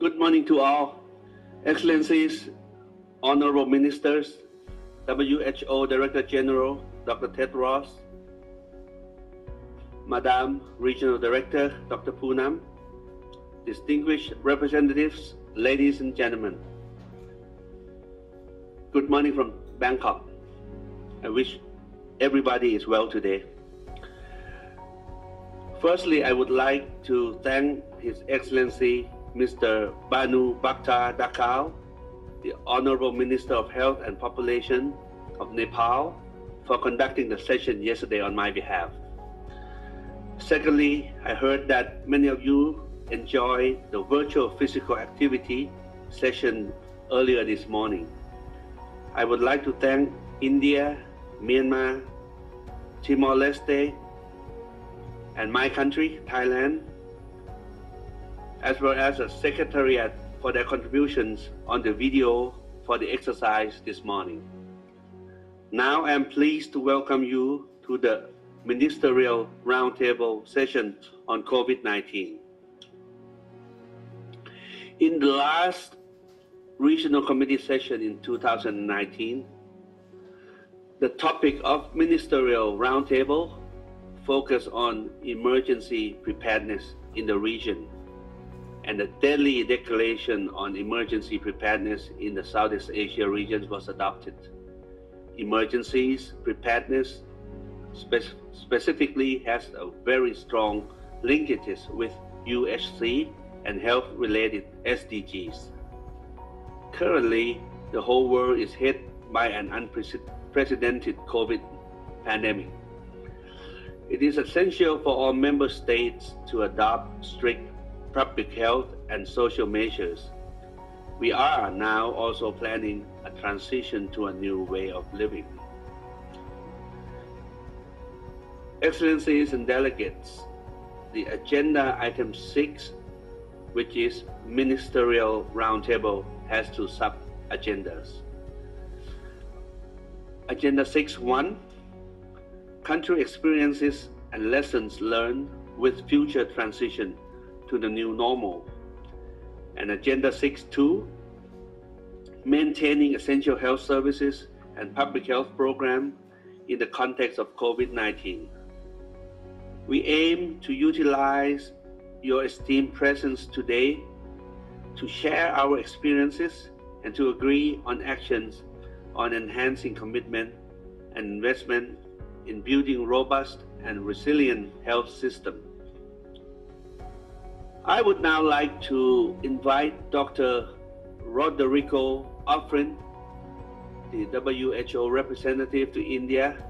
Good morning to all. Excellencies, Honorable Ministers, WHO Director General, Dr. Tedros, Madam Regional Director, Dr. Poonam, distinguished representatives, ladies and gentlemen. Good morning from Bangkok. I wish everybody is well today. Firstly, I would like to thank His Excellency Mr. Banu Bakhtar Dakal, the Honorable Minister of Health and Population of Nepal, for conducting the session yesterday on my behalf. Secondly, I heard that many of you enjoyed the virtual physical activity session earlier this morning. I would like to thank India, Myanmar, Timor-Leste, and my country, Thailand, as well as the Secretariat for their contributions on the video for the exercise this morning. Now I am pleased to welcome you to the Ministerial Roundtable session on COVID-19. In the last Regional Committee session in 2019, the topic of Ministerial Roundtable focused on emergency preparedness in the region, and the Delhi Declaration on Emergency Preparedness in the Southeast Asia region was adopted. Emergencies preparedness specifically has a very strong linkages with UHC and health-related SDGs. Currently, the whole world is hit by an unprecedented COVID pandemic. It is essential for all member states to adopt strict public health and social measures. We are now also planning a transition to a new way of living. Excellencies and delegates, the agenda item 6, which is Ministerial Roundtable, has two sub-agendas. Agenda 6.1, country experiences and lessons learned with future transition to the new normal. And Agenda 6.2, maintaining essential health services and public health program in the context of COVID-19. We aim to utilize your esteemed presence today to share our experiences and to agree on actions on enhancing commitment and investment in building robust and resilient health system. I would now like to invite Dr. Rodrigo Offrin, the WHO representative to India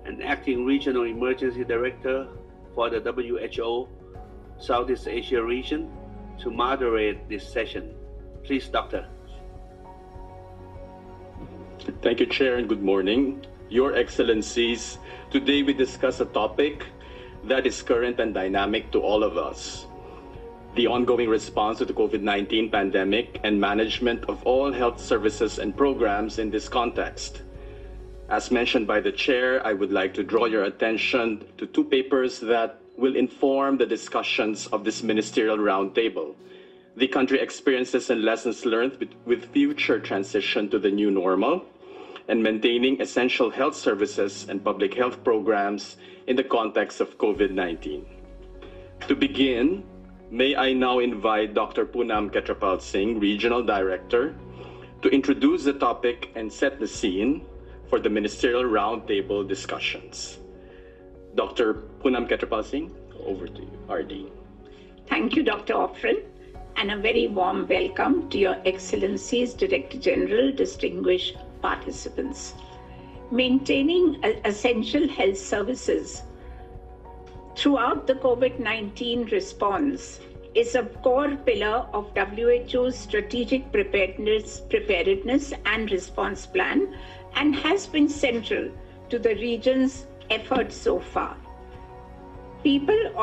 and acting regional emergency director for the WHO Southeast Asia region, to moderate this session. Please, Doctor. Thank you, Chair, and good morning. Your Excellencies, today we discuss a topic that is current and dynamic to all of us: the ongoing response to the COVID-19 pandemic and management of all health services and programs in this context. As mentioned by the Chair, I would like to draw your attention to two papers that will inform the discussions of this Ministerial Roundtable: the country experiences and lessons learned with future transition to the new normal, and maintaining essential health services and public health programs in the context of COVID-19. To begin, may I now invite Dr. Poonam Ketrapal Singh, Regional Director, to introduce the topic and set the scene for the Ministerial Roundtable discussions. Dr. Poonam Ketrapal Singh, over to you, RD. Thank you, Dr. Offrin, and a very warm welcome to Your Excellencies, Director General, distinguished participants. Maintaining essential health services throughout the COVID-19 response is a core pillar of WHO's strategic preparedness and response plan, and has been central to the region's efforts so far. People's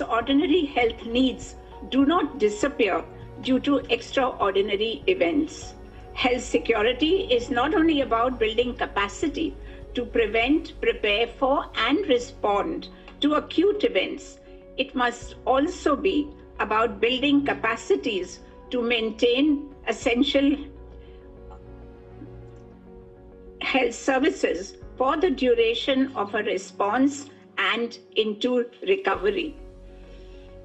ordinary health needs do not disappear due to extraordinary events. Health security is not only about building capacity to prevent, prepare for, and respond to acute events. It must also be about building capacities to maintain essential health services for the duration of a response and into recovery.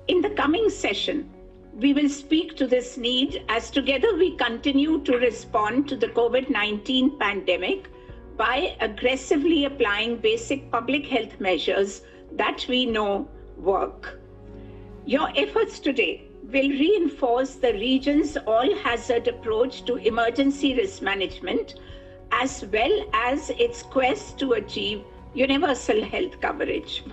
In the coming session, we will speak to this need as together we continue to respond to the COVID-19 pandemic by aggressively applying basic public health measures that we know work. Your efforts today will reinforce the region's all-hazard approach to emergency risk management, as well as its quest to achieve universal health coverage.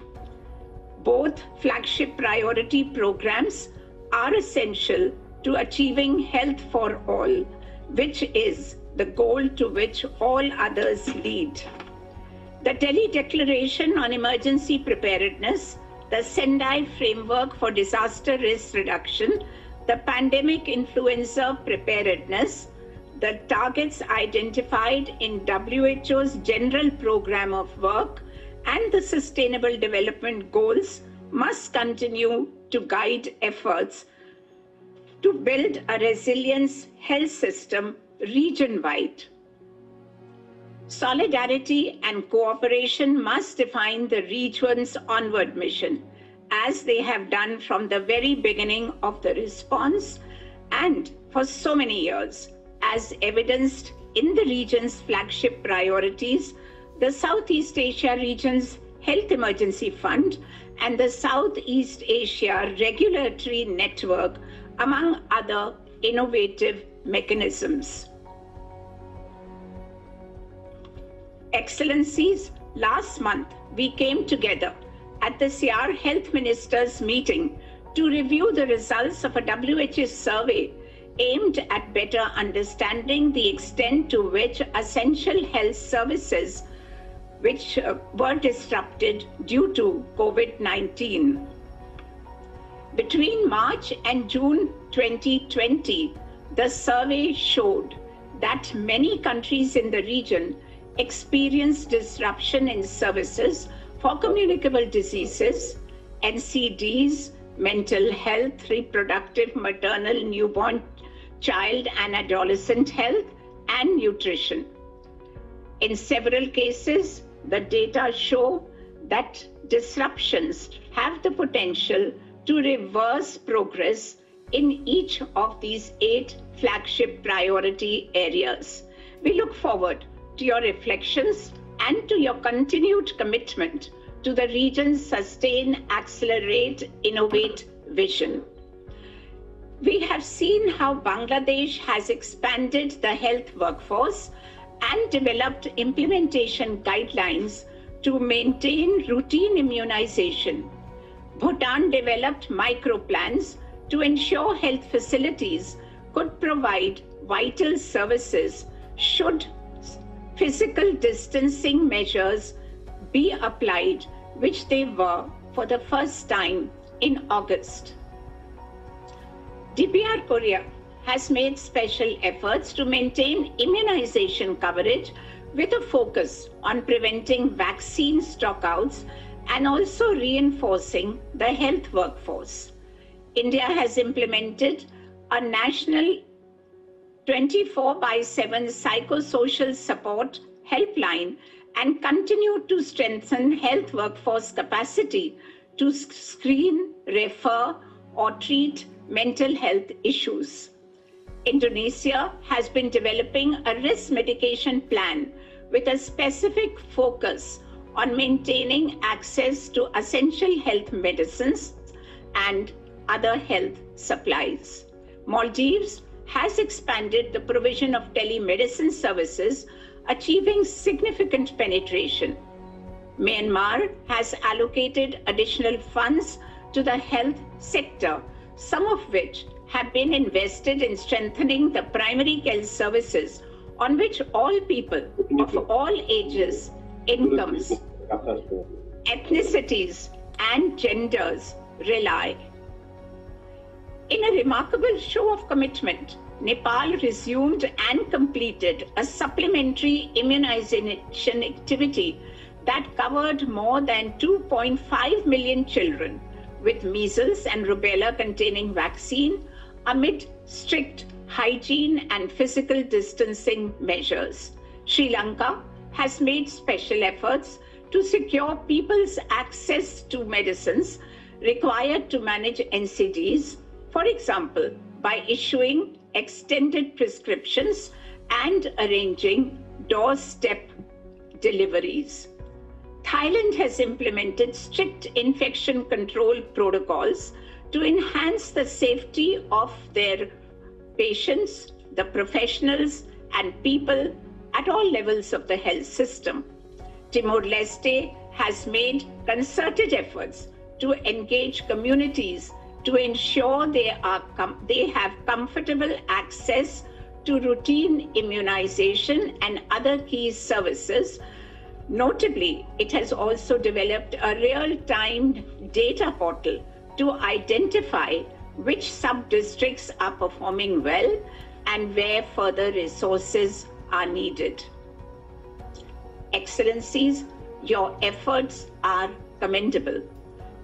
Both flagship priority programs are essential to achieving health for all, which is the goal to which all others lead. The Delhi Declaration on Emergency Preparedness, the Sendai Framework for Disaster Risk Reduction, the Pandemic Influenza Preparedness, the targets identified in WHO's General Program of Work, and the Sustainable Development Goals must continue to guide efforts to build a resilient health system region-wide. Solidarity and cooperation must define the region's onward mission, as they have done from the very beginning of the response and for so many years, as evidenced in the region's flagship priorities, the Southeast Asia region's Health Emergency Fund and the Southeast Asia Regulatory Network, among other innovative mechanisms. Excellencies, last month we came together at the SEAR Health Ministers meeting to review the results of a WHO survey aimed at better understanding the extent to which essential health services which were disrupted due to COVID-19. Between March and June 2020, the survey showed that many countries in the region experienced disruption in services for communicable diseases, NCDs, mental health, reproductive, maternal, newborn, child and adolescent health, and nutrition. In several cases, the data show that disruptions have the potential to reverse progress in each of these 8 flagship priority areas. We look forward to your reflections and to your continued commitment to the region's sustain, accelerate, innovate vision. We have seen how Bangladesh has expanded the health workforce and developed implementation guidelines to maintain routine immunization. Bhutan developed microplans to ensure health facilities could provide vital services should physical distancing measures be applied, which they were for the first time in August. DPR Korea has made special efforts to maintain immunization coverage with a focus on preventing vaccine stockouts and also reinforcing the health workforce. India has implemented a national 24/7 psychosocial support helpline and continue to strengthen health workforce capacity to screen, refer, or treat mental health issues. Indonesia has been developing a risk mitigation plan with a specific focus on maintaining access to essential health medicines and other health supplies. Maldives has expanded the provision of telemedicine services, achieving significant penetration. Myanmar has allocated additional funds to the health sector, some of which have been invested in strengthening the primary health services on which all people of all ages, incomes, ethnicities, and genders rely. In a remarkable show of commitment, Nepal resumed and completed a supplementary immunization activity that covered more than 2.5 million children with measles and rubella containing vaccine amid strict hygiene and physical distancing measures. Sri Lanka has made special efforts to secure people's access to medicines required to manage NCDs, for example, by issuing extended prescriptions and arranging doorstep deliveries. Thailand has implemented strict infection control protocols to enhance the safety of their patients, the professionals, and people at all levels of the health system. Timor-Leste has made concerted efforts to engage communities to ensure they have comfortable access to routine immunization and other key services. Notably, it has also developed a real-time data portal to identify which sub-districts are performing well and where further resources are needed. Excellencies, your efforts are commendable.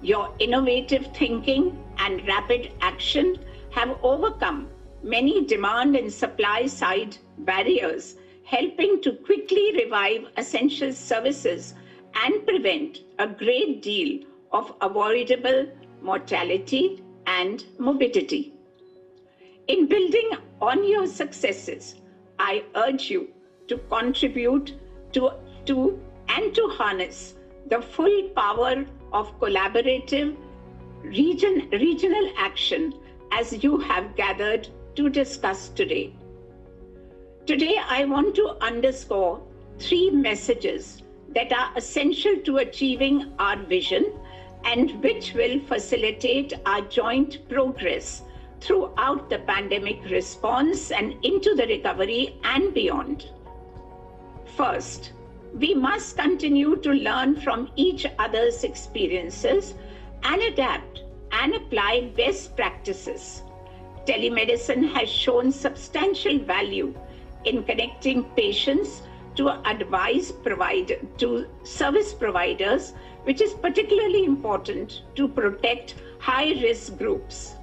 Your innovative thinking and rapid action have overcome many demand and supply side barriers, helping to quickly revive essential services and prevent a great deal of avoidable mortality and morbidity. In building on your successes, I urge you to contribute to and to harness the full power of collaborative regional action as you have gathered to discuss today. Today, I want to underscore 3 messages that are essential to achieving our vision and which will facilitate our joint progress throughout the pandemic response and into the recovery and beyond. First, we must continue to learn from each other's experiences and adapt and apply best practices. Telemedicine has shown substantial value in connecting patients to service providers, which is particularly important to protect high-risk groups.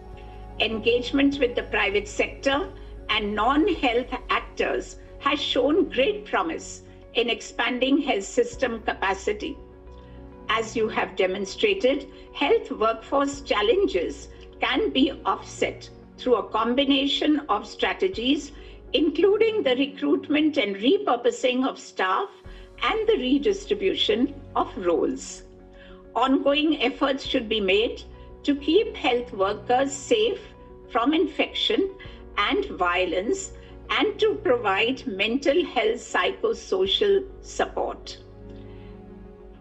Engagement with the private sector and non-health actors has shown great promise in expanding health system capacity. As you have demonstrated, health workforce challenges can be offset through a combination of strategies, including the recruitment and repurposing of staff and the redistribution of roles. Ongoing efforts should be made to keep health workers safe from infection and violence and to provide mental health psychosocial support.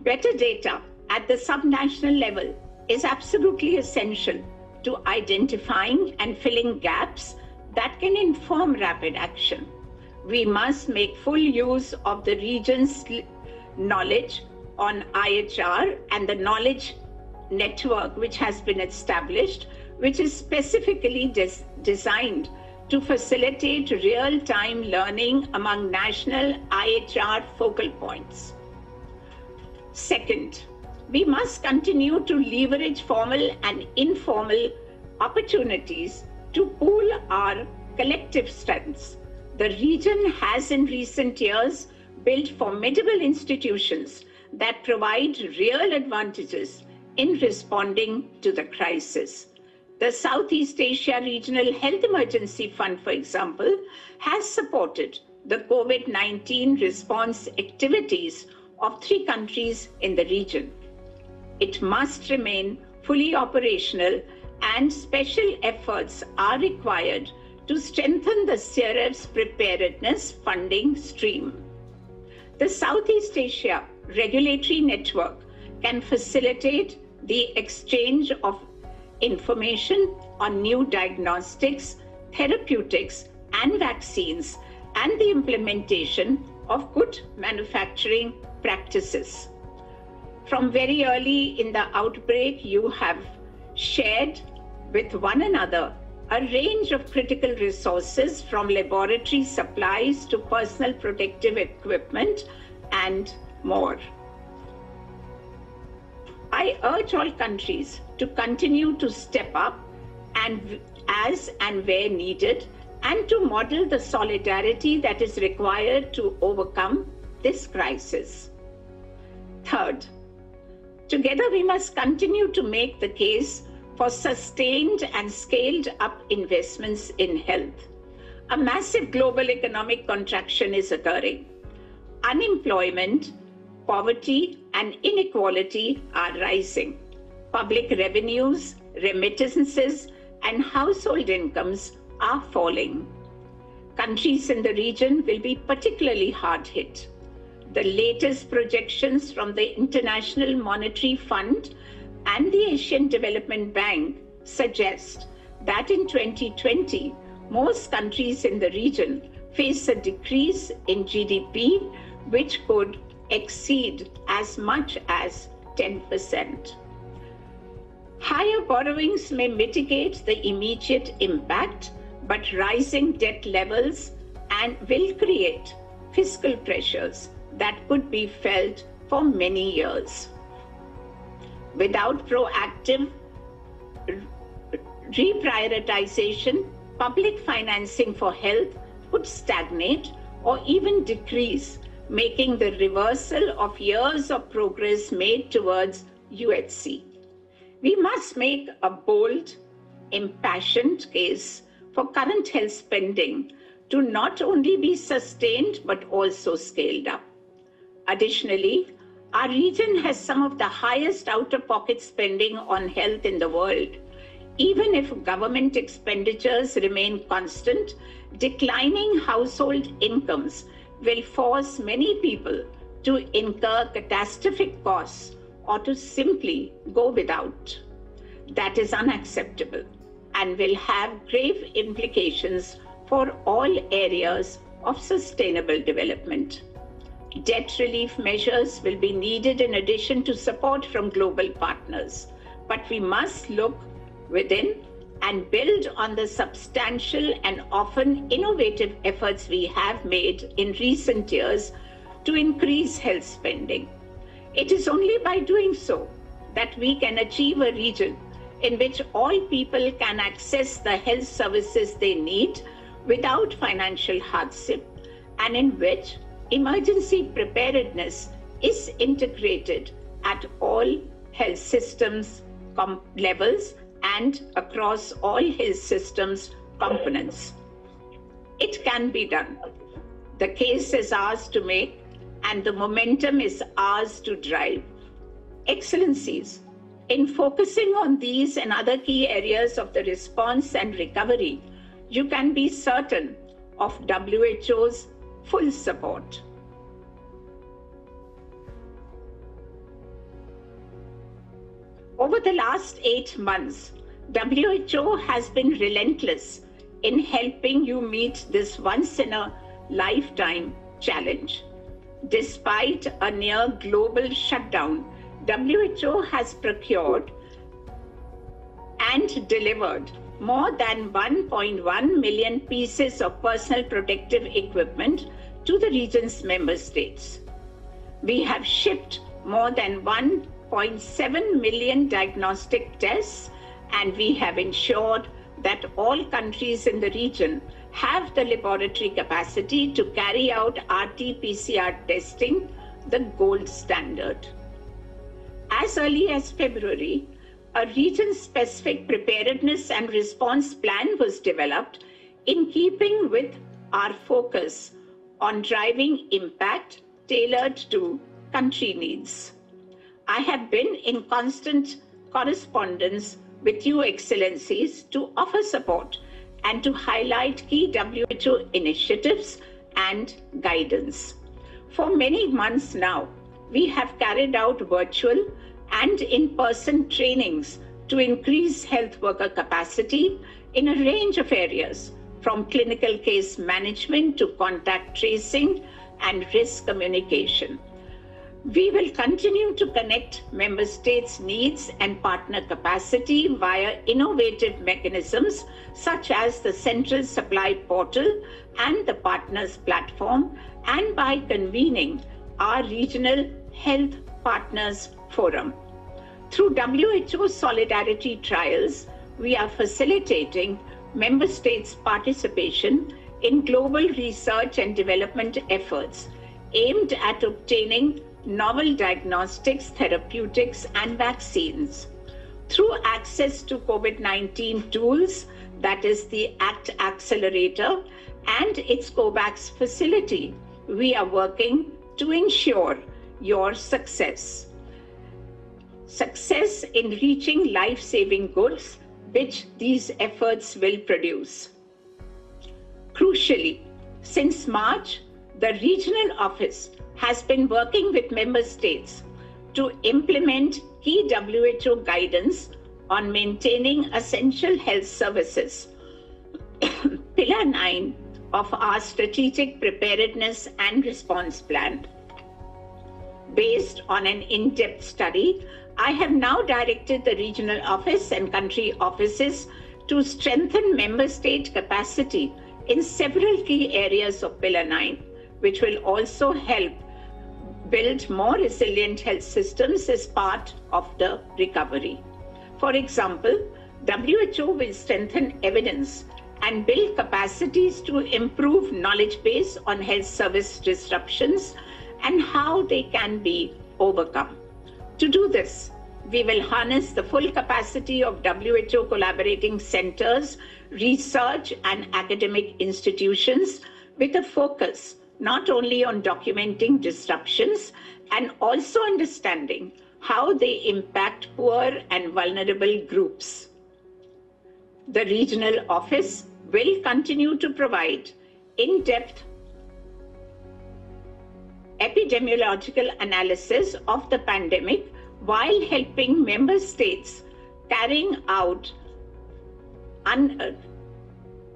Better data at the subnational level is absolutely essential to identifying and filling gaps that can inform rapid action. We must make full use of the region's knowledge on IHR and the knowledge network which has been established, which is specifically designed to facilitate real-time learning among national IHR focal points. Second, we must continue to leverage formal and informal opportunities to pool our collective strengths. The region has in recent years built formidable institutions that provide real advantages in responding to the crisis. The Southeast Asia Regional Health Emergency Fund, for example, has supported the COVID-19 response activities of 3 countries in the region. It must remain fully operational, and special efforts are required to strengthen the SEAR's preparedness funding stream. The Southeast Asia Regulatory Network can facilitate the exchange of information on new diagnostics, therapeutics, and vaccines, and the implementation of good manufacturing practices. From very early in the outbreak, you have shared with one another a range of critical resources, from laboratory supplies to personal protective equipment and more. I urge all countries to continue to step up and as and where needed, and to model the solidarity that is required to overcome this crisis. Third, together we must continue to make the case for sustained and scaled up investments in health. A massive global economic contraction is occurring. Unemployment, poverty, and inequality are rising. Public revenues, remittances, and household incomes are falling. Countries in the region will be particularly hard hit. The latest projections from the International Monetary Fund and the Asian Development Bank suggest that in 2020, most countries in the region face a decrease in GDP, which could exceed as much as 10%. Higher borrowings may mitigate the immediate impact, but rising debt levels will create fiscal pressures that could be felt for many years. Without proactive reprioritization, public financing for health could stagnate or even decrease, making the reversal of years of progress made towards UHC. We must make a bold, impassioned case for current health spending to not only be sustained but also scaled up. Additionally, our region has some of the highest out-of-pocket spending on health in the world. Even if government expenditures remain constant, declining household incomes will force many people to incur catastrophic costs or to simply go without. That is unacceptable and will have grave implications for all areas of sustainable development. Debt relief measures will be needed in addition to support from global partners, but we must look within and build on the substantial and often innovative efforts we have made in recent years to increase health spending. It is only by doing so that we can achieve a region in which all people can access the health services they need without financial hardship, and in which emergency preparedness is integrated at all health systems levels and across all health systems components. It can be done. The case is ours to make, and the momentum is ours to drive. Excellencies, in focusing on these and other key areas of the response and recovery, you can be certain of WHO's full support. Over the last 8 months, WHO has been relentless in helping you meet this once-in-a-lifetime challenge. Despite a near global shutdown, WHO has procured and delivered more than 1.1 million pieces of personal protective equipment to the region's member states. We have shipped more than 1.7 million diagnostic tests, and we have ensured that all countries in the region have the laboratory capacity to carry out RT-PCR testing, the gold standard. As early as February, a region-specific preparedness and response plan was developed in keeping with our focus on driving impact tailored to country needs. I have been in constant correspondence with you, Excellencies, to offer support and to highlight key WHO initiatives and guidance. For many months now, we have carried out virtual and in-person trainings to increase health worker capacity in a range of areas, from clinical case management to contact tracing and risk communication. We will continue to connect member states' needs and partner capacity via innovative mechanisms such as the Central Supply Portal and the Partners Platform, and by convening our Regional Health Partners Forum. Through WHO Solidarity Trials, we are facilitating member states' participation in global research and development efforts aimed at obtaining novel diagnostics, therapeutics, and vaccines. Through access to COVID-19 tools, that is the ACT Accelerator and its COVAX facility, we are working to ensure your success. Success in reaching life-saving goods, which these efforts will produce. Crucially, since March, the regional office has been working with member states to implement key WHO guidance on maintaining essential health services, Pillar 9 of our Strategic Preparedness and Response Plan. Based on an in-depth study, I have now directed the regional office and country offices to strengthen member state capacity in several key areas of Pillar 9, which will also help build more resilient health systems as part of the recovery. For example, WHO will strengthen evidence and build capacities to improve knowledge base on health service disruptions and how they can be overcome. To do this, we will harness the full capacity of WHO collaborating centers, research, and academic institutions with a focus not only on documenting disruptions and also understanding how they impact poor and vulnerable groups. The regional office will continue to provide in-depth epidemiological analysis of the pandemic while helping member states carrying out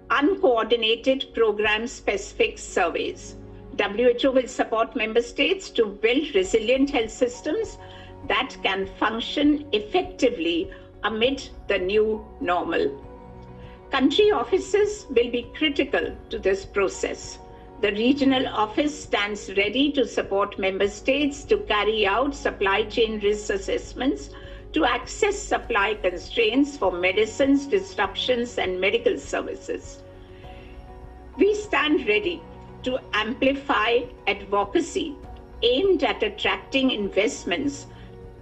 uncoordinated program-specific surveys. WHO will support member states to build resilient health systems that can function effectively amid the new normal. Country offices will be critical to this process. The regional office stands ready to support member states to carry out supply chain risk assessments, to access supply constraints for medicines, disruptions, and medical services. We stand ready to amplify advocacy aimed at attracting investments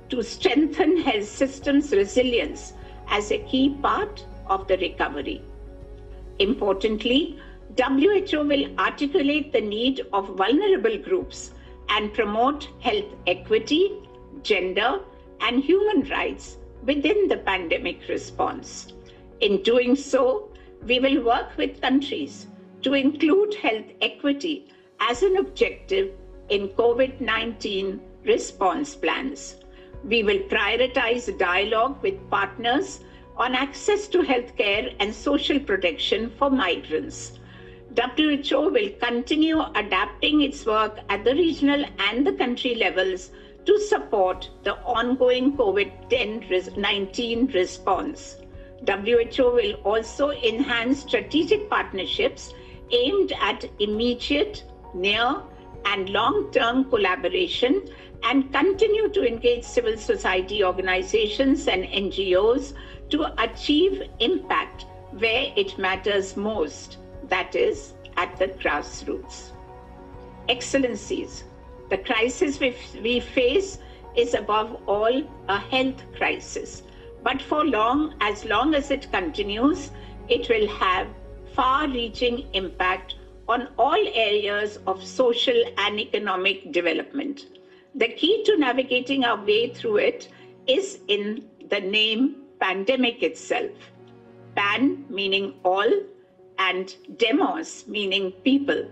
to strengthen health systems' resilience as a key part of the recovery. Importantly, WHO will articulate the need of vulnerable groups and promote health equity, gender, and human rights within the pandemic response. In doing so, we will work with countries to include health equity as an objective in COVID-19 response plans. We will prioritize dialogue with partners on access to healthcare and social protection for migrants. WHO will continue adapting its work at the regional and the country levels to support the ongoing COVID-19 response. WHO will also enhance strategic partnerships aimed at immediate, near, and long-term collaboration and continue to engage civil society organizations and NGOs to achieve impact where it matters most, that is, at the grassroots. Excellencies, the crisis we face is above all a health crisis, but as long as it continues, it will have far-reaching impact on all areas of social and economic development. The key to navigating our way through it is in the name pandemic itself. Pan meaning all and demos meaning people.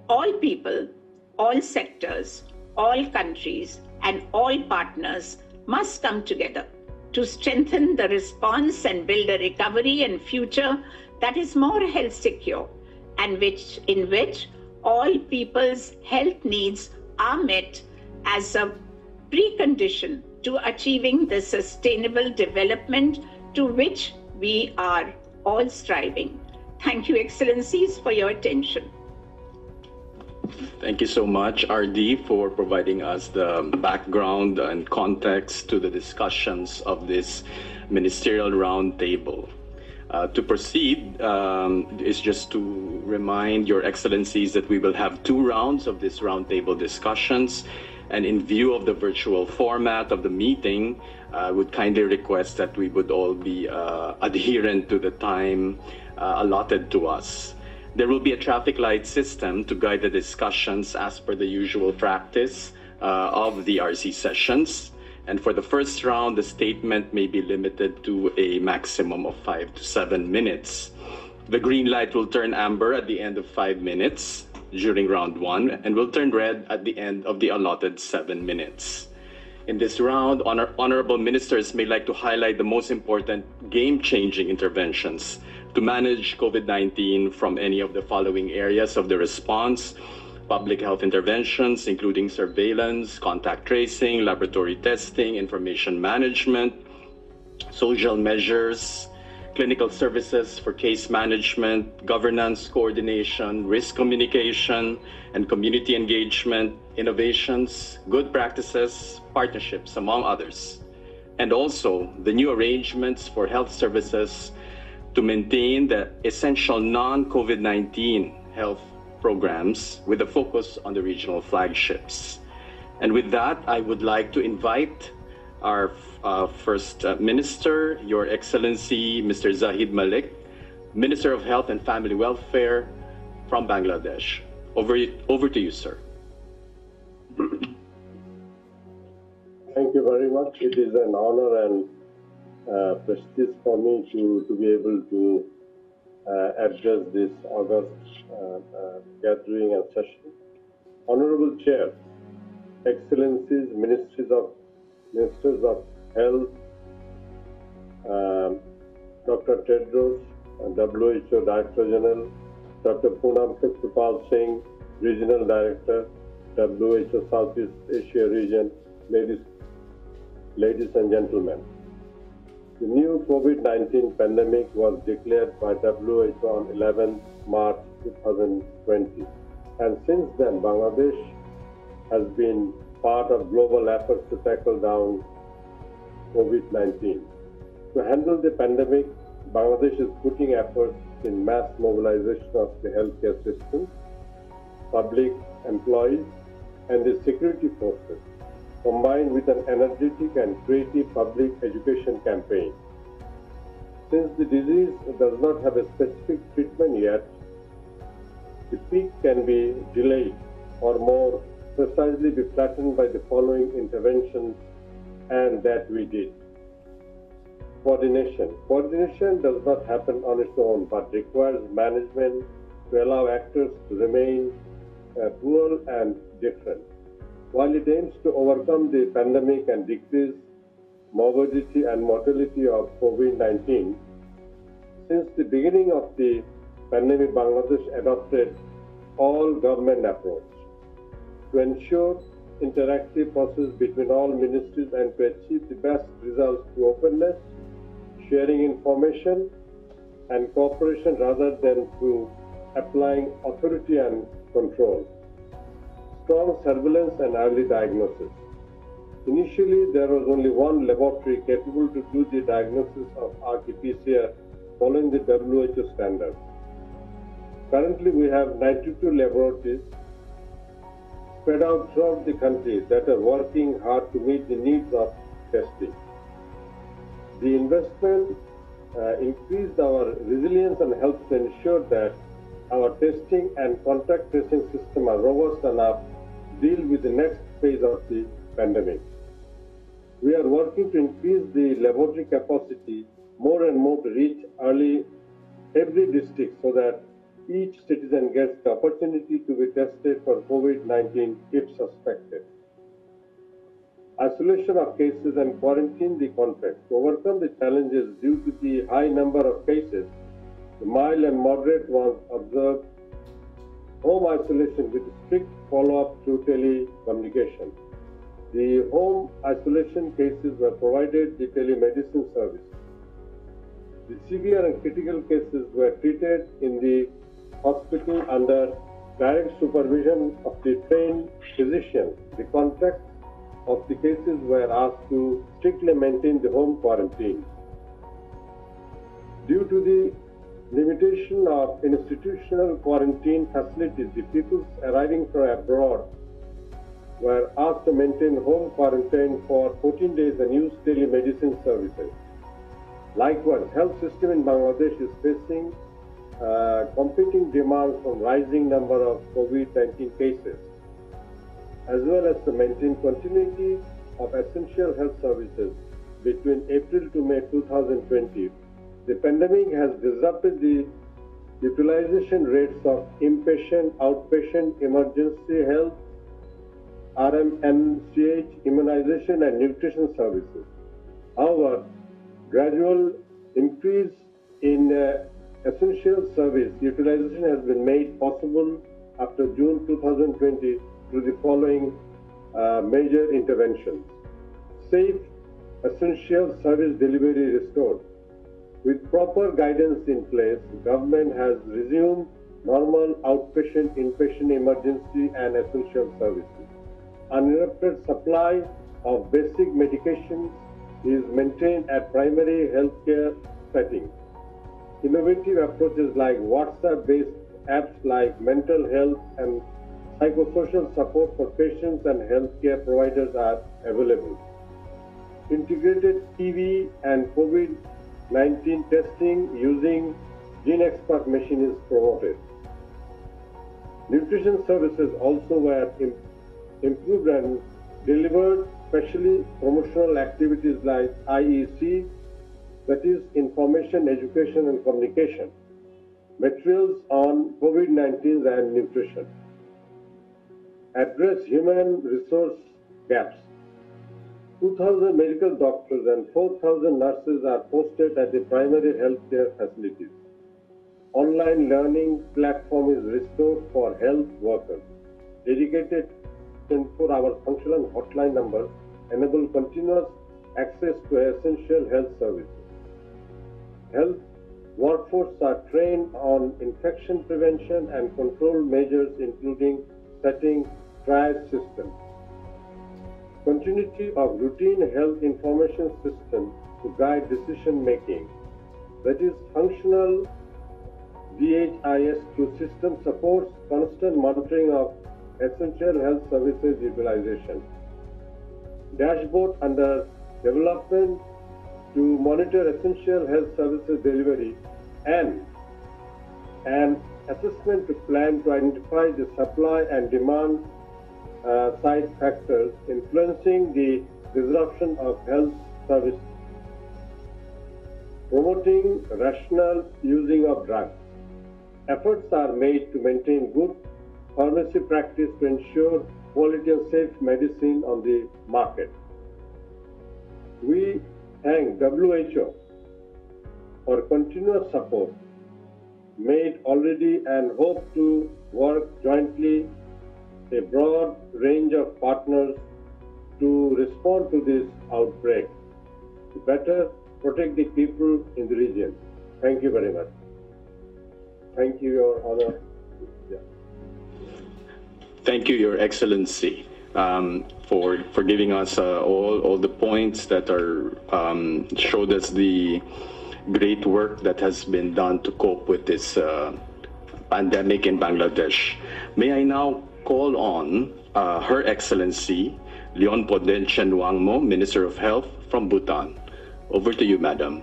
All sectors, all countries, and all partners must come together to strengthen the response and build a recovery and future that is more health secure and in which all people's health needs are met as a precondition to achieving the sustainable development to which we are all striving. Thank you, Excellencies, for your attention. Thank you so much, RD, for providing us the background and context to the discussions of this ministerial roundtable. To proceed is just to remind Your Excellencies that we will have 2 rounds of this roundtable discussions. And in view of the virtual format of the meeting, I would kindly request that we would all be adherent to the time allotted to us. There will be a traffic light system to guide the discussions as per the usual practice of the RC sessions. And for the first round, the statement may be limited to a maximum of 5 to 7 minutes. The green light will turn amber at the end of 5 minutes during round 1 and will turn red at the end of the allotted 7 minutes. In this round, honorable ministers may like to highlight the most important game-changing interventions to manage COVID-19 from any of the following areas of the response: public health interventions, including surveillance, contact tracing, laboratory testing, information management, social measures, clinical services for case management, governance coordination, risk communication, and community engagement, innovations, good practices, partnerships, among others. And also the new arrangements for health services to maintain the essential non-COVID-19 health programs with a focus on the regional flagships. And with that, I would like to invite our First Minister, Your Excellency, Mr. Zahid Malik, Minister of Health and Family Welfare from Bangladesh. Over to you, sir. Thank you very much. It is an honor and prestige for me to be able to address this August gathering and session. Honorable Chair, Excellencies, Ministers of Health, Dr. Tedros, WHO Director General, Dr. Poonam Kshitropal Singh, Regional Director, WHO Southeast Asia Region, ladies and gentlemen. The new COVID-19 pandemic was declared by WHO on 11 March 2020. And since then, Bangladesh has been part of global efforts to tackle down COVID-19. To handle the pandemic, Bangladesh is putting efforts in mass mobilization of the healthcare system, public employees, and the security forces, combined with an energetic and creative public education campaign. Since the disease does not have a specific treatment yet, the peak can be delayed or more precisely be flattened by the following interventions, and that we did. Coordination. Coordination does not happen on its own, but requires management to allow actors to remain plural and different. While it aims to overcome the pandemic and decrease morbidity and mortality of COVID-19, since the beginning of the pandemic, Bangladesh adopted all government approach to ensure interactive process between all ministries and to achieve the best results through openness, sharing information, and cooperation rather than through applying authority and control. Strong surveillance and early diagnosis. Initially, there was only one laboratory capable to do the diagnosis of RT-PCR following the WHO standard. Currently, we have 92 laboratories spread out throughout the country that are working hard to meet the needs of testing. The investment increased our resilience and helps to ensure that our testing and contact tracing system are robust enough to deal with the next phase of the pandemic. We are working to increase the laboratory capacity more and more to reach every district so that each citizen gets the opportunity to be tested for COVID-19 if suspected. Isolation of cases and quarantine the contact. To overcome the challenges due to the high number of cases, the mild and moderate ones observed home isolation with strict follow-up through telecommunication. The home isolation cases were provided the telemedicine service. The severe and critical cases were treated in the hospital under direct supervision of the trained physicians. The contacts of the cases were asked to strictly maintain the home quarantine. Due to the limitation of institutional quarantine facilities, the people arriving from abroad were asked to maintain home quarantine for 14 days and use telemedicine services. Likewise, health system in Bangladesh is facing competing demands from rising number of COVID-19 cases, as well as to maintain continuity of essential health services between April to May 2020. The pandemic has disrupted the utilization rates of inpatient, outpatient, emergency health, RMNCH, immunization and nutrition services. However, gradual increase in essential service utilization has been made possible after June 2020 through the following major interventions. Safe essential service delivery restored. With proper guidance in place, government has resumed normal outpatient, inpatient, emergency and essential services. Uninterrupted supply of basic medications is maintained at primary healthcare settings. Innovative approaches like WhatsApp-based apps like mental health and psychosocial support for patients and healthcare providers are available. Integrated TB and COVID-19 testing using GeneXpert machine is promoted. Nutrition services also were improved and delivered, especially promotional activities like IEC, that is Information, Education and Communication, materials on COVID-19 and nutrition. Address human resource gaps. 2,000 medical doctors and 4,000 nurses are posted at the primary healthcare facilities. Online learning platform is restored for health workers. Dedicated 24-hour functional hotline numbers enable continuous access to essential health services. Health workforce are trained on infection prevention and control measures, including setting triage systems. Continuity of routine health information system to guide decision making, that is functional DHIS2 system supports constant monitoring of essential health services utilization. Dashboard under development to monitor essential health services delivery and an assessment to plan to identify the supply and demand side factors influencing the disruption of health services. Promoting rational using of drugs. Efforts are made to maintain good pharmacy practice to ensure quality and safe medicine on the market. We thank WHO for continuous support made already and hope to work jointly a broad range of partners to respond to this outbreak to better protect the people in the region. Thank you very much. Thank you, Your Honor. Yeah. Thank you, Your Excellency, for giving us all the points that are showed us the great work that has been done to cope with this pandemic in Bangladesh. May I now call on Her Excellency Leon Podensian Wangmo, Minister of Health from Bhutan. Over to you, Madam.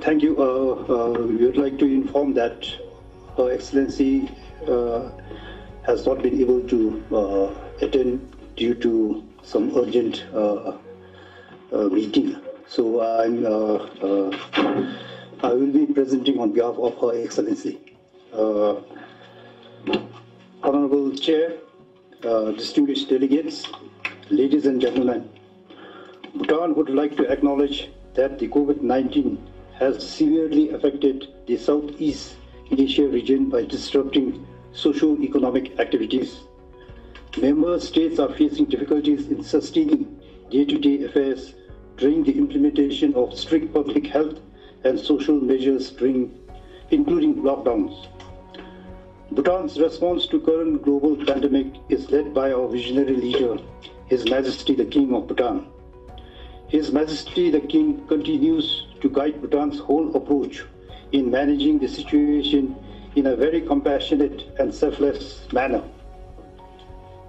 Thank you. We would like to inform that Her Excellency has not been able to attend due to some urgent meeting. So I will be presenting on behalf of Her Excellency. Honorable Chair, distinguished delegates, ladies and gentlemen, Bhutan would like to acknowledge that the COVID-19 has severely affected the Southeast Asia region by disrupting socio-economic activities. Member states are facing difficulties in sustaining day-to-day affairs during the implementation of strict public health and social measures including lockdowns. Bhutan's response to current global pandemic is led by our visionary leader, His Majesty the King of Bhutan. His Majesty the King continues to guide Bhutan's whole approach in managing the situation in a very compassionate and selfless manner.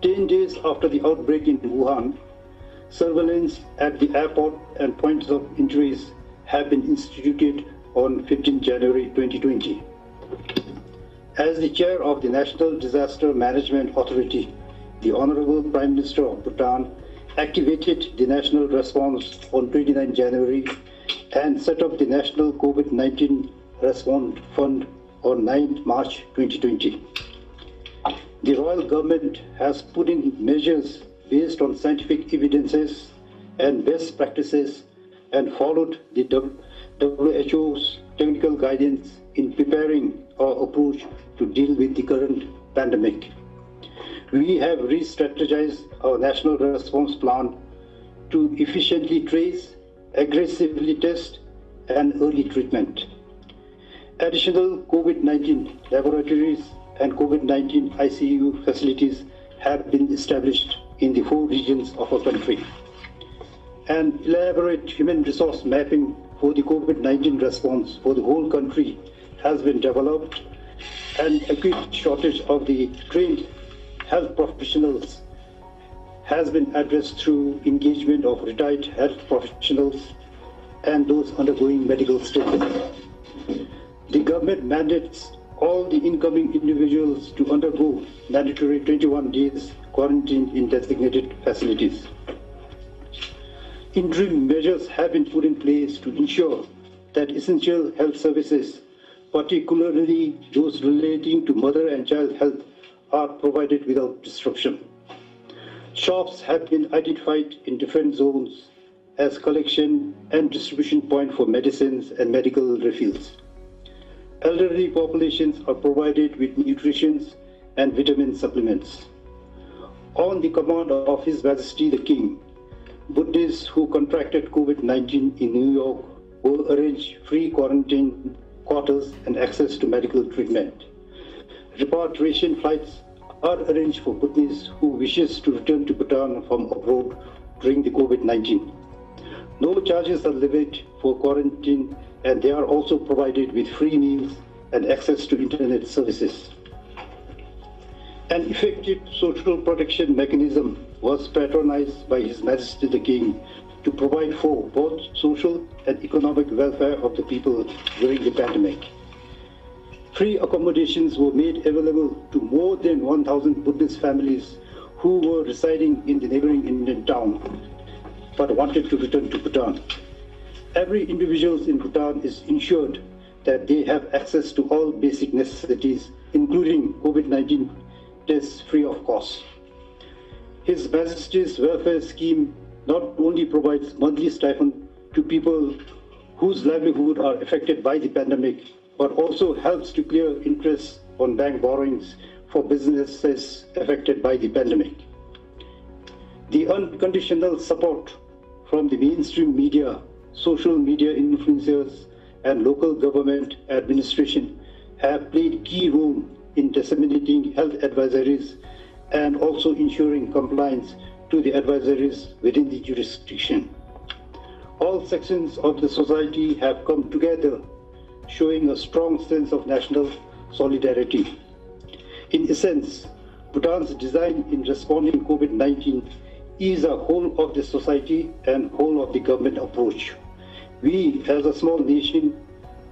10 days after the outbreak in Wuhan, surveillance at the airport and points of entries have been instituted on 15 January 2020. As the chair of the National Disaster Management Authority, the Honorable Prime Minister of Bhutan activated the national response on 29 January and set up the National COVID-19 Response Fund on 9 March 2020. The Royal Government has put in measures based on scientific evidences and best practices and followed the WHO's technical guidance in preparing our approach to deal with the current pandemic. We have re-strategized our national response plan to efficiently trace, aggressively test, and early treatment. Additional COVID-19 laboratories and COVID-19 ICU facilities have been established in the 4 regions of our country. An elaborate human resource mapping for the COVID-19 response for the whole country has been developed, and acute shortage of the trained health professionals has been addressed through engagement of retired health professionals and those undergoing medical treatment. The government mandates all the incoming individuals to undergo mandatory 21 days quarantine in designated facilities. Interim measures have been put in place to ensure that essential health services, particularly those relating to mother and child health, are provided without disruption. Shops have been identified in different zones as collection and distribution point for medicines and medical refills. Elderly populations are provided with nutrition and vitamin supplements. On the command of His Majesty the King, Buddhists who contracted COVID-19 in New York will arrange free quarantine quarters and access to medical treatment. Repatriation flights are arranged for Bhutanese who wishes to return to Bhutan from abroad during the COVID-19. No charges are levied for quarantine, and they are also provided with free meals and access to internet services. An effective social protection mechanism was patronized by His Majesty the King to provide for both social and economic welfare of the people during the pandemic. Free accommodations were made available to more than 1,000 Buddhist families who were residing in the neighboring Indian town but wanted to return to Bhutan. Every individual in Bhutan is ensured that they have access to all basic necessities, including COVID-19 tests free of cost. His Majesty's welfare scheme not only provides monthly stipend to people whose livelihood are affected by the pandemic, but also helps to clear interest on bank borrowings for businesses affected by the pandemic. The unconditional support from the mainstream media, social media influencers, and local government administration have played key role in disseminating health advisories and also ensuring compliance to the advisories within the jurisdiction. All sections of the society have come together, showing a strong sense of national solidarity. In essence, Bhutan's design in responding to COVID-19 is a whole of the society and whole of the government approach. We, as a small nation,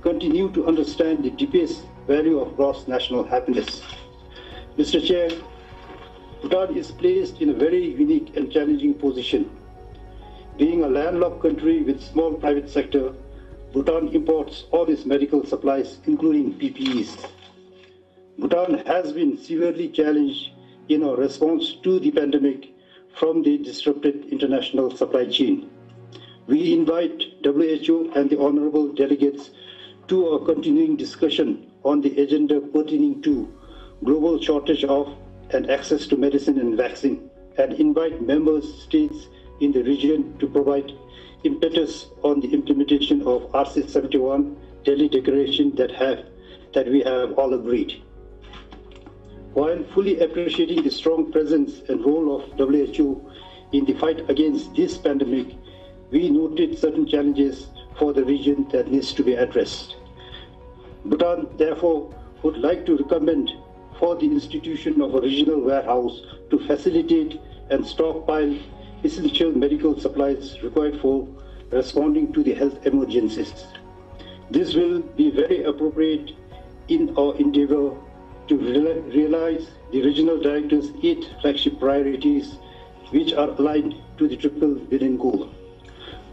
continue to understand the deepest value of gross national happiness. Mr. Chair, Bhutan is placed in a very unique and challenging position. Being a landlocked country with small private sector, Bhutan imports all its medical supplies, including PPEs. Bhutan has been severely challenged in our response to the pandemic from the disrupted international supply chain. We invite WHO and the honorable delegates to a continuing discussion on the agenda pertaining to global shortage of and access to medicine and vaccine, and invite member states in the region to provide impetus on the implementation of RC71 Delhi Declaration that we have all agreed. While fully appreciating the strong presence and role of WHO in the fight against this pandemic, we noted certain challenges for the region that needs to be addressed. Bhutan, therefore, would like to recommend for the institution of a regional warehouse to facilitate and stockpile essential medical supplies required for responding to the health emergencies. This will be very appropriate in our endeavor to realize the regional director's 8 flagship priorities, which are aligned to the triple billion goal.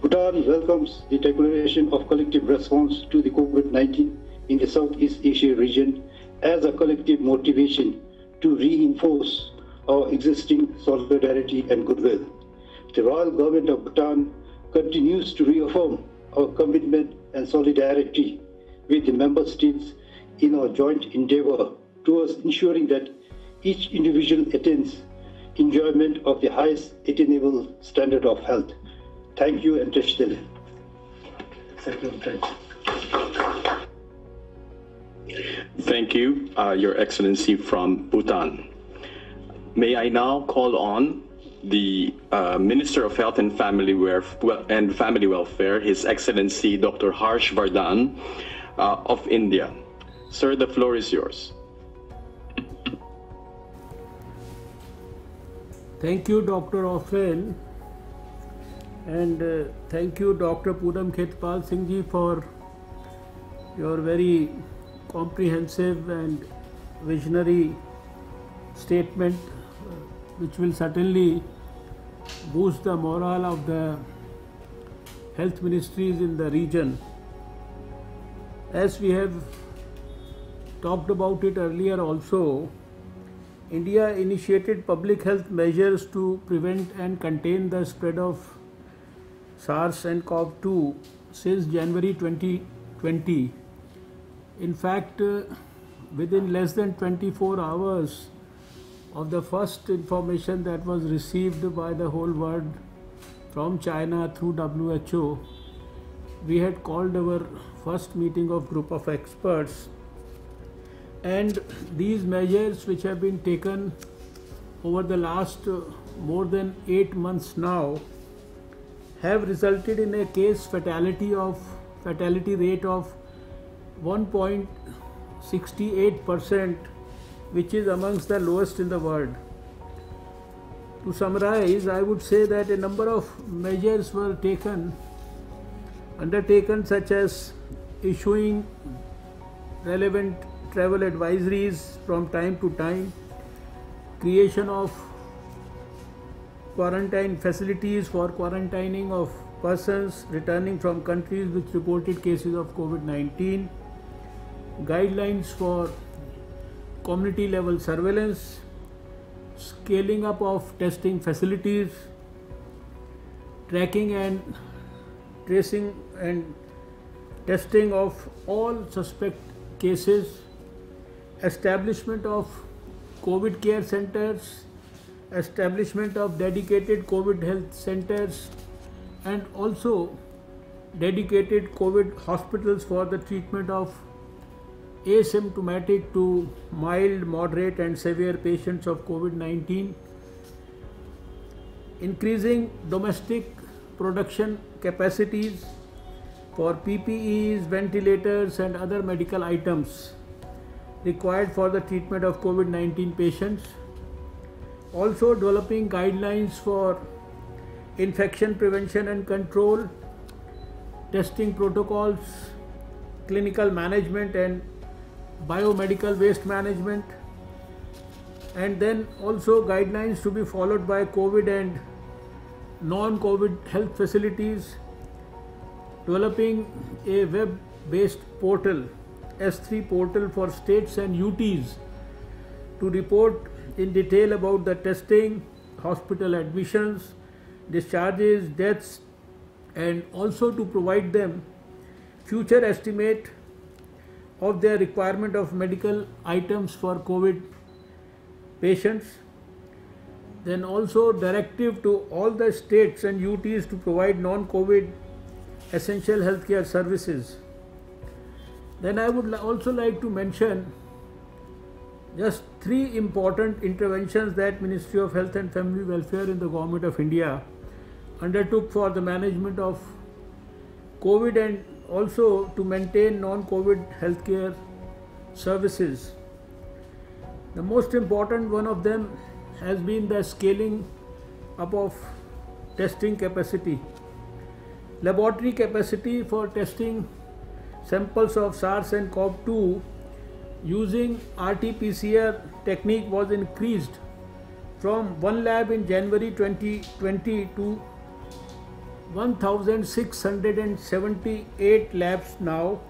Bhutan welcomes the declaration of collective response to the COVID-19 in the Southeast Asia region as a collective motivation to reinforce our existing solidarity and goodwill. The Royal Government of Bhutan continues to reaffirm our commitment and solidarity with the member states in our joint endeavor towards ensuring that each individual attains enjoyment of the highest attainable standard of health. Thank you and Teshtel. Thank you, Your Excellency from Bhutan. May I now call on the Minister of Health and Family Welfare, His Excellency Dr. Harsh Vardhan of India. Sir, the floor is yours. Thank you, Dr. Offren, and thank you, Dr. Poonam Khetpal Singh ji, for your very comprehensive and visionary statement, which will certainly boost the morale of the health ministries in the region. As we have talked about it earlier also, India initiated public health measures to prevent and contain the spread of SARS and CoV-2 since January 2020. In fact, within less than 24 hours of the first information that was received by the whole world from China through WHO, we had called our first meeting of group of experts. And these measures, which have been taken over the last more than 8 months now, have resulted in a case fatality rate of 1.68%, which is amongst the lowest in the world. To summarize, I would say that a number of measures were undertaken, such as issuing relevant travel advisories from time to time, creation of quarantine facilities for quarantining of persons returning from countries with reported cases of COVID-19, guidelines for community level surveillance, scaling up of testing facilities, tracking and tracing and testing of all suspect cases, establishment of COVID care centers, establishment of dedicated COVID health centers, and also dedicated COVID hospitals for the treatment of asymptomatic to mild, moderate and severe patients of COVID-19, increasing domestic production capacities for PPEs, ventilators and other medical items required for the treatment of COVID-19 patients. Also developing guidelines for infection prevention and control, testing protocols, clinical management and biomedical waste management, and then also guidelines to be followed by COVID and non-COVID health facilities, developing a web-based portal, S3 portal for states and UTs to report in detail about the testing, hospital admissions, discharges, deaths, and also to provide them future estimate of their requirement of medical items for COVID patients. Then also directive to all the states and UTs to provide non-COVID essential healthcare services. Then I would also like to mention just 3 important interventions that Ministry of Health and Family Welfare in the Government of India undertook for the management of COVID and also to maintain non-COVID healthcare services. The most important one of them has been the scaling up of testing capacity. Laboratory capacity for testing samples of SARS and CoV-2 using RT-PCR technique was increased from 1 lab in January 2020 to 1,678 labs now,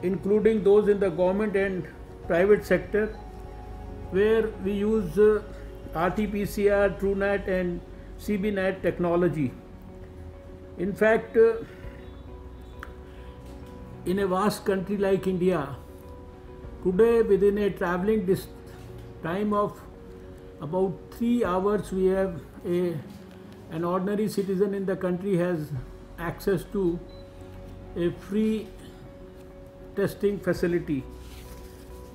including those in the government and private sector, where we use RT-PCR, TrueNat and CBNat technology. In fact, in a vast country like India, today within a traveling time of about 3 hours, we have an ordinary citizen in the country has access to a free testing facility.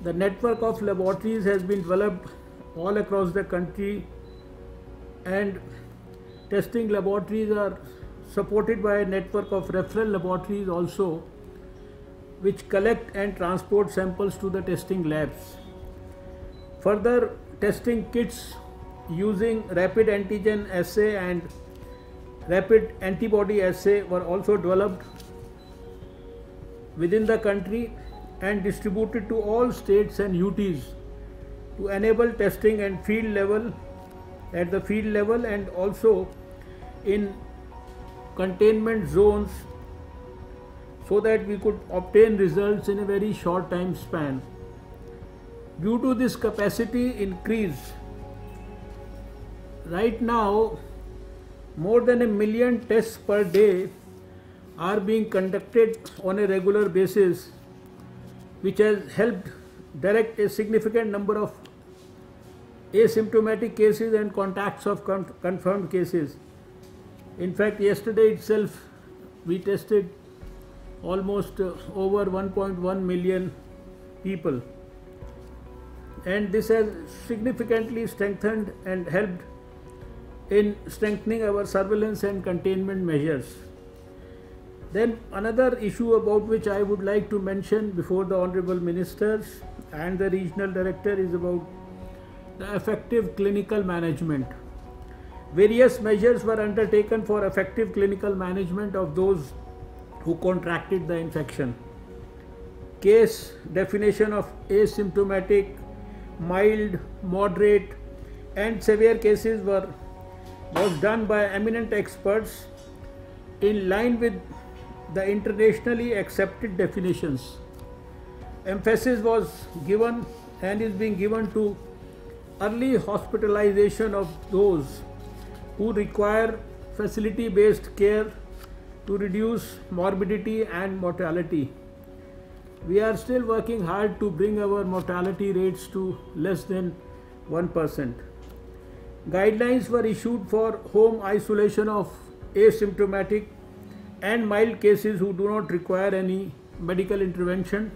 The network of laboratories has been developed all across the country, and testing laboratories are supported by a network of referral laboratories also, which collect and transport samples to the testing labs. Further, testing kits using rapid antigen assay and rapid antibody assay were also developed within the country and distributed to all states and UTs to enable testing and field level at the field level and also in containment zones, so that we could obtain results in a very short time span. Due to this capacity increase, right now more than 1 million tests per day are being conducted on a regular basis, which has helped direct a significant number of asymptomatic cases and contacts of confirmed cases. In fact, yesterday itself we tested almost over 1.1 million people, and this has significantly strengthened and helped in strengthening our surveillance and containment measures. Then another issue about which I would like to mention before the Honorable Ministers and the Regional Director is about the effective clinical management. Various measures were undertaken for effective clinical management of those who contracted the infection. Case definition of asymptomatic, mild, moderate and severe cases was done by eminent experts in line with the internationally accepted definitions. Emphasis was given and is being given to early hospitalization of those who require facility-based care to reduce morbidity and mortality. We are still working hard to bring our mortality rates to less than 1%. Guidelines were issued for home isolation of asymptomatic and mild cases who do not require any medical intervention.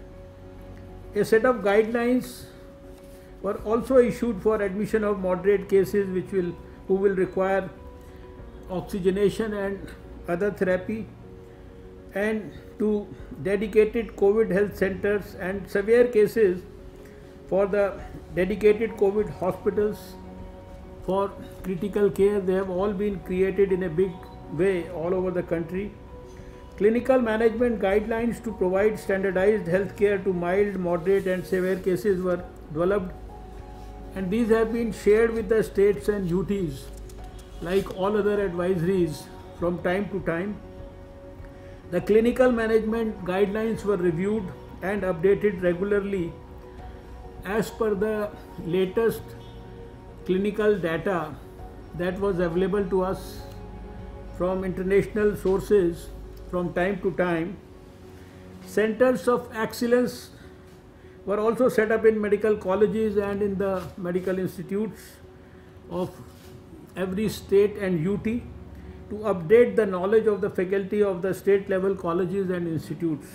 A set of guidelines were also issued for admission of moderate cases who will require oxygenation and other therapy, and to dedicated COVID health centers, and severe cases for the dedicated COVID hospitals for critical care. They have all been created in a big way all over the country. Clinical management guidelines to provide standardized health care to mild, moderate and severe cases were developed, and these have been shared with the states and UTs like all other advisories from time to time. The clinical management guidelines were reviewed and updated regularly as per the latest clinical data that was available to us from international sources from time to time. Centers of excellence were also set up in medical colleges and in the medical institutes of every state and UT to update the knowledge of the faculty of the state level colleges and institutes.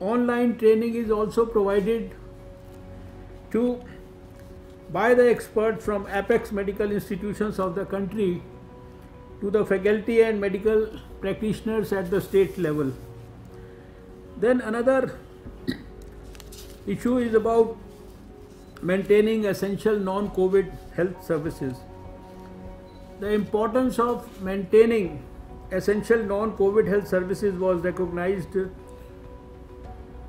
Online training is also provided by the experts from apex medical institutions of the country to the faculty and medical practitioners at the state level. Then another issue is about maintaining essential non-COVID health services. The importance of maintaining essential non-COVID health services was recognized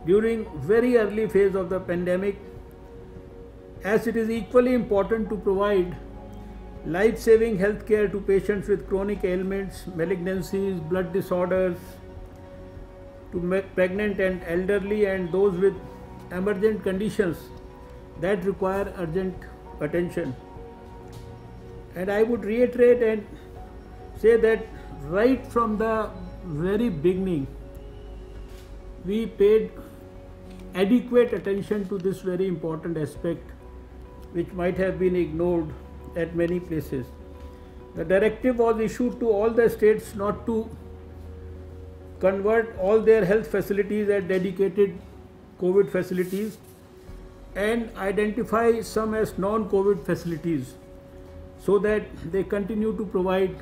during very early phase of the pandemic, as it is equally important to provide life-saving health care to patients with chronic ailments, malignancies, blood disorders, to pregnant and elderly, and those with emergent conditions that require urgent attention. And I would reiterate and say that right from the very beginning, we paid adequate attention to this very important aspect, which might have been ignored at many places. The directive was issued to all the states not to convert all their health facilities as dedicated COVID facilities and identify some as non-COVID facilities, so that they continue to provide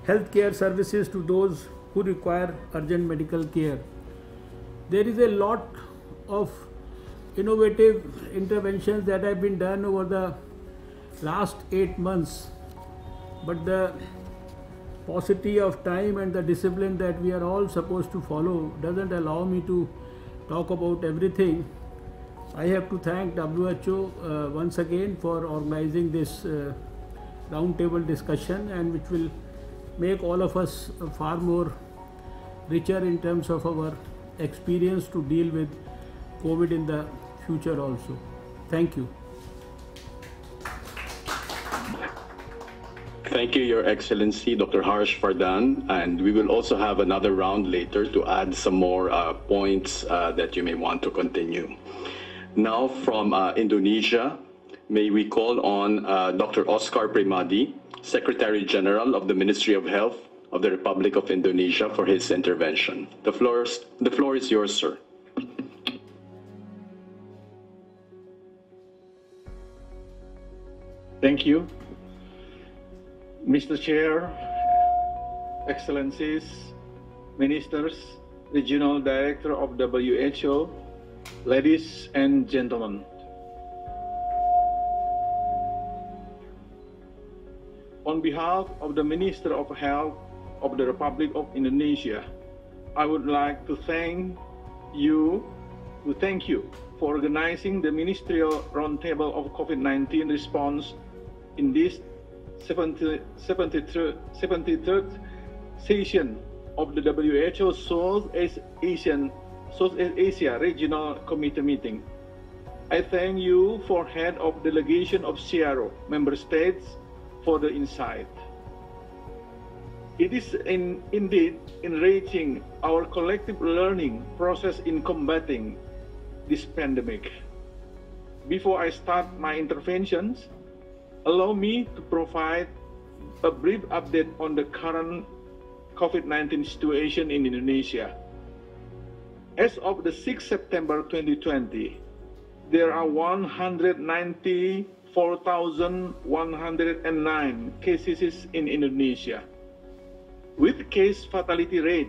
health care services to those who require urgent medical care. There is a lot of innovative interventions that have been done over the last 8 months, but the paucity of time and the discipline that we are all supposed to follow doesn't allow me to talk about everything. I have to thank WHO once again for organizing this roundtable discussion, and which will make all of us far more richer in terms of our experience to deal with COVID in the future also. Thank you. Thank you, Your Excellency, Dr. Harsh Vardhan, and we will also have another round later to add some more points that you may want to continue. Now from Indonesia, may we call on Dr. Oscar Primadi, Secretary General of the Ministry of Health of the Republic of Indonesia, for his intervention. The floor is yours, sir. Thank you. Mr. Chair, Excellencies, Ministers, Regional Director of WHO, ladies and gentlemen. On behalf of the Minister of Health of the Republic of Indonesia, I would like to thank you for organizing the Ministerial Roundtable of COVID-19 response in this 73rd session of the WHO Southeast Asia Regional Committee meeting. I thank you for head of delegation of SEAR member states for the insight. It is indeed enriching our collective learning process in combating this pandemic. Before I start my interventions, allow me to provide a brief update on the current COVID-19 situation in Indonesia. As of the 6th September 2020, there are 194,109 cases in Indonesia, with case fatality rate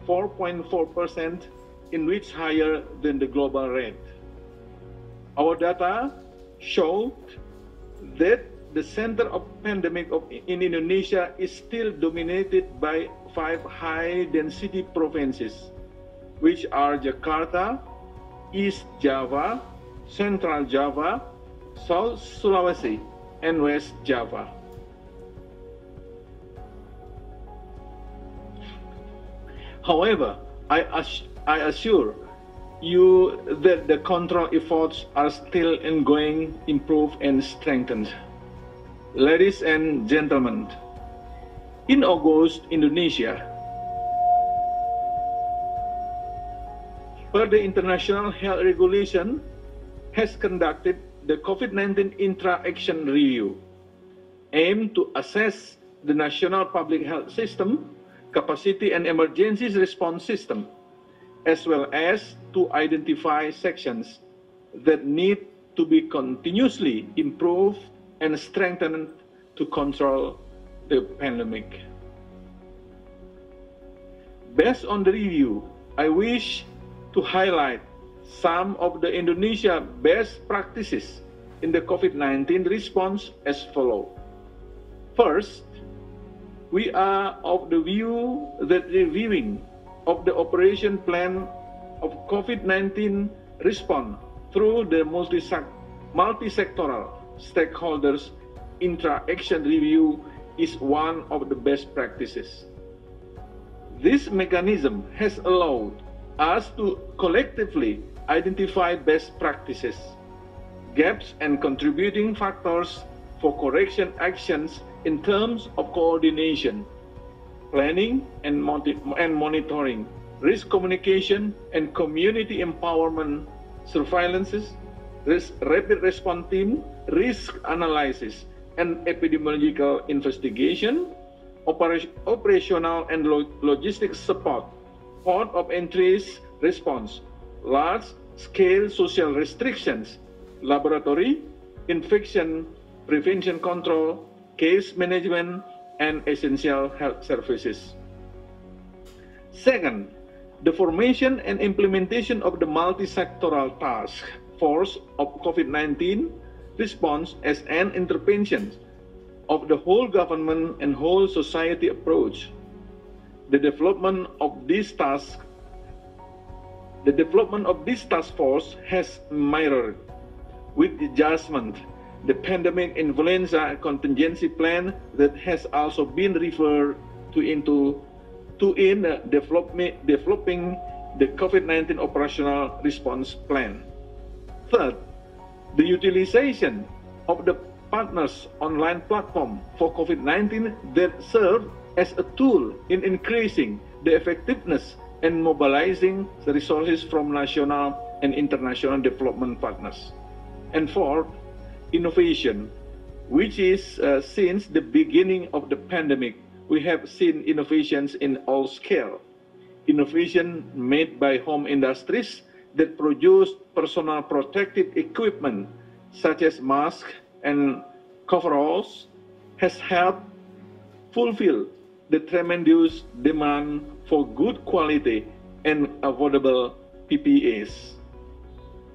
4.4%, in which higher than the global rate. Our data showed that the center of pandemic in Indonesia is still dominated by 5 high-density provinces, which are Jakarta, East Java, Central Java, South Sulawesi, and West Java. However, I assure you that the control efforts are still ongoing, improved, and strengthened. Ladies and gentlemen, in August, Indonesia, per the International Health Regulation, has conducted the COVID-19 Intra-Action Review. aimed to assess the national public health system, capacity and emergencies response system, as well as to identify sections that need to be continuously improved and strengthened to control the pandemic. Based on the review, I wish to highlight some of the Indonesia best practices in the COVID-19 response as follows. First, we are of the view that reviewing of the operation plan of COVID-19 response through the multi-sectoral stakeholders interaction review is one of the best practices. This mechanism has allowed us to collectively identify best practices, gaps, and contributing factors for correction actions in terms of coordination, planning and monitoring, risk communication and community empowerment, surveillances, rapid response team, risk analysis, and epidemiological investigation, operational and logistics support, port of entries response, large-scale social restrictions, laboratory, infection prevention control, case management, and essential health services. Second, the formation and implementation of the multi-sectoral task force of COVID-19 response as an intervention of the whole government and whole society approach. The development of this task force has mirrored with adjustment the pandemic influenza contingency plan that has also been referred to in developing the COVID-19 operational response plan. Third, the utilization of the partners' online platform for COVID-19 that serve as a tool in increasing the effectiveness and mobilizing the resources from national and international development partners. And fourth, innovation, which is since the beginning of the pandemic, we have seen innovations in all scale. Innovation made by home industries that produce personal protective equipment such as masks and coveralls has helped fulfill the tremendous demand for good quality and affordable PPEs.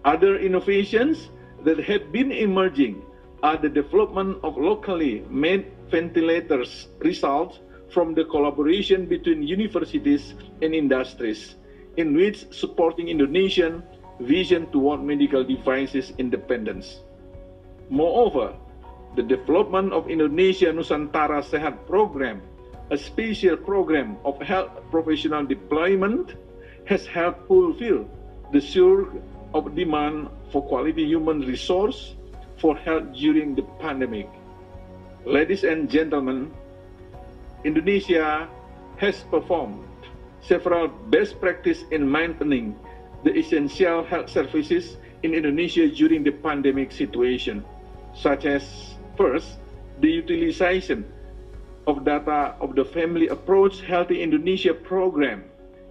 Other innovations that have been emerging are the development of locally made ventilators results from the collaboration between universities and industries, in which supporting Indonesian vision toward medical devices independence. Moreover, the development of Indonesia Nusantara Sehat program, a special program of health professional deployment, has helped fulfill the surge of demand for quality human resource for health during the pandemic. Ladies and gentlemen, Indonesia has performed several best practices in maintaining the essential health services in Indonesia during the pandemic situation, such as, first, the utilization of data of the Family Approach Healthy Indonesia program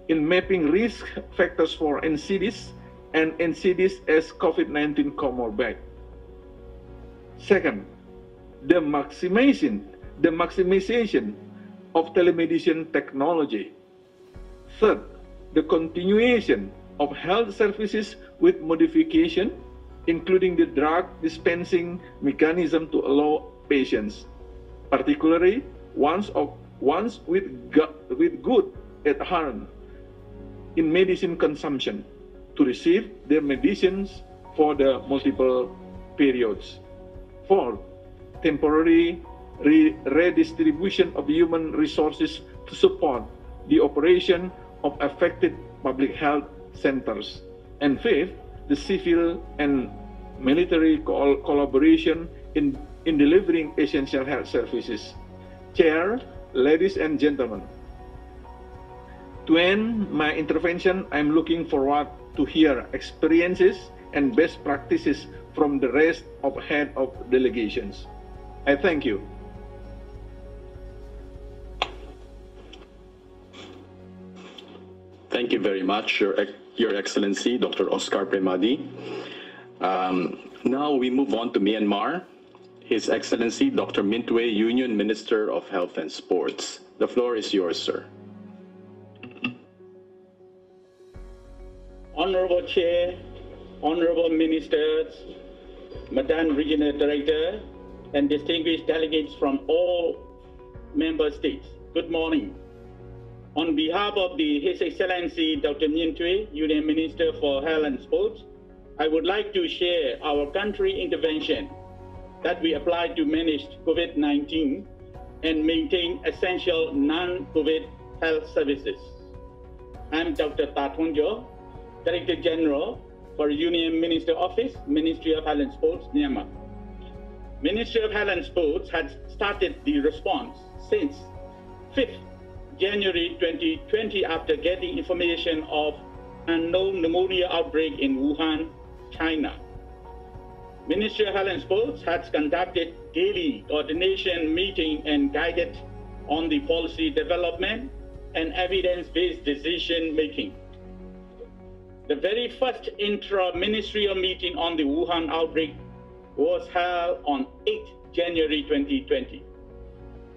in mapping risk factors for NCDs and NCDs as COVID-19 comorbid. Second, the maximization of telemedicine technology. Third, the continuation of health services with modification, including the drug dispensing mechanism to allow patients, particularly ones with good adherence in medicine consumption, to receive their medicines for the multiple periods. Fourth, temporary redistribution of human resources to support the operation of affected public health centers. And fifth, the civil and military collaboration in delivering essential health services. Chair, ladies and gentlemen, to end my intervention, I'm looking forward to hear experiences and best practices from the rest of head of delegations. I thank you. Thank you very much, Your Excellency, Dr. Oscar Premadi. Now we move on to Myanmar. His Excellency, Dr. Mintwe, Union Minister of Health and Sports. The floor is yours, sir. Honorable Chair, Honorable Ministers, Madam Regional Director, and distinguished delegates from all member states, good morning. On behalf of His Excellency Dr. Mintwe, Union Minister for Health and Sports, I would like to share our country intervention that we applied to manage COVID-19 and maintain essential non-COVID health services. I'm Dr. Tathonjo, Director General for Union Minister Office, Ministry of Health and Sports, Myanmar. Ministry of Health and Sports has started the response since 5th January 2020 after getting information of unknown pneumonia outbreak in Wuhan, China. Ministry of Health and Sports has conducted daily coordination meeting and guided on the policy development and evidence-based decision making. The very first intra-ministerial meeting on the Wuhan outbreak was held on 8th January 2020.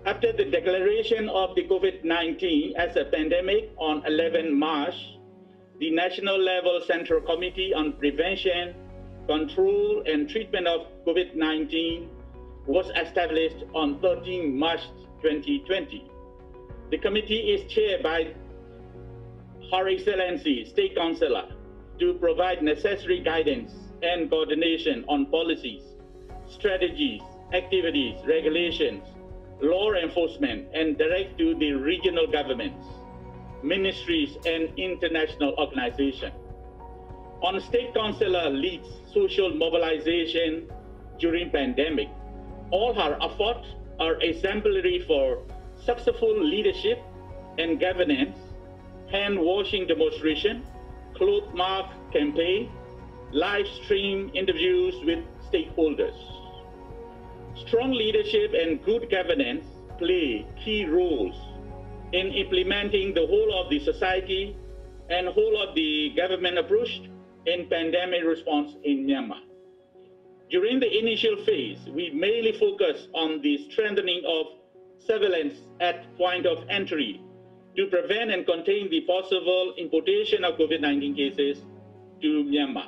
After the declaration of the COVID-19 as a pandemic on 11 March, the National Level Central Committee on Prevention, Control and Treatment of COVID-19 was established on 13 March 2020. The committee is chaired by Her Excellency State Councillor to provide necessary guidance and coordination on policies, strategies, activities, regulations, law enforcement, and direct to the regional governments, ministries, and international organizations. On State Councillor leads social mobilization during pandemic. All her efforts are exemplary for successful leadership and governance, hand-washing demonstration, cloth mark campaign, live stream interviews with stakeholders. Strong leadership and good governance play key roles in implementing the whole of the society and whole of the government approach in pandemic response in Myanmar. During the initial phase, we mainly focused on the strengthening of surveillance at point of entry to prevent and contain the possible importation of COVID-19 cases to Myanmar.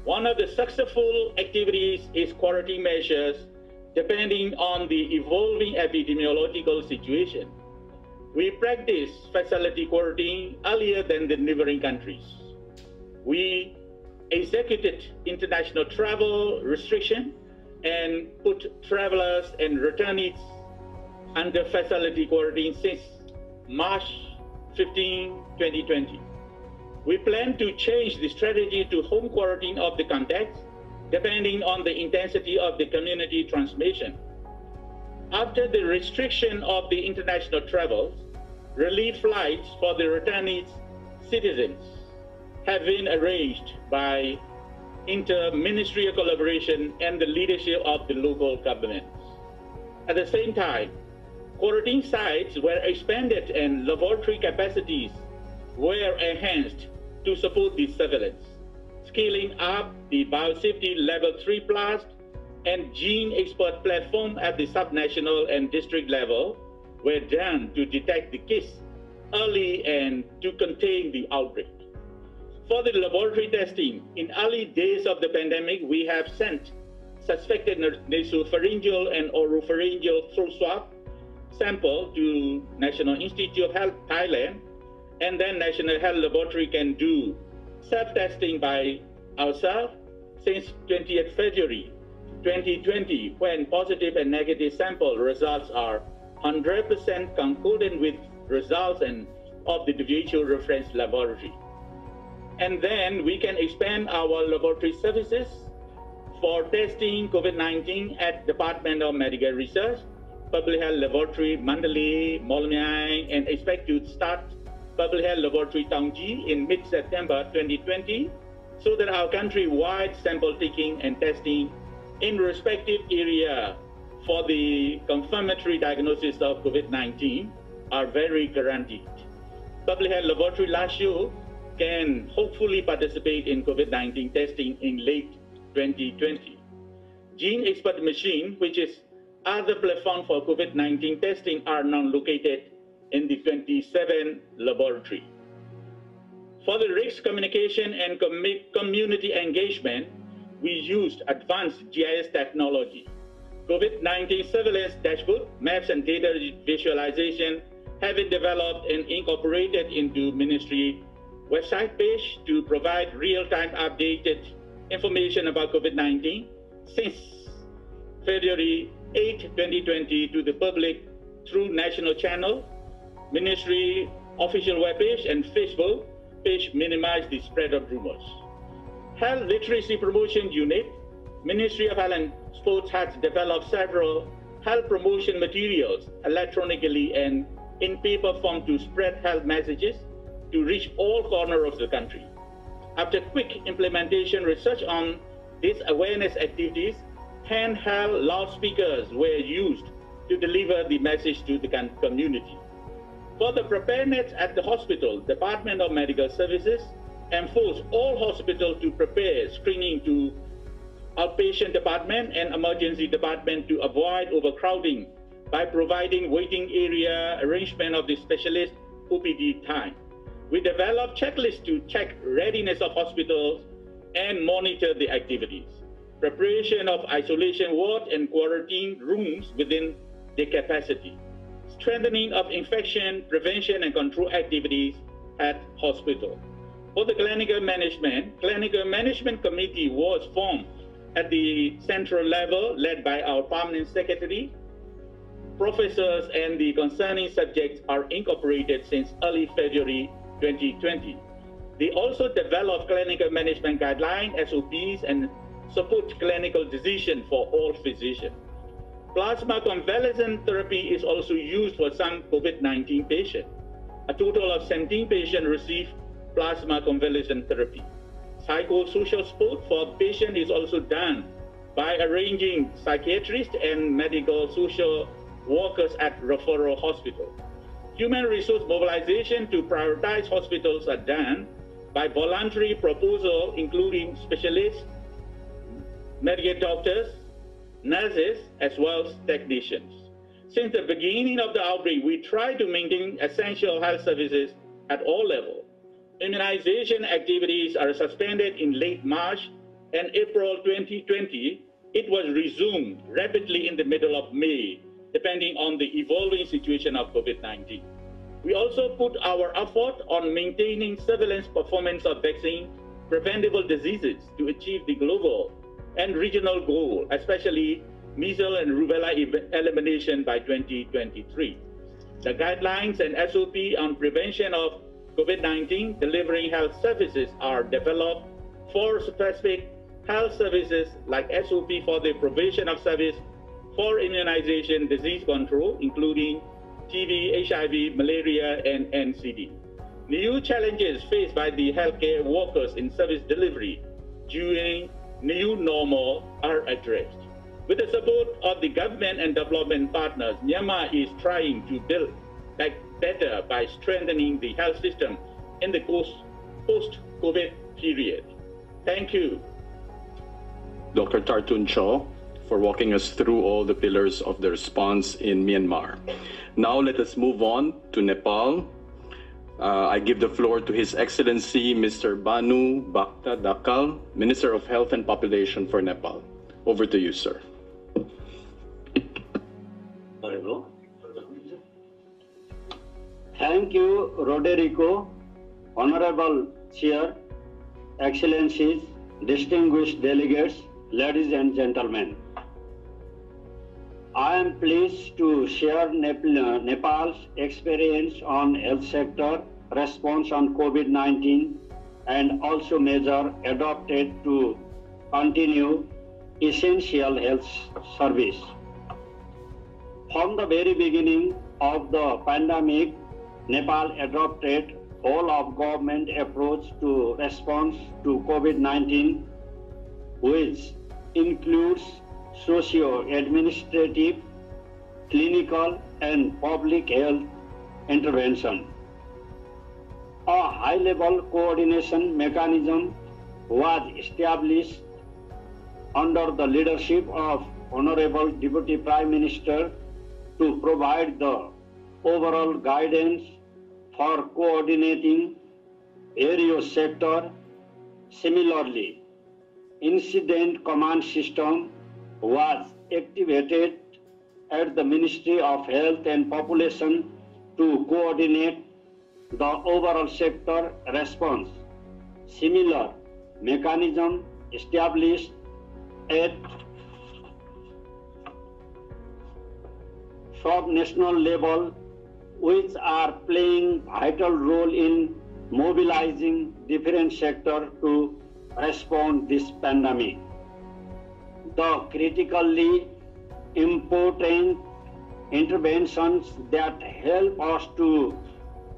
One of the successful activities is quarantine measures depending on the evolving epidemiological situation. We practice facility quarantine earlier than the neighboring countries. We executed international travel restriction and put travelers and returnees under facility quarantine since March 15, 2020. We plan to change the strategy to home quarantine of the contacts depending on the intensity of the community transmission. After the restriction of the international travels, relief flights for the returnees citizens have been arranged by inter-ministerial collaboration and the leadership of the local governments. At the same time, quarantine sites were expanded and laboratory capacities were enhanced to support the surveillance. Scaling up the biosafety level 3+ and gene expert platform at the subnational and district level were done to detect the case early and to contain the outbreak. For the laboratory testing, in early days of the pandemic, we have sent suspected nasopharyngeal and oropharyngeal throat swab sample to National Institute of Health, Thailand, and then National Health Laboratory can do self-testing by ourselves since 20th February 2020, when positive and negative sample results are 100% concordant with results of the WHO reference laboratory. And then we can expand our laboratory services for testing COVID-19 at Department of Medical Research, Public Health Laboratory, Mandalay, Molmyang, and expect to start Public Health Laboratory Taungji in mid-September 2020, so that our country-wide sample taking and testing in respective area for the confirmatory diagnosis of COVID-19 are very guaranteed. public health laboratory last year can hopefully participate in COVID-19 testing in late 2020. Gene Expert Machine, which is other platform for COVID-19 testing, are now located in the 27 laboratory. For the risk communication and community engagement, we used advanced GIS technology. COVID-19 surveillance dashboard, maps and data visualization have been developed and incorporated into ministry website page to provide real-time updated information about COVID-19 since February 8, 2020 to the public through national channel, ministry official webpage and Facebook page minimize the spread of rumors. Health Literacy Promotion Unit, Ministry of Health and Sports has developed several health promotion materials electronically and in paper form to spread health messages to reach all corners of the country. After quick implementation research on these awareness activities, handheld loudspeakers were used to deliver the message to the community. For the preparedness at the hospital, Department of Medical Services enforced all hospitals to prepare screening to outpatient department and emergency department to avoid overcrowding by providing waiting area arrangement of the specialist OPD time. We developed checklists to check readiness of hospitals and monitor the activities. Preparation of isolation ward and quarantine rooms within the capacity. Strengthening of infection prevention and control activities at hospital. For the clinical management committee was formed at the central level, led by our permanent secretary. Professors and the concerning subjects are incorporated since early February 2020. They also develop clinical management guidelines, SOPs, and support clinical decision for all physicians. Plasma convalescent therapy is also used for some COVID-19 patients. A total of 17 patients received plasma convalescent therapy. Psychosocial support for patients is also done by arranging psychiatrists and medical social workers at referral hospital. Human resource mobilization to prioritize hospitals are done by voluntary proposal, including specialists, medical doctors, nurses, as well as technicians. Since the beginning of the outbreak, we try to maintain essential health services at all levels. Immunization activities are suspended in late March and April 2020. It was resumed rapidly in the middle of May, depending on the evolving situation of COVID-19. We also put our effort on maintaining surveillance performance of vaccine preventable diseases to achieve the global and regional goal, especially measles and rubella elimination by 2023. The guidelines and SOP on prevention of COVID-19 delivering health services are developed for specific health services like SOP for the provision of service for immunization, disease control, including TB, HIV, malaria, and NCD. New challenges faced by the healthcare workers in service delivery during new normal are addressed. With the support of the government and development partners, Myanmar is trying to build back better by strengthening the health system in the post-COVID period. Thank you. Dr. Tartun Chaw, for walking us through all the pillars of the response in Myanmar. Now let us move on to Nepal. I give the floor to His Excellency Mr. Banu Bhakta Dakal, Minister of Health and Population for Nepal. Over to you, sir. Thank you, Roderico, Honorable Chair, Excellencies, distinguished delegates, ladies and gentlemen. I am pleased to share Nepal's experience on health sector response on COVID-19 and also measures adopted to continue essential health service. From the very beginning of the pandemic, Nepal adopted whole of government approach to response to COVID-19, which includes socio-administrative, clinical, and public health intervention. a high-level coordination mechanism was established under the leadership of Honorable Deputy Prime Minister to provide the overall guidance for coordinating various sectors. Similarly, Incident Command System was activated at the Ministry of Health and Population to coordinate the overall sector response. Similar mechanism established at sub-national level, which are playing vital role in mobilizing different sectors to respond to this pandemic. The critically important interventions that help us to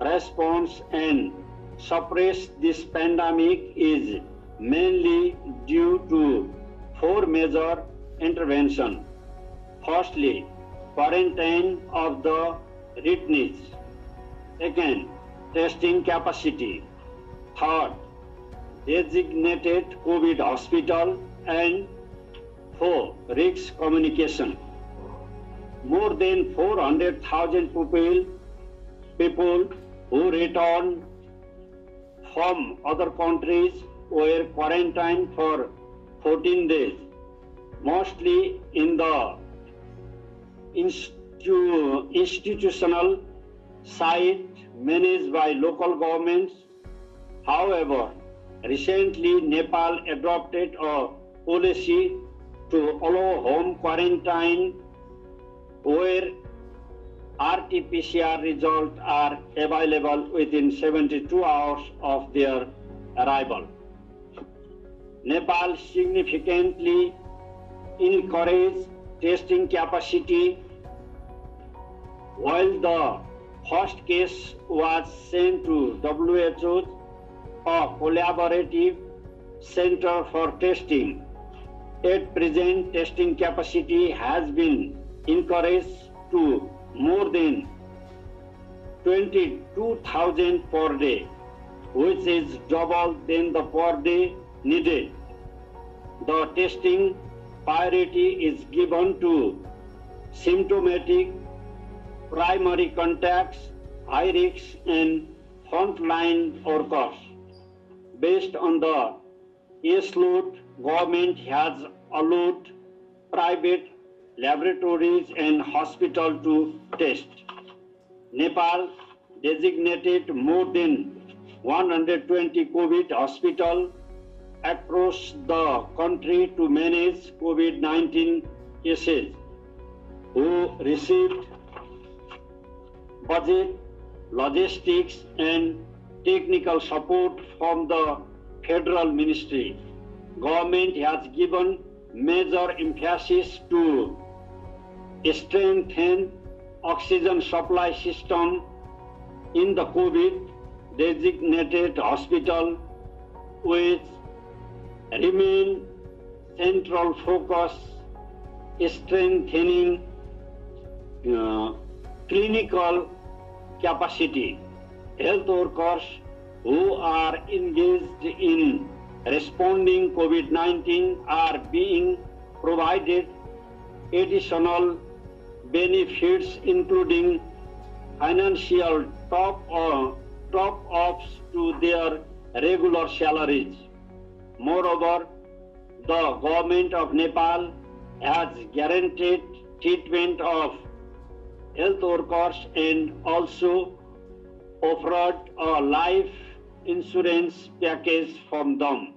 respond and suppress this pandemic is mainly due to four major interventions. Firstly, quarantine of the returnees. Second, testing capacity. Third, designated COVID hospital. And four, risk communication. More than 400,000 people who returned from other countries were quarantined for 14 days, mostly in the institutional site managed by local governments. However, recently Nepal adopted a policy to allow home quarantine where RT-PCR results are available within 72 hours of their arrival. Nepal significantly increased testing capacity. While the first case was sent to WHO, a collaborative center for testing, at present testing capacity has been increased to more than 22,000 per day, which is double than the per day needed. The testing priority is given to symptomatic, primary contacts, high risk, and frontline workers. Based on the caseload, government has allowed private laboratories and hospitals to test. Nepal designated more than 120 COVID hospitals across the country to manage COVID-19 cases, who received budget, logistics, and technical support from the Federal Ministry. Government has given major emphasis to strengthen oxygen supply system in the COVID designated hospital, which remain central focus, strengthening clinical capacity. Health workers who are engaged in responding COVID-19 are being provided additional benefits, including financial top-ups to their regular salaries. Moreover, the government of Nepal has guaranteed treatment of health workers and also offered a life insurance package from them.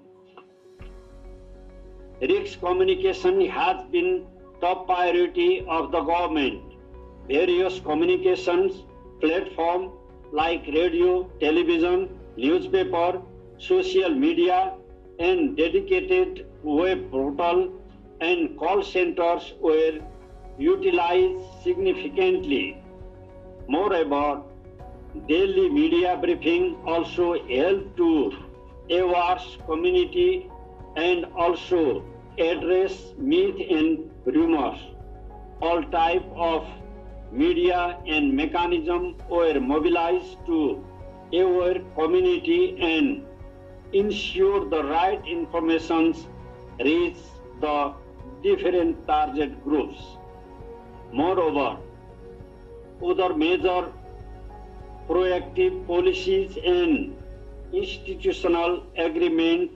Risk communication has been top priority of the government. Various communications platforms like radio, television, newspaper, social media, and dedicated web portal and call centers were utilized significantly. Moreover, daily media briefing also helped to aware community and also address myth and rumors. All type of media and mechanism were mobilized to our community and ensure the right information reach the different target groups. Moreover, other major proactive policies and institutional agreement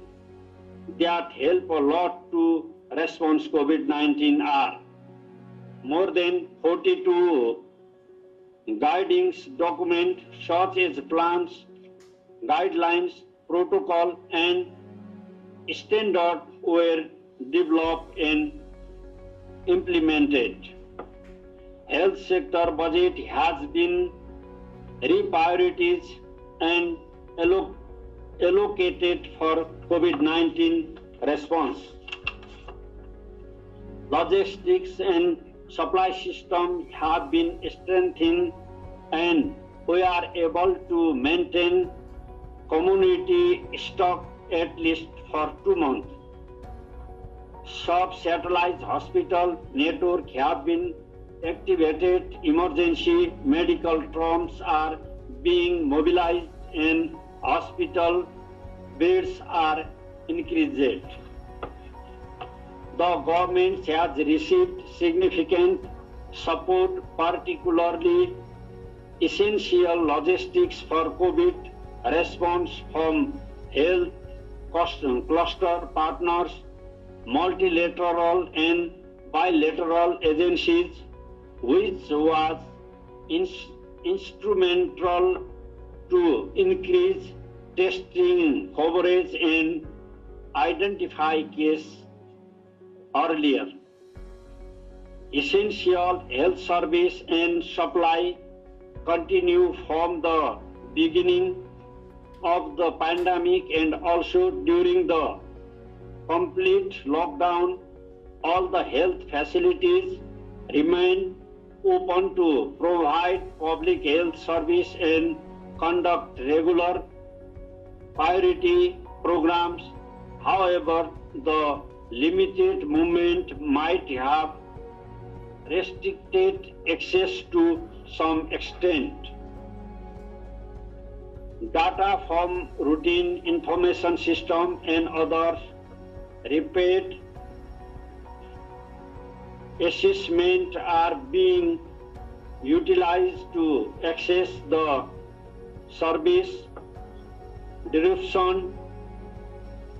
that help a lot to respond to COVID-19 are more than 42 guidance documents such as plans, guidelines, protocol, and standards were developed and implemented. Health sector budget has been reprioritized and allocated for COVID-19 response. Logistics and supply system have been strengthened and we are able to maintain community stock at least for 2 months. Sub-satellite hospital network have been activated, emergency medical troops are being mobilized and hospital beds are increased. The government has received significant support, particularly essential logistics for COVID response from health cluster partners, multilateral and bilateral agencies, which was instrumental to increase testing coverage and identify cases earlier. Essential health service and supply continue from the beginning of the pandemic and also during the complete lockdown. All the health facilities remain open to provide public health service and conduct regular priority programs. However, the limited movement might have restricted access to some extent. Data from routine information system and others rapid assessment are being utilized to access the service disruption.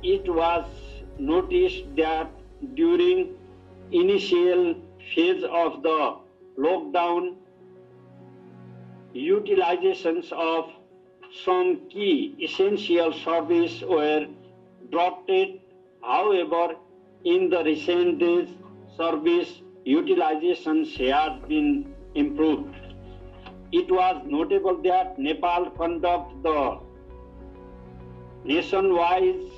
It was noticed that during initial phase of the lockdown, utilizations of some key essential services were dropped. However, in the recent days, service utilizations have been improved. It was notable that Nepal conducted the nationwide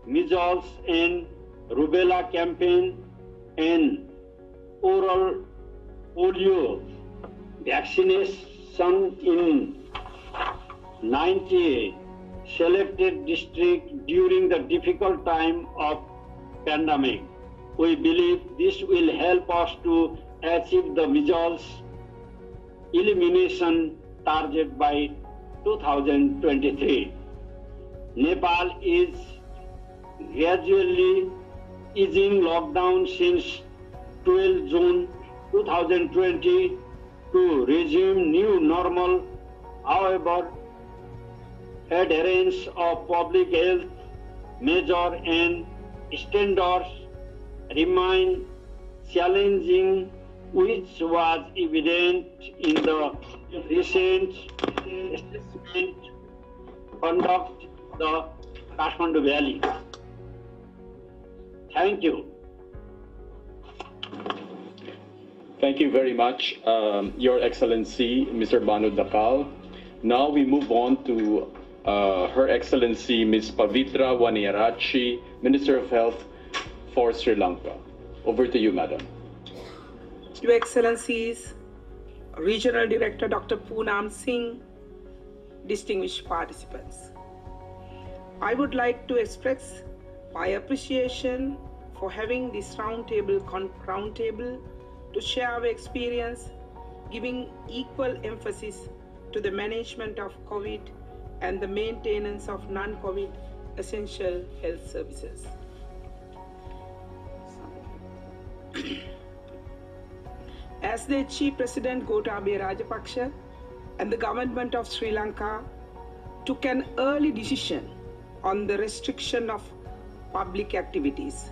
measles and rubella campaign and oral polio vaccination in 90 selected districts during the difficult time of pandemic. We believe this will help us to achieve the measles elimination target by 2023. Nepal is gradually easing lockdown since 12 June 2020 to resume new normal. However, adherence of public health measures and standards remain challenging, which was evident in the recent assessment conducted in the Kathmandu Valley. Thank you. Thank you very much, Your Excellency, Mr. Banu Dakal. Now we move on to Her Excellency, Ms. Pavitra Waniyarachi, Minister of Health for Sri Lanka. Over to you, Madam. Your Excellencies, Regional Director Dr. Poonam Singh, distinguished participants. I would like to express my appreciation for having this roundtable to share our experience, giving equal emphasis to the management of COVID and the maintenance of non-COVID essential health services. As the Chief President Gotabaya Rajapaksa and the government of Sri Lanka took an early decision on the restriction of public activities,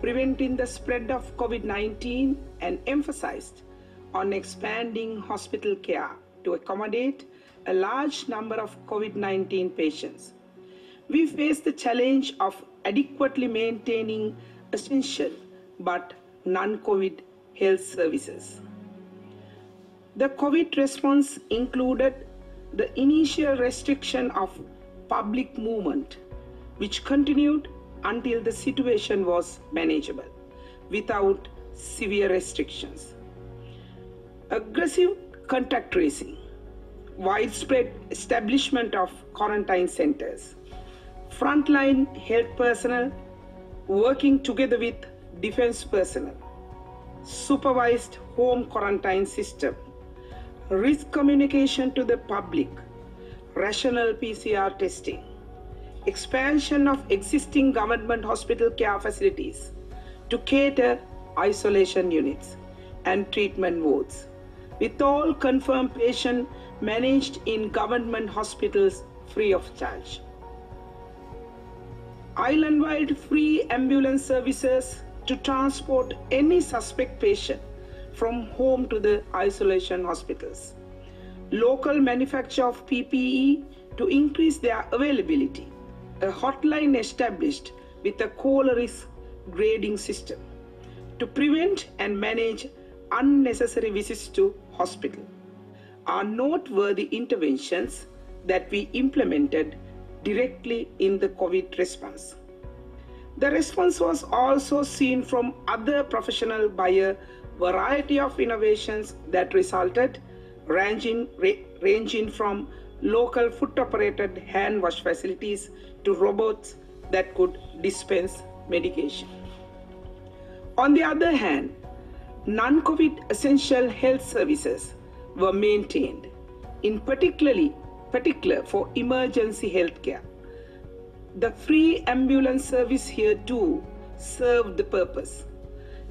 preventing the spread of COVID-19, and emphasized on expanding hospital care to accommodate a large number of COVID-19 patients. We face the challenge of adequately maintaining essential but non-COVID health services. The COVID response included the initial restriction of public movement, which continued until the situation was manageable without severe restrictions. Aggressive contact tracing, widespread establishment of quarantine centers, frontline health personnel working together with defense personnel, supervised home quarantine system, risk communication to the public, rational PCR testing, expansion of existing government hospital care facilities to cater isolation units and treatment wards, with all confirmed patients managed in government hospitals free of charge. Island-wide free ambulance services to transport any suspect patient from home to the isolation hospitals. Local manufacture of PPE to increase their availability. A hotline established with a caller risk grading system to prevent and manage unnecessary visits to hospital are noteworthy interventions that we implemented directly in the COVID response. The response was also seen from other professionals by a variety of innovations that resulted, ranging from local foot-operated hand wash facilities to robots that could dispense medication. On the other hand, non-COVID essential health services were maintained, in particular for emergency health care. The free ambulance service here too served the purpose.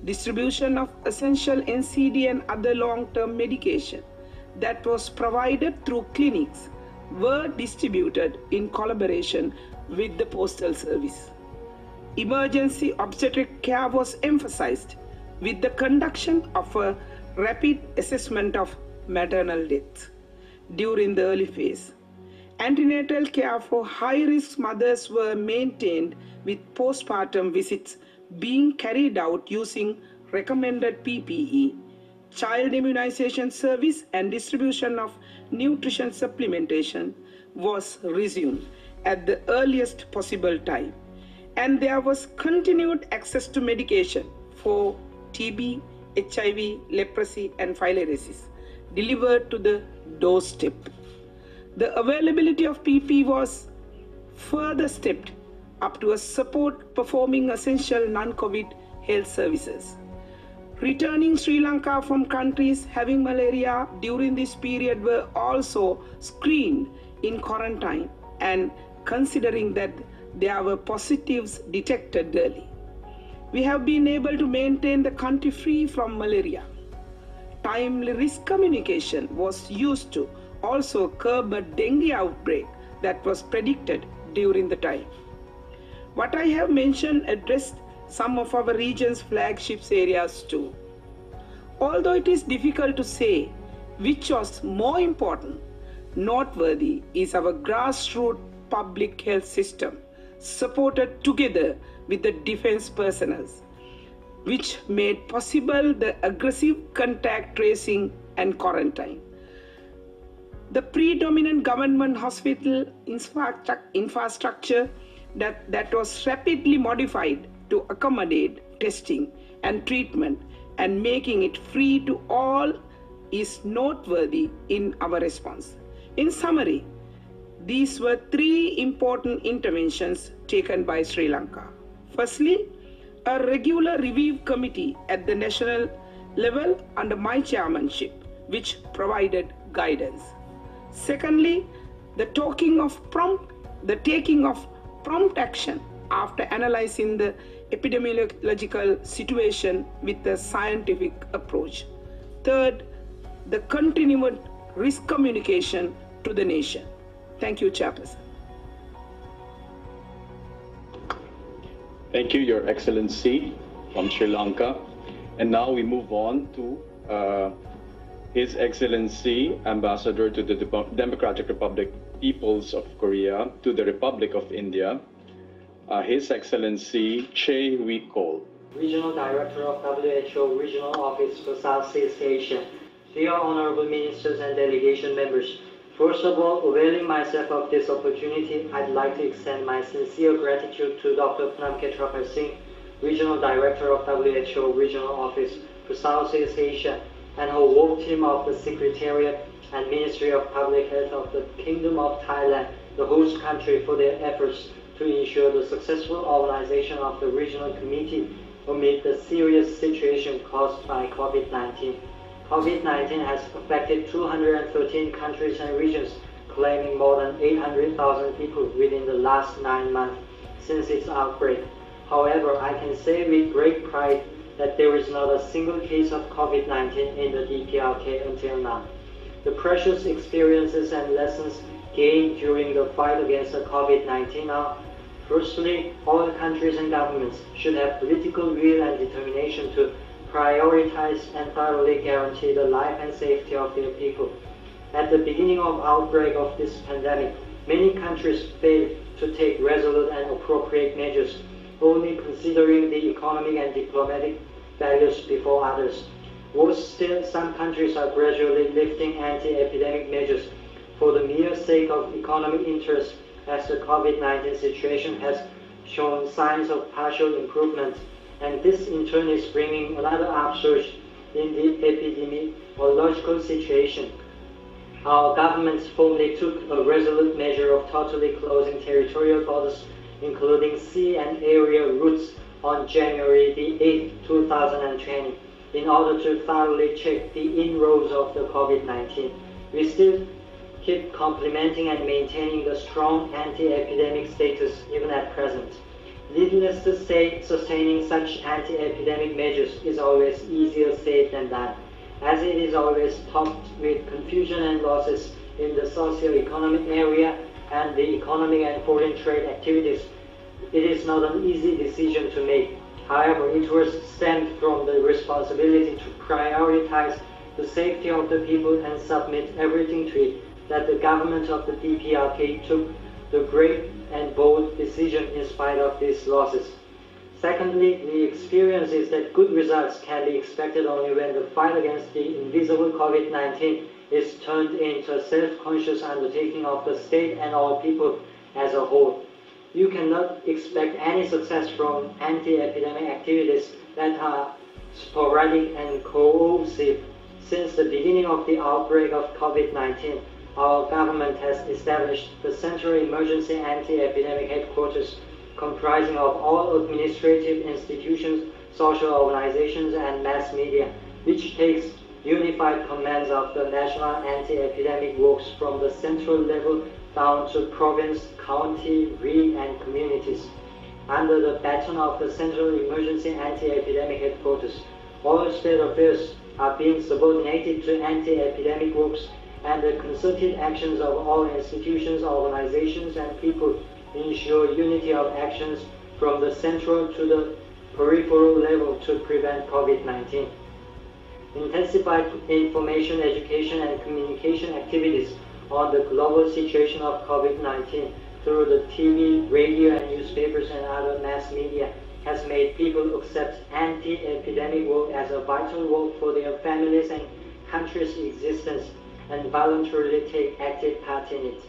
Distribution of essential NCD and other long-term medication that was provided through clinics were distributed in collaboration with the postal service. Emergency obstetric care was emphasized with the conduction of a rapid assessment of maternal death during the early phase. Antenatal care for high-risk mothers were maintained with postpartum visits being carried out using recommended PPE. Child immunization service and distribution of nutrition supplementation was resumed at the earliest possible time, and there was continued access to medication for TB, HIV, leprosy, and filariasis delivered to the doorstep. The availability of PPE was further stepped up to a support performing essential non-COVID health services. Returning Sri Lanka from countries having malaria during this period were also screened in quarantine, and considering that there were positives detected early, we have been able to maintain the country free from malaria. Timely risk communication was used to also curb a dengue outbreak that was predicted during the time. What I have mentioned addressed some of our region's flagship areas too. Although it is difficult to say which was more important, noteworthy is our grassroots public health system supported together with the defense personnel, which made possible the aggressive contact tracing and quarantine. The predominant government hospital infrastructure that was rapidly modified to accommodate testing and treatment and making it free to all is noteworthy in our response. In summary, these were three important interventions taken by Sri Lanka. Firstly, a regular review committee at the national level under my chairmanship, which provided guidance. Secondly, the taking of prompt action after analyzing the epidemiological situation with a scientific approach. Third, the continued risk communication to the nation. Thank you, Chairperson. Thank you, Your Excellency, from Sri Lanka. And now we move on to His Excellency, Ambassador to the Democratic Republic Peoples of Korea, to the Republic of India, His Excellency Che Wee-kol, Regional Director of WHO Regional Office for Southeast Asia. Dear Honorable Ministers and Delegation Members, first of all, availing myself of this opportunity, I'd like to extend my sincere gratitude to Dr. Pranam Khetrapal Singh, Regional Director of WHO Regional Office for Southeast Asia, and her work team of the Secretariat and Ministry of Public Health of the Kingdom of Thailand, the host country, for their efforts to ensure the successful organization of the regional committee amid the serious situation caused by COVID-19. COVID-19 has affected 213 countries and regions, claiming more than 800,000 people within the last 9 months since its outbreak. However, I can say with great pride that there is not a single case of COVID-19 in the DPRK until now. The precious experiences and lessons gained during the fight against the COVID-19 are: firstly, all countries and governments should have political will and determination to prioritize and thoroughly guarantee the life and safety of their people. At the beginning of outbreak of this pandemic, many countries failed to take resolute and appropriate measures, only considering the economic and diplomatic values before others. Worse still, some countries are gradually lifting anti-epidemic measures for the mere sake of economic interest, as the COVID-19 situation has shown signs of partial improvement, and this in turn is bringing another upsurge in the epidemiological situation. Our governments firmly took a resolute measure of totally closing territorial borders, including sea and aerial routes, on January the 8th, 2020, in order to thoroughly check the inroads of the COVID-19. We still keep complementing and maintaining the strong anti-epidemic status even at present. Needless to say, sustaining such anti-epidemic measures is always easier said than done, as it is always topped with confusion and losses in the socio-economic area and the economic and foreign trade activities. It is not an easy decision to make. However, it was stemmed from the responsibility to prioritize the safety of the people and submit everything to it that the government of the DPRK took the great and bold decision in spite of these losses. Secondly, the experience is that good results can be expected only when the fight against the invisible COVID-19 is turned into a self-conscious undertaking of the state and all people as a whole. You cannot expect any success from anti-epidemic activities that are sporadic and coercive. Since the beginning of the outbreak of COVID-19, our government has established the Central Emergency Anti-Epidemic Headquarters, comprising of all administrative institutions, social organizations, and mass media, which takes unified commands of the national anti-epidemic works from the central level down to province, county, region, and communities. Under the baton of the Central Emergency Anti-Epidemic Headquarters, all state affairs are being subordinated to anti-epidemic works, and the concerted actions of all institutions, organizations, and people ensure unity of actions from the central to the peripheral level to prevent COVID-19. Intensified information, education, and communication activities on the global situation of COVID-19 through the TV, radio, and newspapers and other mass media has made people accept anti-epidemic work as a vital work for their families and country's existence, and voluntarily take active part in it.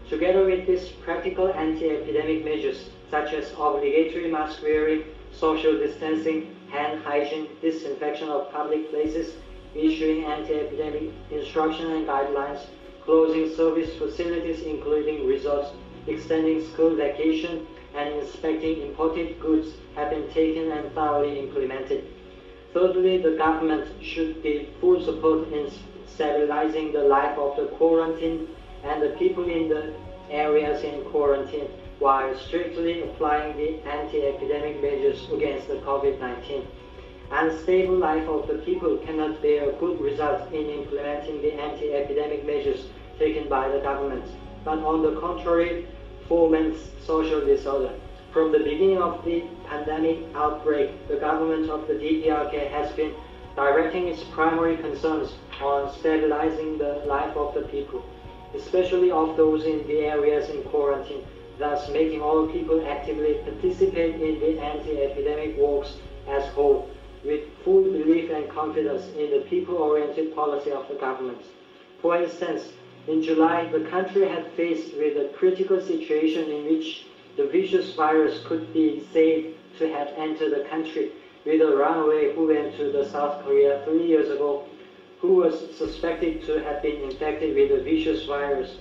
Together with these practical anti-epidemic measures, such as obligatory mask wearing, social distancing, hand hygiene, disinfection of public places, issuing anti-epidemic instruction and guidelines, closing service facilities including resorts, extending school vacation, and inspecting imported goods have been taken and thoroughly implemented. Thirdly, the government should give full support in stabilizing the life of the quarantined and the people in the areas in quarantine while strictly applying the anti-epidemic measures against the COVID-19. Unstable life of the people cannot bear good result in implementing the anti-epidemic measures taken by the government, but on the contrary, foments social disorder. From the beginning of the pandemic outbreak, the government of the DPRK has been directing its primary concerns on stabilizing the life of the people, especially of those in the areas in quarantine, thus making all people actively participate in the anti-epidemic works as whole, with full belief and confidence in the people-oriented policy of the government. For instance, in July, the country had faced with a critical situation in which the vicious virus could be said to have entered the country, with a runaway who went to the South Korea 3 years ago, who was suspected to have been infected with the vicious virus,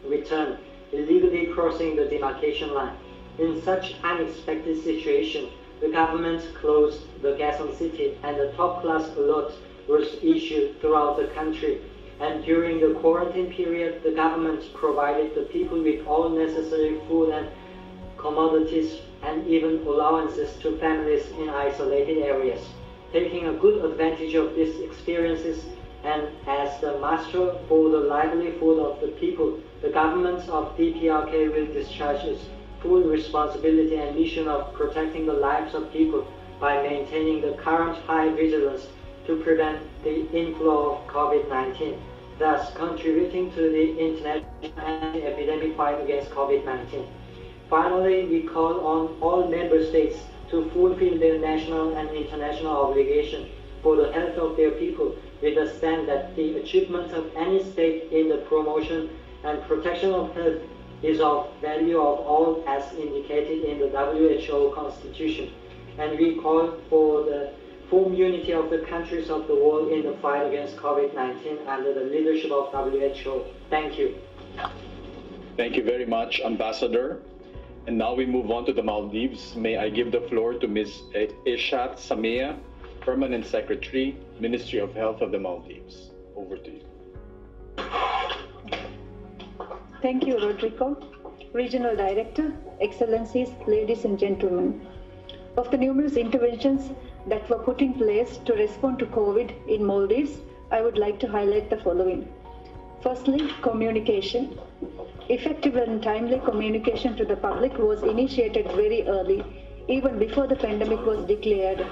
returned, illegally crossing the demarcation line. In such unexpected situation, the government closed the Gasan city and a top-class alert was issued throughout the country. And during the quarantine period, the government provided the people with all necessary food and commodities and even allowances to families in isolated areas. Taking a good advantage of these experiences and as the master for the livelihood of the people, the government of DPRK will discharge its full responsibility and mission of protecting the lives of people by maintaining the current high vigilance to prevent the inflow of COVID-19, thus contributing to the international anti-epidemic fight against COVID-19. Finally, we call on all member states to fulfill their national and international obligation for the health of their people, with the stand that the achievement of any state in the promotion and protection of health is of value of all as indicated in the WHO Constitution. And we call for the firm unity of the countries of the world in the fight against COVID-19 under the leadership of WHO. Thank you. Thank you very much, Ambassador. And now we move on to the Maldives. May I give the floor to Ms. Eshat Samia, Permanent Secretary, Ministry of Health of the Maldives. Over to you. Thank you, Rodrigo. Regional Director, Excellencies, ladies and gentlemen. Of the numerous interventions that were put in place to respond to COVID in Maldives, I would like to highlight the following. Firstly, communication. Effective and timely communication to the public was initiated very early, even before the pandemic was declared.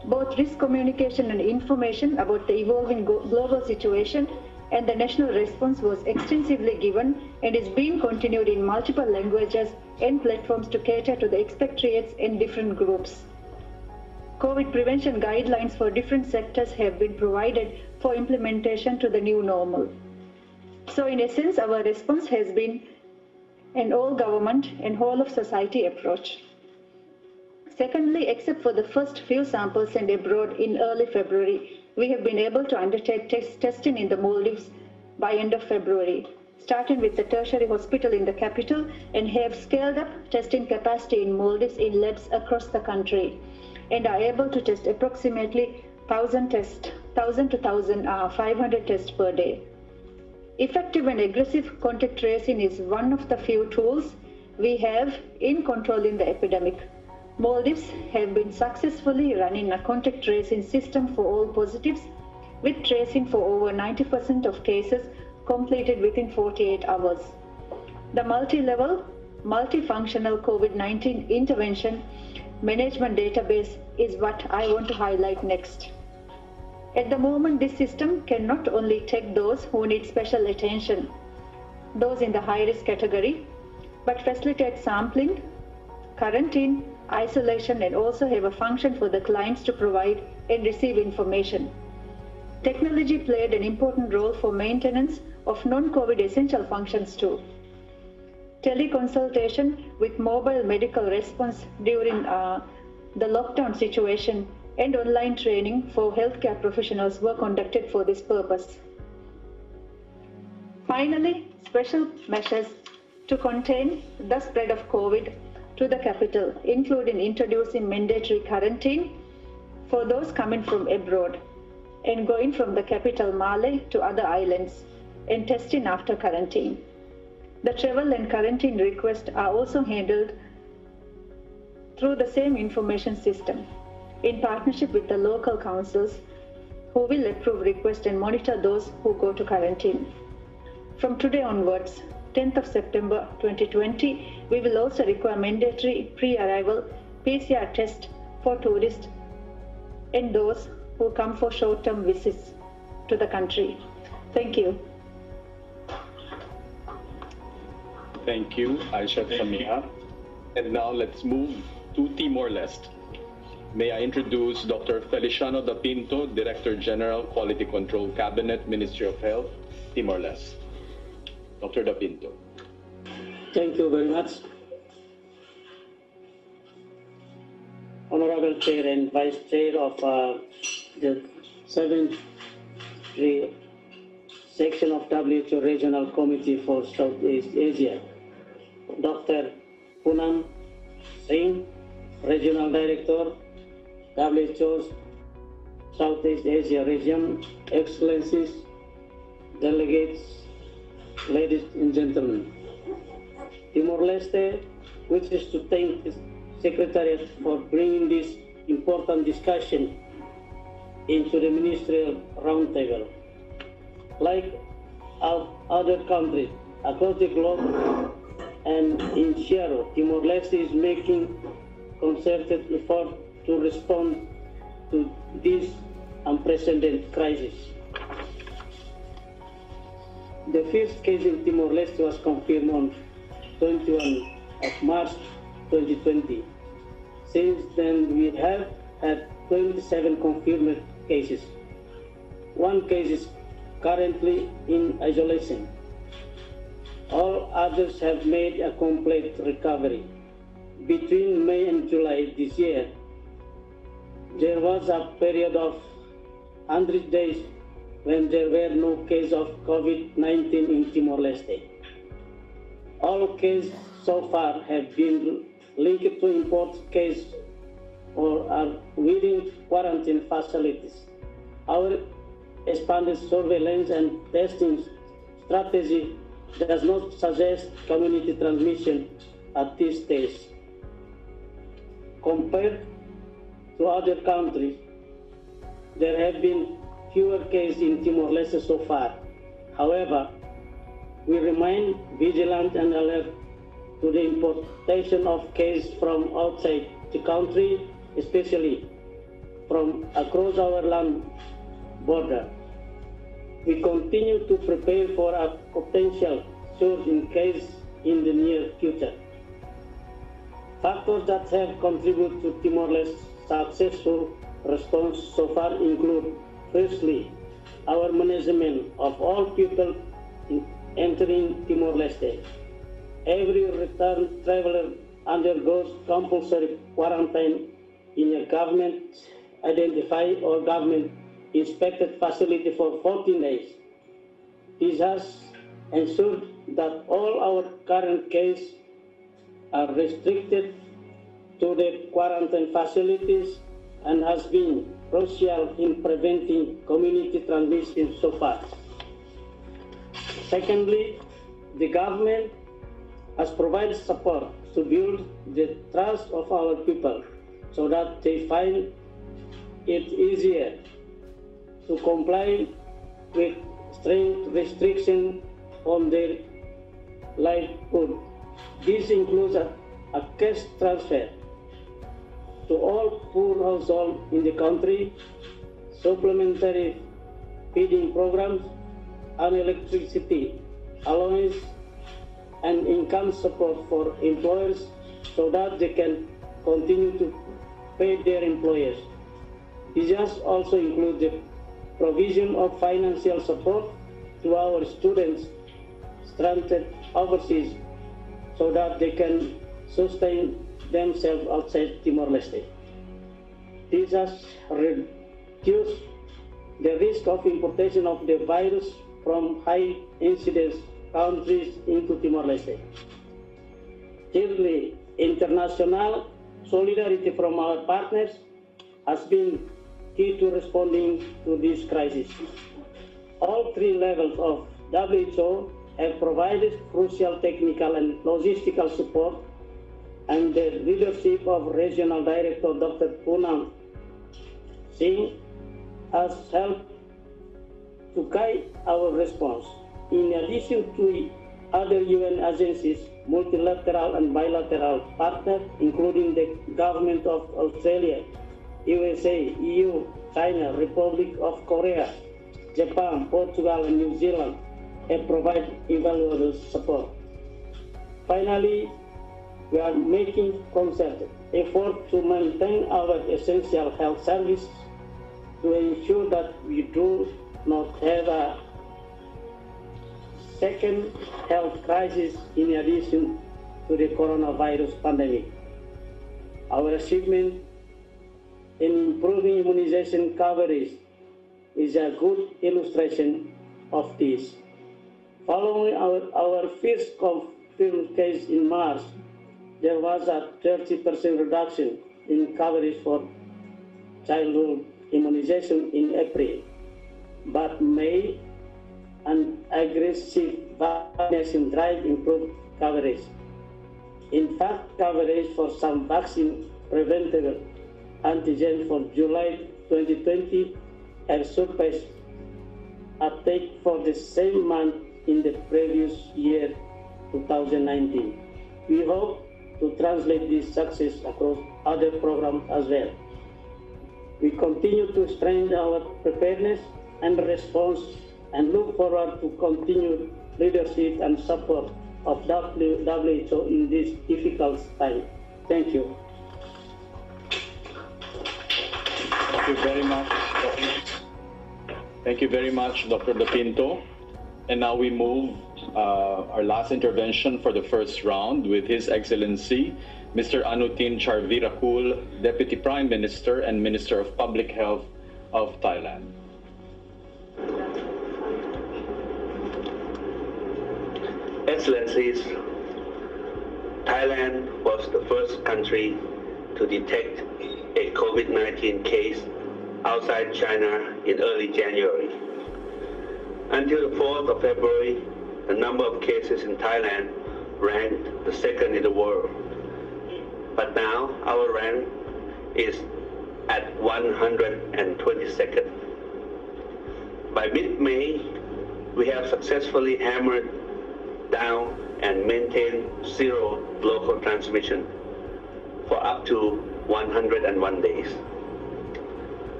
Both risk communication and information about the evolving global situation and the national response was extensively given and is being continued in multiple languages and platforms to cater to the expatriates and different groups. COVID prevention guidelines for different sectors have been provided for implementation to the new normal. So in essence, our response has been an all-government and whole-of-society approach. Secondly, except for the first few samples sent abroad in early February, we have been able to undertake testing in the Maldives by end of February, starting with the tertiary hospital in the capital, and have scaled up testing capacity in Maldives in labs across the country, and are able to test approximately 1,000 to 1,500 tests per day. Effective and aggressive contact tracing is one of the few tools we have in controlling the epidemic. Maldives have been successfully running a contact tracing system for all positives, with tracing for over 90% of cases completed within 48 hours. The multi-level, multifunctional COVID-19 intervention management database is what I want to highlight next. At the moment, this system can not only take those who need special attention, those in the high-risk category, but facilitate sampling, quarantine, isolation, and also have a function for the clients to provide and receive information. Technology played an important role for maintenance of non-COVID essential functions too. Teleconsultation with mobile medical response during the lockdown situation and online training for healthcare professionals were conducted for this purpose. Finally, special measures to contain the spread of COVID to the capital, including introducing mandatory quarantine for those coming from abroad and going from the capital Male to other islands, and testing after quarantine. The travel and quarantine requests are also handled through the same information system in partnership with the local councils who will approve requests and monitor those who go to quarantine. From today onwards, 10th of September 2020, we will also require mandatory pre-arrival PCR test for tourists and those who come for short-term visits to the country. Thank you. Thank you, Aisha Samia. And now let's move to Timor-Leste. May I introduce Dr. Feliciano Da Pinto, Director General, Quality Control Cabinet, Ministry of Health, Timor-Leste. Dr. Da Pinto. Thank you very much. Honorable Chair and Vice Chair of the 7th section of WHO Regional Committee for Southeast Asia, Dr. Poonam Singh, Regional Director, WHO's Southeast Asia Region, Excellencies, Delegates, ladies and gentlemen. Timor-Leste wishes to thank the Secretariat for bringing this important discussion into the ministerial roundtable. Like our other countries across the globe and in SEAR, Timor-Leste is making concerted effort to respond to this unprecedented crisis. The first case in Timor-Leste was confirmed on 21 of March 2020. Since then, we have had 27 confirmed cases. One case is currently in isolation. All others have made a complete recovery. Between May and July this year, there was a period of 100 days when there were no cases of COVID-19 in Timor-Leste. All cases so far have been linked to import cases or are within quarantine facilities. Our expanded surveillance and testing strategy does not suggest community transmission at this stage. Compared to other countries, there have been fewer cases in Timor-Leste so far. However, we remain vigilant and alert to the importation of cases from outside the country, especially from across our land border. We continue to prepare for a potential surge in cases in the near future. Factors that have contributed to Timor-Leste's successful response so far include, firstly, our management of all people entering Timor-Leste. Every returned traveler undergoes compulsory quarantine in a government-identified or government-inspected facility for 14 days. This has ensured that all our current cases are restricted to the quarantine facilities and has been crucial in preventing community transmission so far. Secondly, the government has provided support to build the trust of our people so that they find it easier to comply with strict restrictions on their livelihood. This includes a cash transfer to all poor households in the country, supplementary feeding programs, and electricity allowance and income support for employers so that they can continue to pay their employers. This has also included the provision of financial support to our students stranded overseas so that they can sustain themselves outside Timor-Leste. This has reduced the risk of importation of the virus from high incidence countries into Timor-Leste. Thirdly, international solidarity from our partners has been key to responding to this crisis. All three levels of WHO have provided crucial technical and logistical support, and the leadership of Regional Director Dr. Poonam Singh has helped to guide our response. In addition to other UN agencies, multilateral and bilateral partners, including the Government of Australia, USA, EU, China, Republic of Korea, Japan, Portugal, and New Zealand, have provided invaluable support. Finally, we are making concerted effort to maintain our essential health service to ensure that we do not have a second health crisis in addition to the coronavirus pandemic. Our achievement in improving immunization coverage is a good illustration of this. Following our first confirmed case in March, there was a 30% reduction in coverage for childhood immunization in April, but May an aggressive vaccination drive improved coverage. In fact, coverage for some vaccine preventable antigen for July 2020 have surpassed uptake for the same month in the previous year, 2019. We hope to translate this success across other programs as well. We continue to strengthen our preparedness and response and look forward to continued leadership and support of WHO in this difficult time. Thank you. Thank you very much. Thank you very much, Dr. De Pinto. And now we move our last intervention for the first round with His Excellency, Mr. Anutin Charnvirakul, Deputy Prime Minister and Minister of Public Health of Thailand. Excellencies, Thailand was the first country to detect a COVID-19 case outside China in early January. Until the 4th of February, the number of cases in Thailand ranked the second in the world. But now our rank is at 122nd. By mid-May, we have successfully hammered down and maintained zero local transmission for up to 101 days.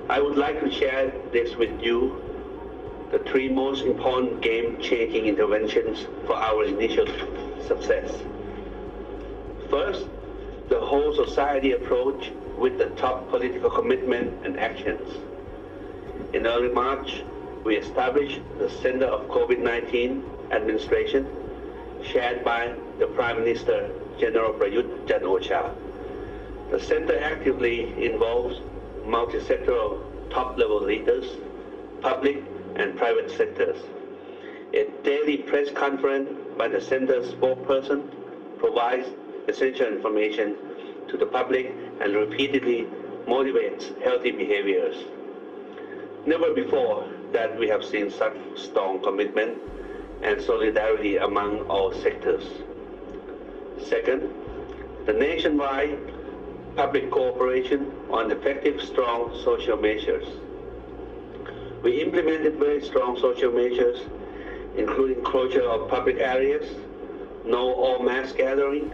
I would like to share this with you, the three most important game-changing interventions for our initial success. First, the whole society approach with the top political commitment and actions. In early March, we established the Center of COVID-19 Administration, chaired by the Prime Minister, General Prayut Chan-o-cha. The center actively involves multi-sectoral top-level leaders, public and private sectors. A daily press conference by the center's spokesperson provides essential information to the public and repeatedly motivates healthy behaviors. Never before that we have seen such strong commitment and solidarity among all sectors. Second, the nationwide public cooperation on effective, strong social measures. We implemented very strong social measures, including closure of public areas, no all mass gathering,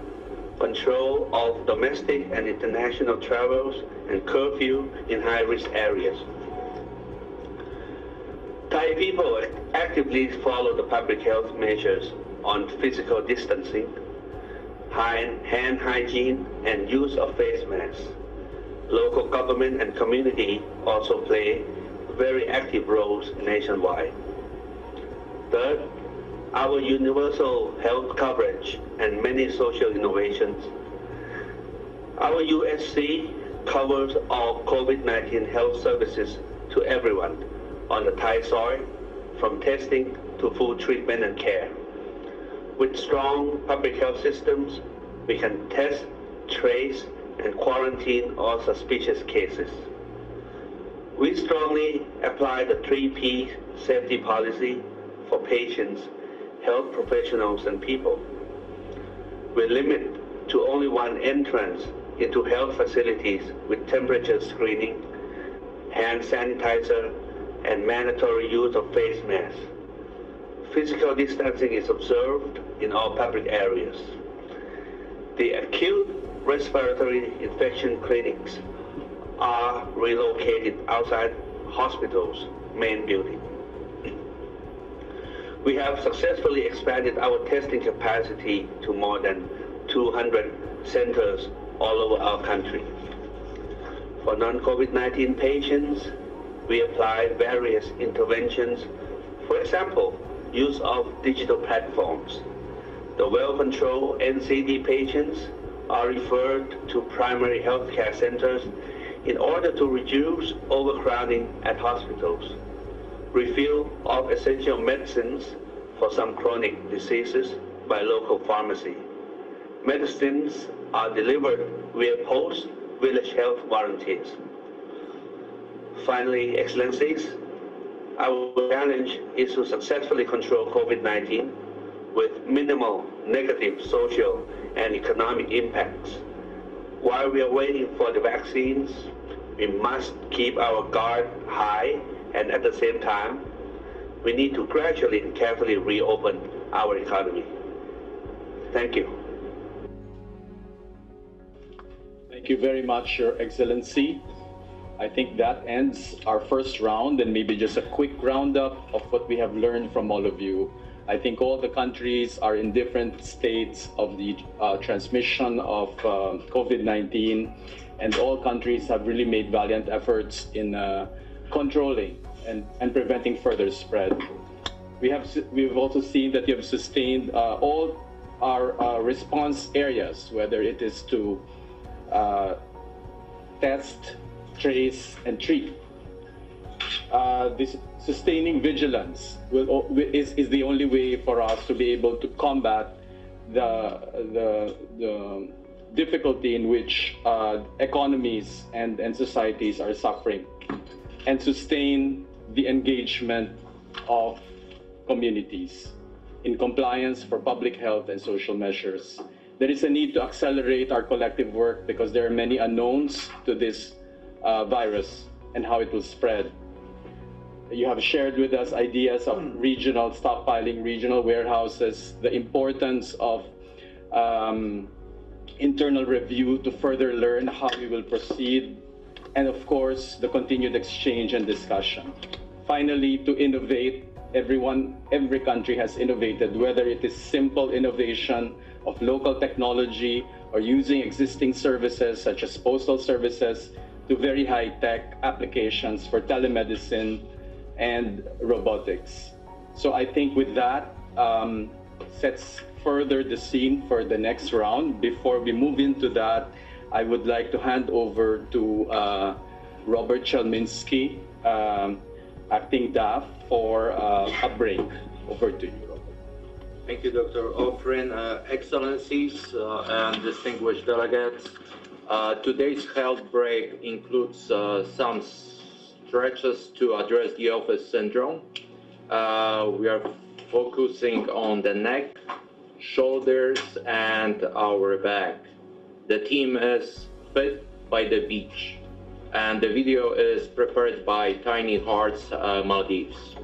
control of domestic and international travels, and curfew in high-risk areas. Thai people actively follow the public health measures on physical distancing, hand hygiene, and use of face masks. Local government and community also play very active roles nationwide. Third, our universal health coverage and many social innovations. Our USC covers all COVID-19 health services to everyone on the Thai soil, from testing to full treatment and care. With strong public health systems, we can test, trace, and quarantine all suspicious cases. We strongly apply the 3P safety policy for patients, health professionals, and people. We limit to only one entrance into health facilities with temperature screening, hand sanitizer, and mandatory use of face masks. Physical distancing is observed in all public areas. The acute respiratory infection clinics are relocated outside hospitals' main building. We have successfully expanded our testing capacity to more than 200 centers all over our country. For non-COVID-19 patients, we apply various interventions. For example, use of digital platforms. The well-controlled NCD patients are referred to primary healthcare centers in order to reduce overcrowding at hospitals. Refill of essential medicines for some chronic diseases by local pharmacy. Medicines are delivered via post-village health volunteers. Finally, Excellencies, our challenge is to successfully control COVID-19 with minimal negative social and economic impacts. While we are waiting for the vaccines, we must keep our guard high, and at the same time, we need to gradually and carefully reopen our economy. Thank you. Thank you very much, Your Excellency. I think that ends our first round, and maybe just a quick roundup of what we have learned from all of you. I think all the countries are in different states of the transmission of COVID-19, and all countries have really made valiant efforts in controlling and preventing further spread. We've also seen that you have sustained all our response areas, whether it is to test, trace, and treat. This sustaining vigilance is the only way for us to be able to combat the difficulty in which economies and societies are suffering, and sustain the engagement of communities in compliance for public health and social measures. There is a need to accelerate our collective work because there are many unknowns to this virus and how it will spread. You have shared with us ideas of regional stockpiling, regional warehouses, the importance of internal review to further learn how we will proceed, and of course, the continued exchange and discussion. Finally, to innovate. Every country has innovated, whether it is simple innovation of local technology or using existing services such as postal services to very high-tech applications for telemedicine and robotics. So I think with that, sets further the scene for the next round. Before we move into that, I would like to hand over to Robert Chelminsky, Acting DAF, for a break. Over to you, Robert. Thank you, Dr. Offren. Excellencies and distinguished delegates, today's health break includes some stretches to address the office syndrome. We are focusing on the neck, shoulders, and our back. The team is fit by the beach, and the video is prepared by Tiny Hearts Maldives.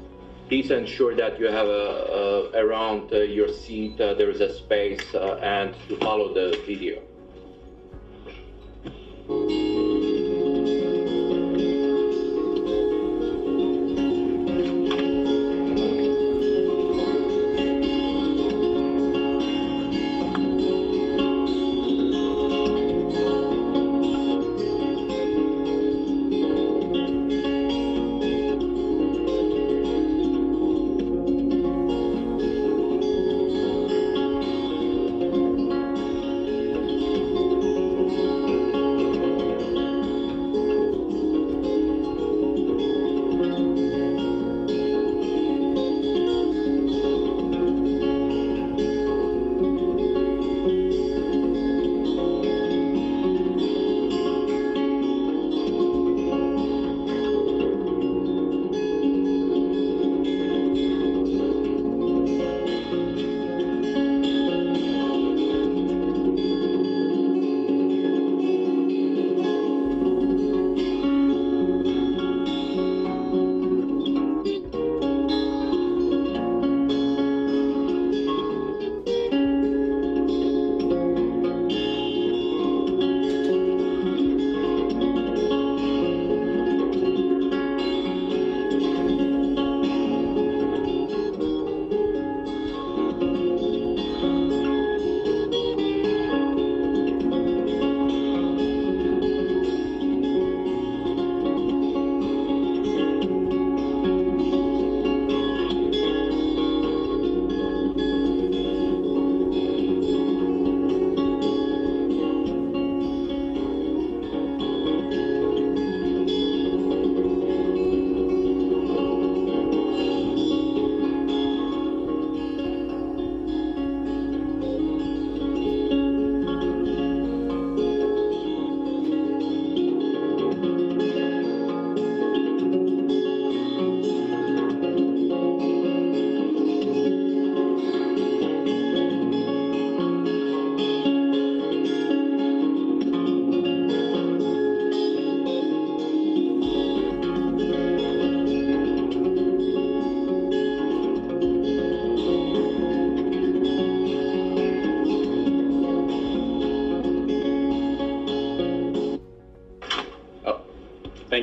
Please ensure that you have around your seat there is a space and to follow the video.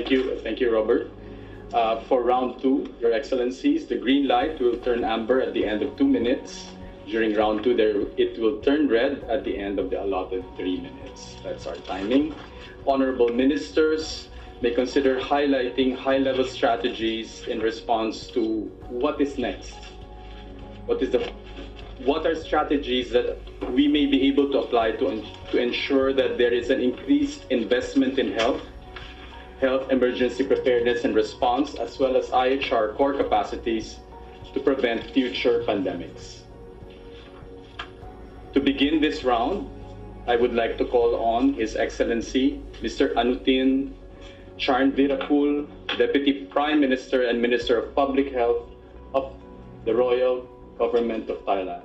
Thank you, Robert. For round two, Your Excellencies, the green light will turn amber at the end of 2 minutes. During round two, it will turn red at the end of the allotted 3 minutes. That's our timing. Honorable ministers may consider highlighting high-level strategies in response to what is next. What are strategies that we may be able to apply to ensure that there is an increased investment in health emergency preparedness and response, as well as IHR core capacities to prevent future pandemics? To begin this round, I would like to call on His Excellency, Mr. Anutin Charnvirakul, Deputy Prime Minister and Minister of Public Health of the Royal Government of Thailand.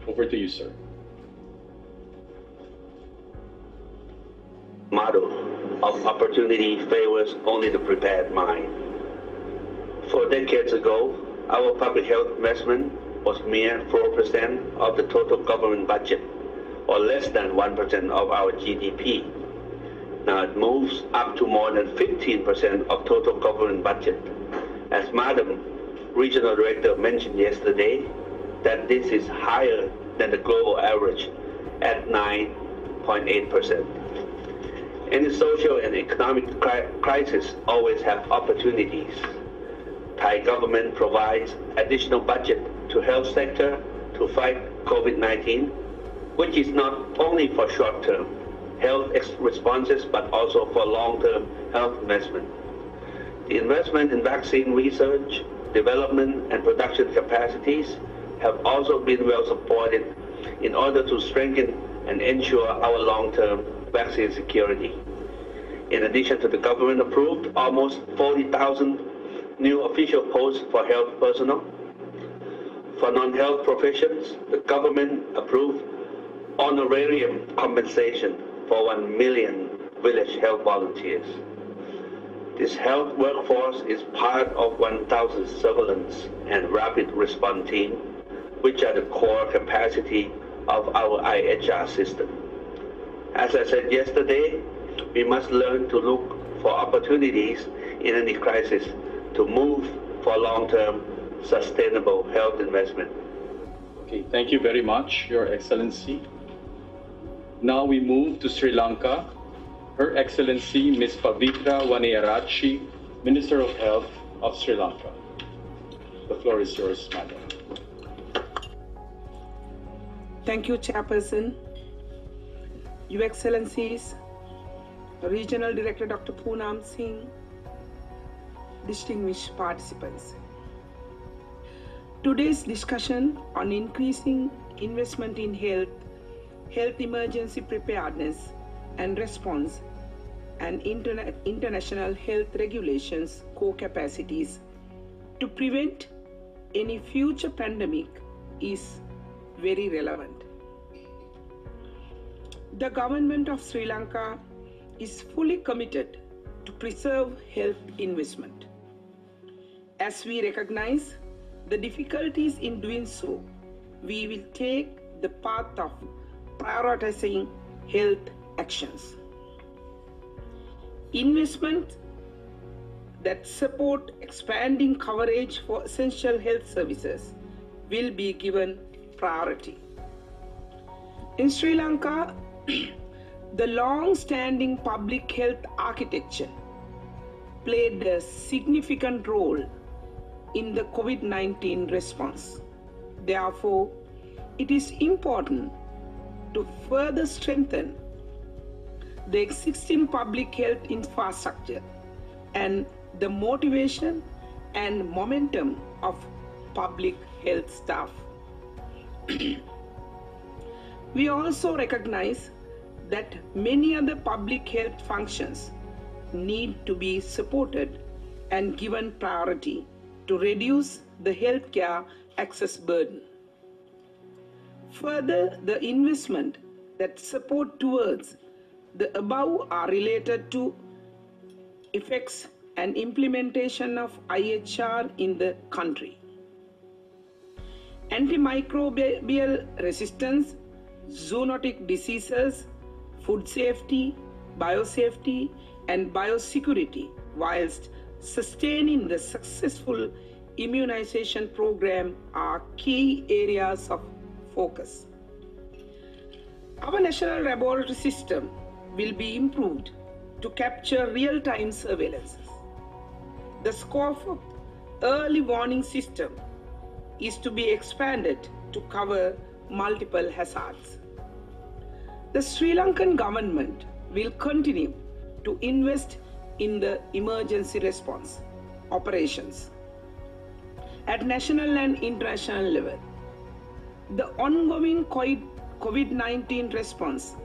Over to you, sir. Model of opportunity favors only the prepared mind. 4 decades ago, our public health investment was mere 4% of the total government budget, or less than 1% of our GDP. Now it moves up to more than 15% of total government budget. As Madam Regional Director mentioned yesterday, that this is higher than the global average at 9.8%. Any social and economic crisis always have opportunities. Thai government provides additional budget to health sector to fight COVID-19, which is not only for short-term health responses, but also for long-term health investment. The investment in vaccine research, development, and production capacities have also been well supported in order to strengthen and ensure our long-term vaccine security. In addition to the government approved almost 40,000 new official posts for health personnel. For non-health professions, the government approved honorarium compensation for 1 million village health volunteers. This health workforce is part of 1,000 surveillance and rapid response team, which are the core capacity of our IHR system. As I said yesterday, we must learn to look for opportunities in any crisis to move for long-term sustainable health investment. Okay, thank you very much, Your Excellency. Now we move to Sri Lanka. Her Excellency, Ms. Pavitra Waneyarachchi, Minister of Health of Sri Lanka. The floor is yours, Madam. Thank you, Chairperson. Your Excellencies, Regional Director Dr. Poonam Singh, distinguished participants. Today's discussion on increasing investment in health emergency preparedness and response, and international health regulations core capacities to prevent any future pandemic is very relevant. The government of Sri Lanka is fully committed to preserve health investment. As we recognize the difficulties in doing so, we will take the path of prioritizing health actions. Investment that support expanding coverage for essential health services will be given priority. In Sri Lanka, the long-standing public health architecture played a significant role in the COVID-19 response. Therefore, it is important to further strengthen the existing public health infrastructure and the motivation and momentum of public health staff. We also recognize that many other public health functions need to be supported and given priority to reduce the healthcare access burden. Further, the investment that support towards the above are related to effects and implementation of IHR in the country. Antimicrobial resistance, zoonotic diseases, food safety, biosafety, and biosecurity whilst sustaining the successful immunization program are key areas of focus. Our national laboratory system will be improved to capture real-time surveillance. The scope of early warning system is to be expanded to cover multiple hazards. The Sri Lankan government will continue to invest in the emergency response operations at national and international level. The ongoing COVID-19 response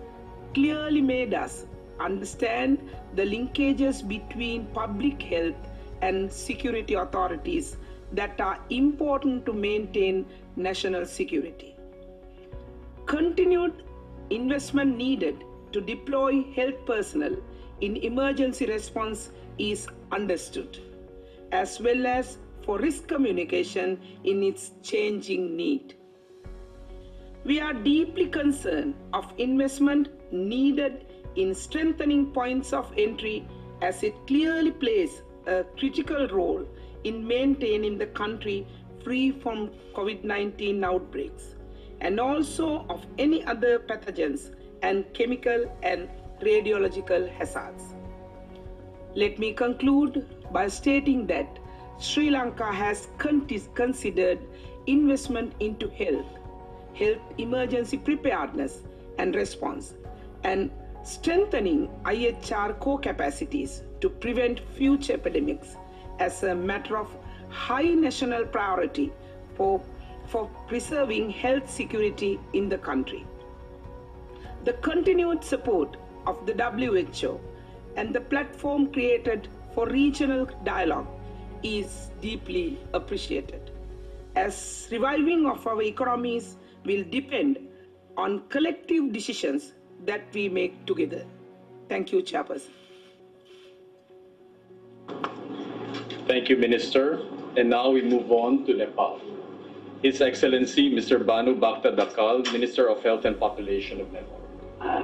clearly made us understand the linkages between public health and security authorities that are important to maintain national security. Continued investment needed to deploy health personnel in emergency response is understood, as well as for risk communication in its changing need. We are deeply concerned of investment needed in strengthening points of entry, as it clearly plays a critical role in maintaining the country free from COVID-19 outbreaks, and also of any other pathogens and chemical and radiological hazards. Let me conclude by stating that Sri Lanka has considered investment into health emergency preparedness and response, and strengthening IHR core capacities to prevent future epidemics as a matter of high national priority for preserving health security in the country. The continued support of the WHO and the platform created for regional dialogue is deeply appreciated, as reviving of our economies will depend on collective decisions that we make together. Thank you, Chairperson. Thank you, Minister. And now we move on to Nepal. His Excellency, Mr. Banu Bhakta Dakal, Minister of Health and Population of Nepal.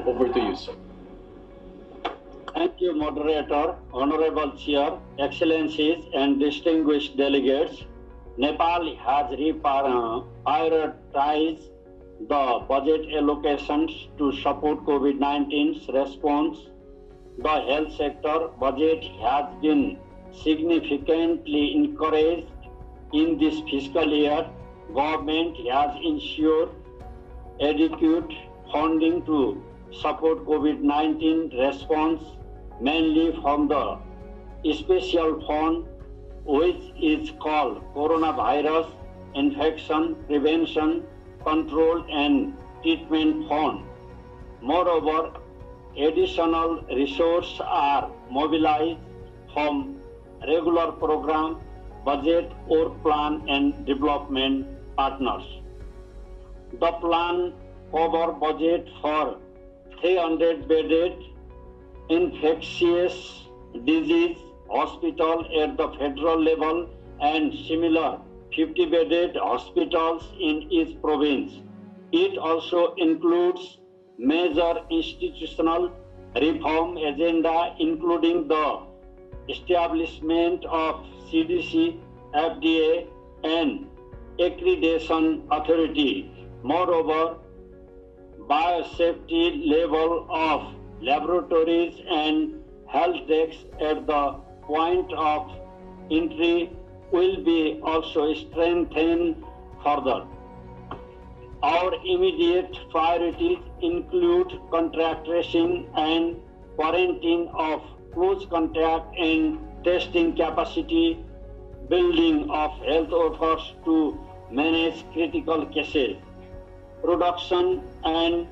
Over to you, sir. Thank you, Moderator, Honorable Chair, Excellencies, and distinguished delegates. Nepal has prioritized the budget allocations to support COVID-19's response. The health sector budget has been significantly increased in this fiscal year. Government has ensured adequate funding to support COVID-19 response, mainly from the special fund, which is called Coronavirus Infection Prevention, Control and Treatment Fund. Moreover, additional resources are mobilized from regular program, budget or plan and development partners. The plan covers budget for 300-bedded infectious disease hospital at the federal level and similar 50-bedded hospitals in each province. It also includes major institutional reform agenda, including the establishment of CDC, FDA, and accreditation authority. Moreover, biosafety level of laboratories and health desks at the point of entry will be also strengthened further. Our immediate priorities include contact tracing and quarantine of close contact and testing capacity, building of health workers to manage critical cases, production and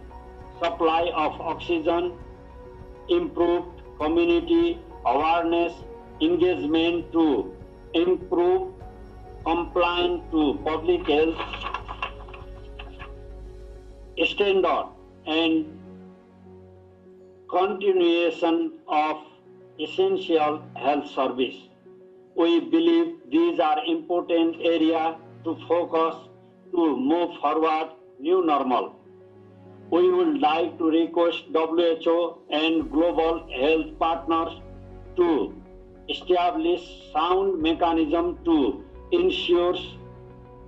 supply of oxygen, improved community awareness, engagement to improve compliance to public health standard, and continuation of essential health service. We believe these are important areas to focus to move forward new normal. We would like to request WHO and global health partners to establish sound mechanism to ensure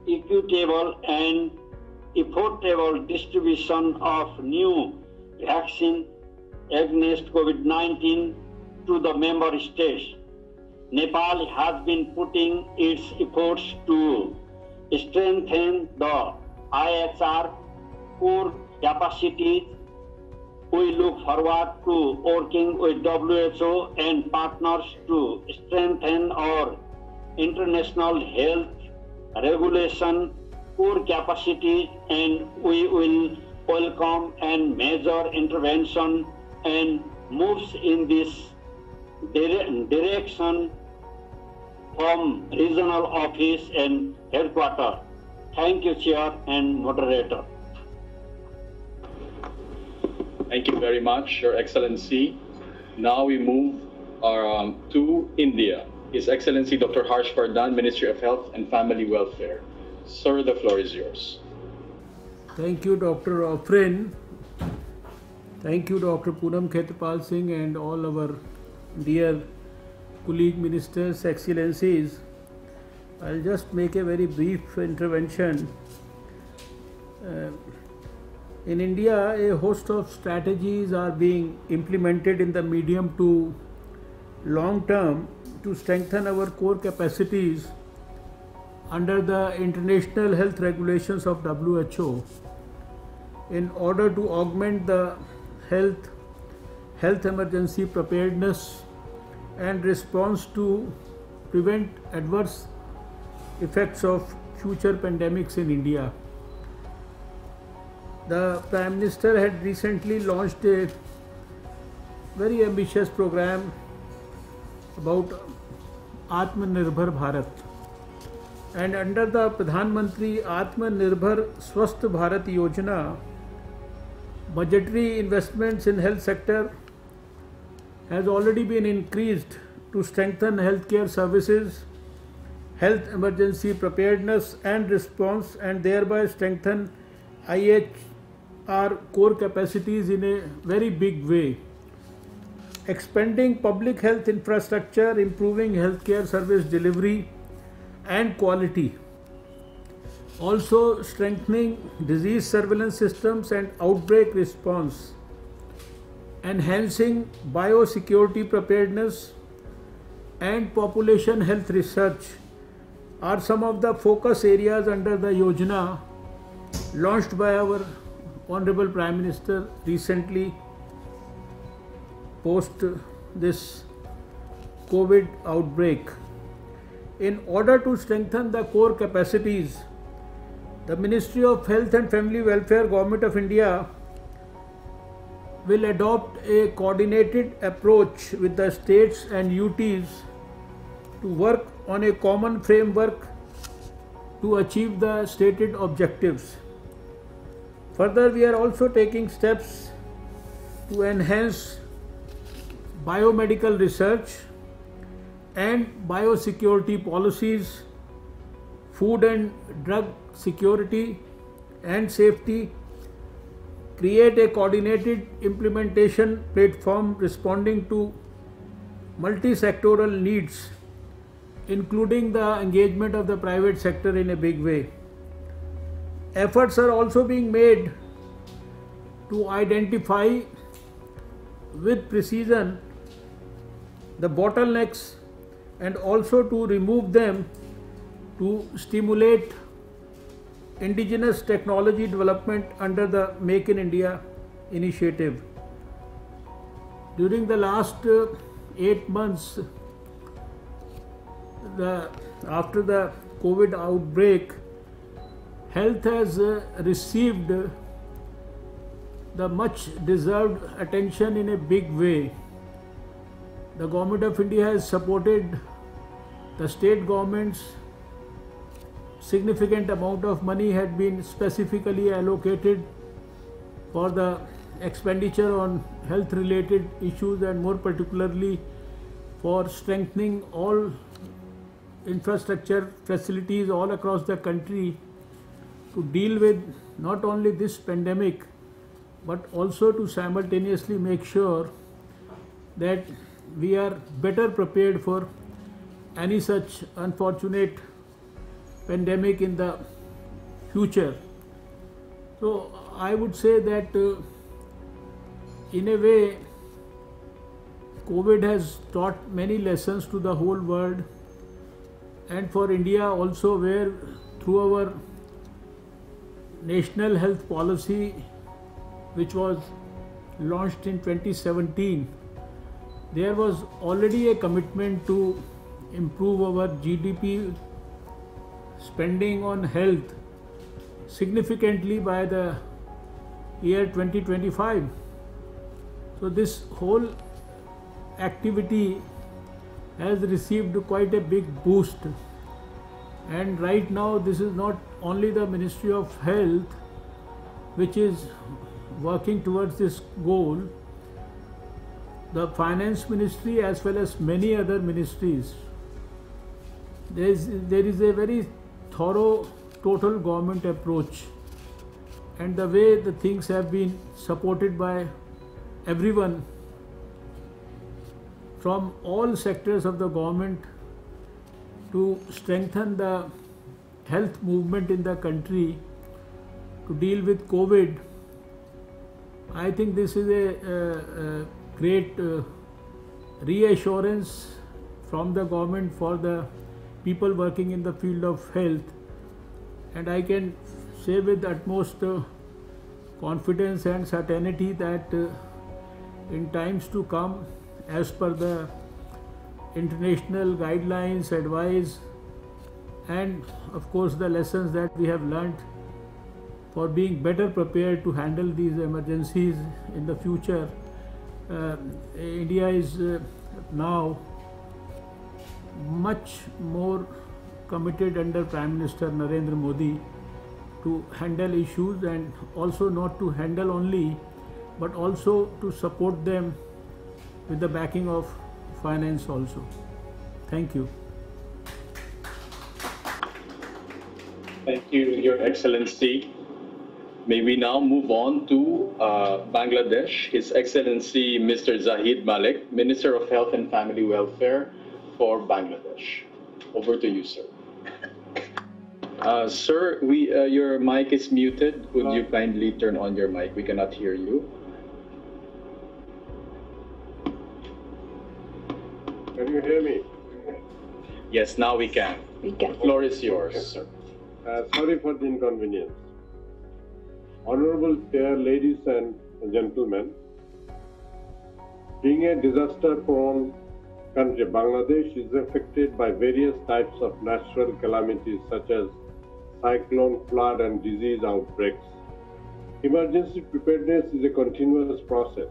equitable and affordable distribution of new vaccine against COVID-19 to the member states. Nepal has been putting its efforts to strengthen the IHR core capacities. We look forward to working with WHO and partners to strengthen our international health regulation core capacity, and we will welcome and major intervention and moves in this direction from regional office and headquarters. Thank you, Chair and Moderator. Thank you very much, Your Excellency. Now we move to India. His Excellency Dr. Harsh Vardhan, Ministry of Health and Family Welfare. Sir, the floor is yours. Thank you, Dr. Offrin. Thank you, Dr. Poonam Khetapal Singh, and all our dear colleague ministers, excellencies. I'll just make a very brief intervention. In India, a host of strategies are being implemented in the medium to long term to strengthen our core capacities under the international health regulations of WHO in order to augment the health emergency preparedness and response to prevent adverse effects of future pandemics in India. The Prime Minister had recently launched a very ambitious program about Atmanirbhar Bharat, and under the Pradhan Mantri Atmanirbhar Swasth Bharat Yojana, budgetary investments in health sector has already been increased to strengthen healthcare services, health emergency preparedness and response, and thereby strengthen IHR core capacities in a very big way. Expanding public health infrastructure, improving healthcare service delivery and quality. Also strengthening disease surveillance systems and outbreak response. Enhancing biosecurity preparedness and population health research are some of the focus areas under the Yojana launched by our Honorable Prime Minister recently post this COVID outbreak. In order to strengthen the core capacities, the Ministry of Health and Family Welfare, Government of India will adopt a coordinated approach with the states and UTs to work on a common framework to achieve the stated objectives. Further, we are also taking steps to enhance biomedical research and biosecurity policies, food and drug security and safety, create a coordinated implementation platform responding to multi-sectoral needs, including the engagement of the private sector in a big way. Efforts are also being made to identify with precision the bottlenecks and also to remove them to stimulate indigenous technology development under the Make in India initiative. During the last 8 months after the COVID outbreak, health has received the much deserved attention in a big way. The Government of India has supported the state governments. Significant amount of money had been specifically allocated for the expenditure on health related issues, and more particularly for strengthening all infrastructure facilities all across the country to deal with not only this pandemic but also to simultaneously make sure that we are better prepared for any such unfortunate pandemic in the future. So I would say that in a way COVID has taught many lessons to the whole world, and for India also, where through our national health policy which was launched in 2017, there was already a commitment to improve our GDP spending on health significantly by the year 2025. So this whole activity has received quite a big boost, and right now this is not only the Ministry of Health which is working towards this goal. The Finance Ministry as well as many other ministries, there is a very thorough total government approach, and the way the things have been supported by everyone from all sectors of the government to strengthen the health movement in the country to deal with COVID. I think this is a great reassurance from the government for the people working in the field of health, and I can say with utmost confidence and certainty that in times to come, as per the international guidelines, advice, and of course the lessons that we have learnt for being better prepared to handle these emergencies in the future, India is now much more committed under Prime Minister Narendra Modi to handle issues, and also not to handle only, but also to support them with the backing of finance also. Thank you. Thank you, Your Excellency. May we now move on to Bangladesh. His Excellency Mr. Zahid Malik, Minister of Health and Family Welfare for Bangladesh. Over to you, sir. Sir, your mic is muted. Would you kindly turn on your mic? We cannot hear you. Can you hear me? Yes, now we can. The floor is yours, sir. Sorry for the inconvenience. Honorable Chair, ladies and gentlemen, being a disaster-prone country, Bangladesh is affected by various types of natural calamities such as cyclone, flood, and disease outbreaks. Emergency preparedness is a continuous process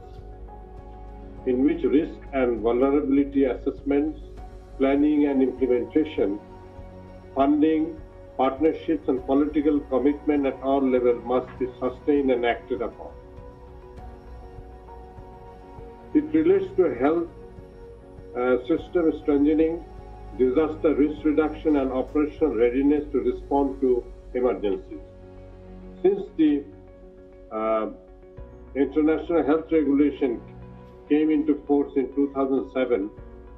in which risk and vulnerability assessments, planning and implementation, funding, partnerships and political commitment at all levels must be sustained and acted upon. It relates to health system strengthening, disaster risk reduction and operational readiness to respond to emergencies. Since the International Health Regulation came into force in 2007,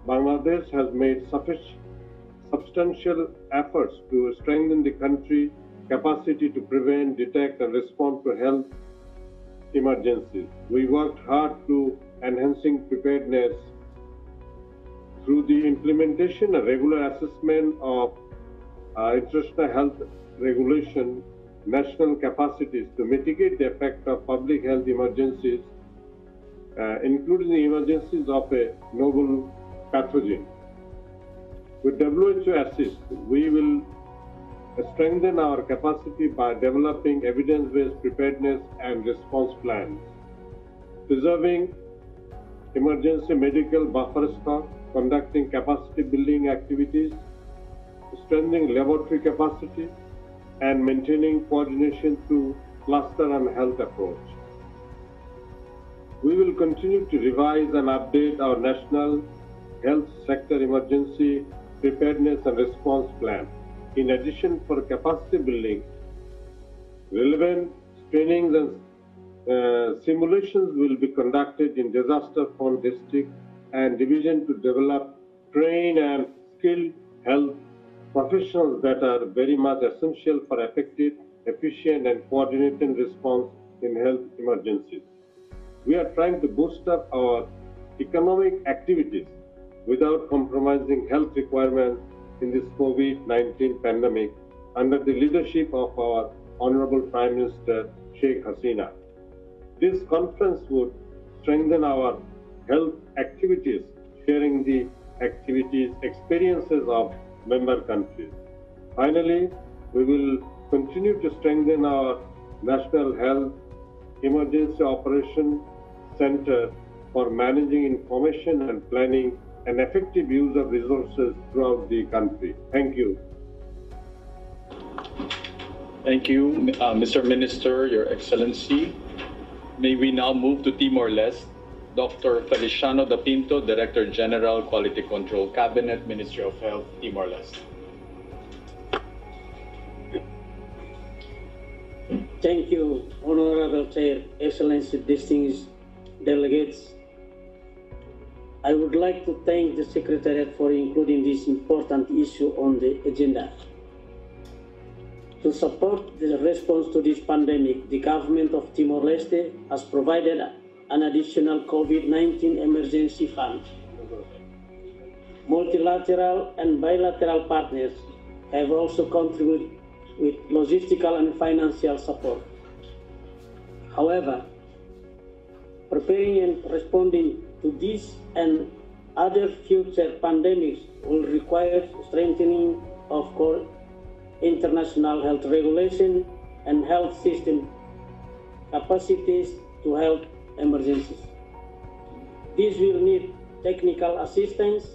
Bangladesh has made substantial efforts to strengthen the country's capacity to prevent, detect, and respond to health emergencies. We worked hard to enhancing preparedness through the implementation and regular assessment of international health regulation, national capacities to mitigate the effect of public health emergencies, including the emergencies of a novel pathogen. With WHO assist, we will strengthen our capacity by developing evidence-based preparedness and response plans, preserving emergency medical buffer stock, conducting capacity building activities, strengthening laboratory capacity, and maintaining coordination through cluster and health approach. We will continue to revise and update our national health sector emergency preparedness and response plan. In addition, for capacity building, relevant trainings and simulations will be conducted in disaster-prone districts and division to develop, train, and skill health professionals that are very much essential for effective, efficient, and coordinated response in health emergencies. We are trying to boost up our economic activities without compromising health requirements in this COVID-19 pandemic under the leadership of our Honorable Prime Minister Sheikh Hasina. This conference would strengthen our health activities, sharing the experiences of member countries. Finally, we will continue to strengthen our National Health Emergency Operation Center for managing information and planning and effective use of resources throughout the country. Thank you. Thank you, Mr. Minister, Your Excellency. May we now move to Timor-Leste. Dr. Feliciano Da Pinto, Director General, Quality Control Cabinet, Ministry of Health, Timor-Leste. Thank you, Honorable Chair, Excellency, distinguished delegates. I would like to thank the Secretariat for including this important issue on the agenda. To support the response to this pandemic, the government of Timor-Leste has provided an additional COVID-19 emergency fund. Multilateral and bilateral partners have also contributed with logistical and financial support. However, preparing and responding to this and other future pandemics will require strengthening of core international health regulation and health system capacities to help emergencies. This will need technical assistance,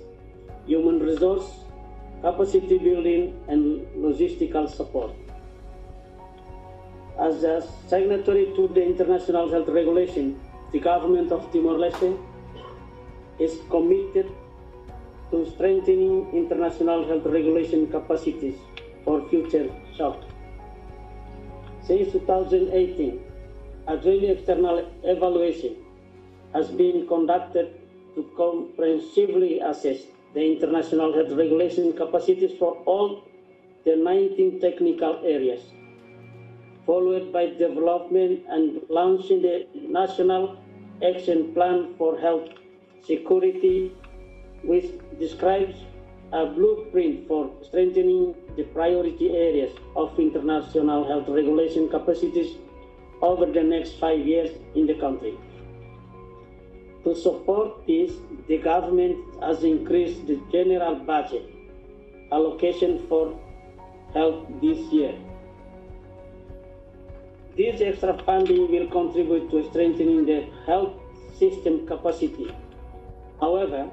human resource, capacity building, and logistical support. As a signatory to the International Health Regulation, the government of Timor-Leste is committed to strengthening international health regulation capacities for future shock. Since 2018, a joint external evaluation has been conducted to comprehensively assess the international health regulation capacities for all the 19 technical areas, followed by development and launching the National Action Plan for Health Security, which describes a blueprint for strengthening the priority areas of international health regulation capacities over the next 5 years in the country. To support this, the government has increased the general budget allocation for health this year. This extra funding will contribute to strengthening the health system capacity. However,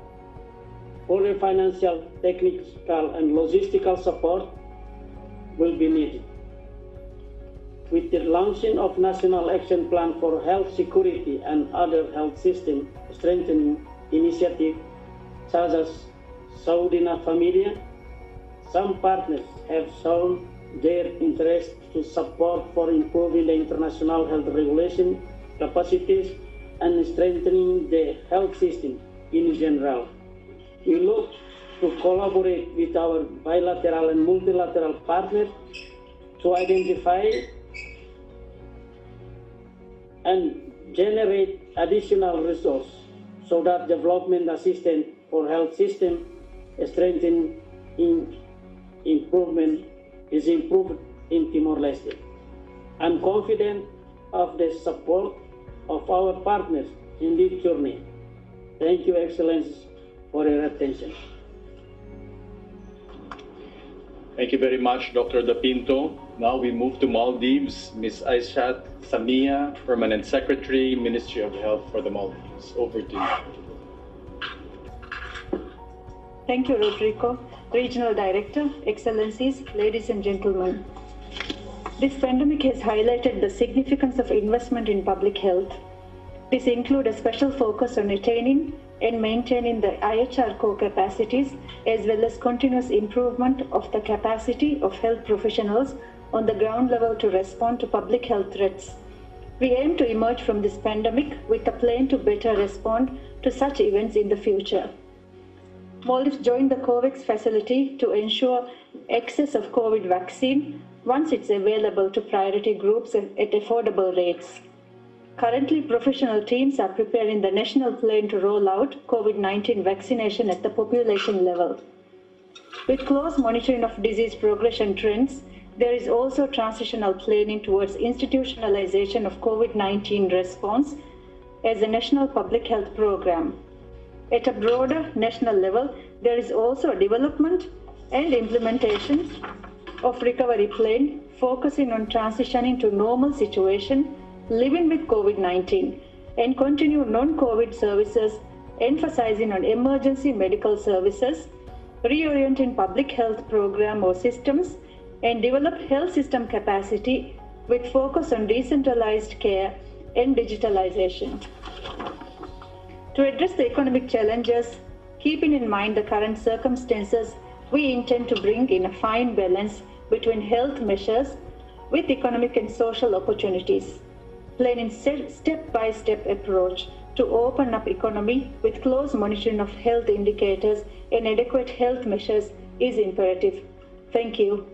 further financial, technical, and logistical support will be needed. With the launching of National Action Plan for Health Security and other health system strengthening initiatives, such as Saudina Familia, some partners have shown their interest to support for improving the international health regulation capacities and strengthening the health system in general. We look to collaborate with our bilateral and multilateral partners to identify and generate additional resources so that development assistance for health system strengthening is improved in Timor-Leste. I'm confident of the support of our partners in this journey. Thank you, Excellencies, for your attention. Thank you very much, Dr. Da Pinto. Now we move to Maldives. Ms. Aishat Samia, Permanent Secretary, Ministry of Health for the Maldives. Over to you. Thank you, Rodrigo. Regional Director, Excellencies, ladies and gentlemen. This pandemic has highlighted the significance of investment in public health. This includes a special focus on retaining and maintaining the IHR core capacities, as well as continuous improvement of the capacity of health professionals on the ground level to respond to public health threats. We aim to emerge from this pandemic with a plan to better respond to such events in the future. Maldives joined the COVAX facility to ensure access of COVID vaccine once it's available to priority groups at affordable rates. Currently, professional teams are preparing the national plan to roll out COVID-19 vaccination at the population level. With close monitoring of disease progression trends, there is also transitional planning towards institutionalization of COVID-19 response as a national public health program. At a broader national level, there is also a development and implementation of recovery plan focusing on transitioning to normal situation, living with COVID-19, and continue non-COVID services, emphasizing on emergency medical services, reorienting public health program or systems, and develop health system capacity with focus on decentralized care and digitalization. To address the economic challenges, keeping in mind the current circumstances, we intend to bring in a fine balance between health measures with economic and social opportunities, planning step-by-step approach to open up economy with close monitoring of health indicators and adequate health measures is imperative. Thank you.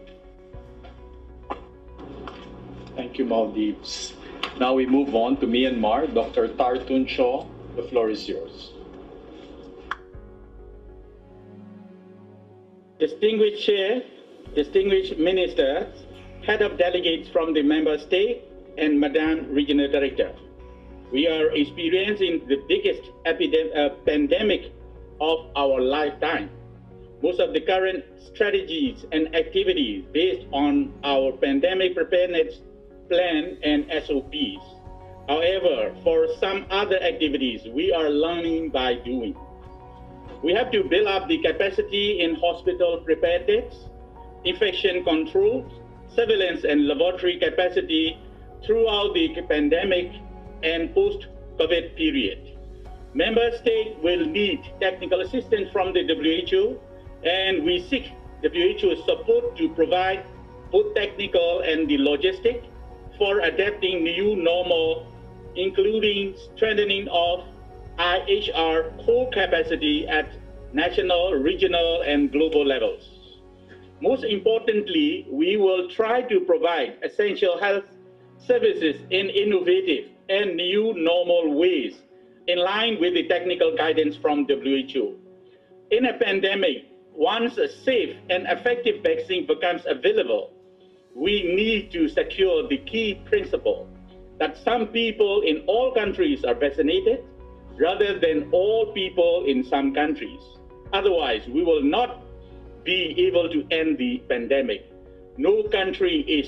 Thank you, Maldives. Now we move on to Myanmar. Dr. Tartun Shaw, the floor is yours. Distinguished Chair, distinguished ministers, head of delegates from the member state, and Madam Regional Director. We are experiencing the biggest pandemic of our lifetime. Most of the current strategies and activities based on our pandemic preparedness plan and SOPs. However, for some other activities, we are learning by doing. We have to build up the capacity in hospital preparedness, infection control, surveillance and laboratory capacity throughout the pandemic and post-COVID period. Member states will need technical assistance from the WHO, and we seek WHO support to provide both technical and the logistic for adapting new normal, including strengthening of IHR core capacity at national, regional, and global levels. Most importantly, we will try to provide essential health services in innovative and new normal ways in line with the technical guidance from WHO. In a pandemic, once a safe and effective vaccine becomes available, we need to secure the key principle that some people in all countries are vaccinated rather than all people in some countries. Otherwise, we will not be able to end the pandemic. No country is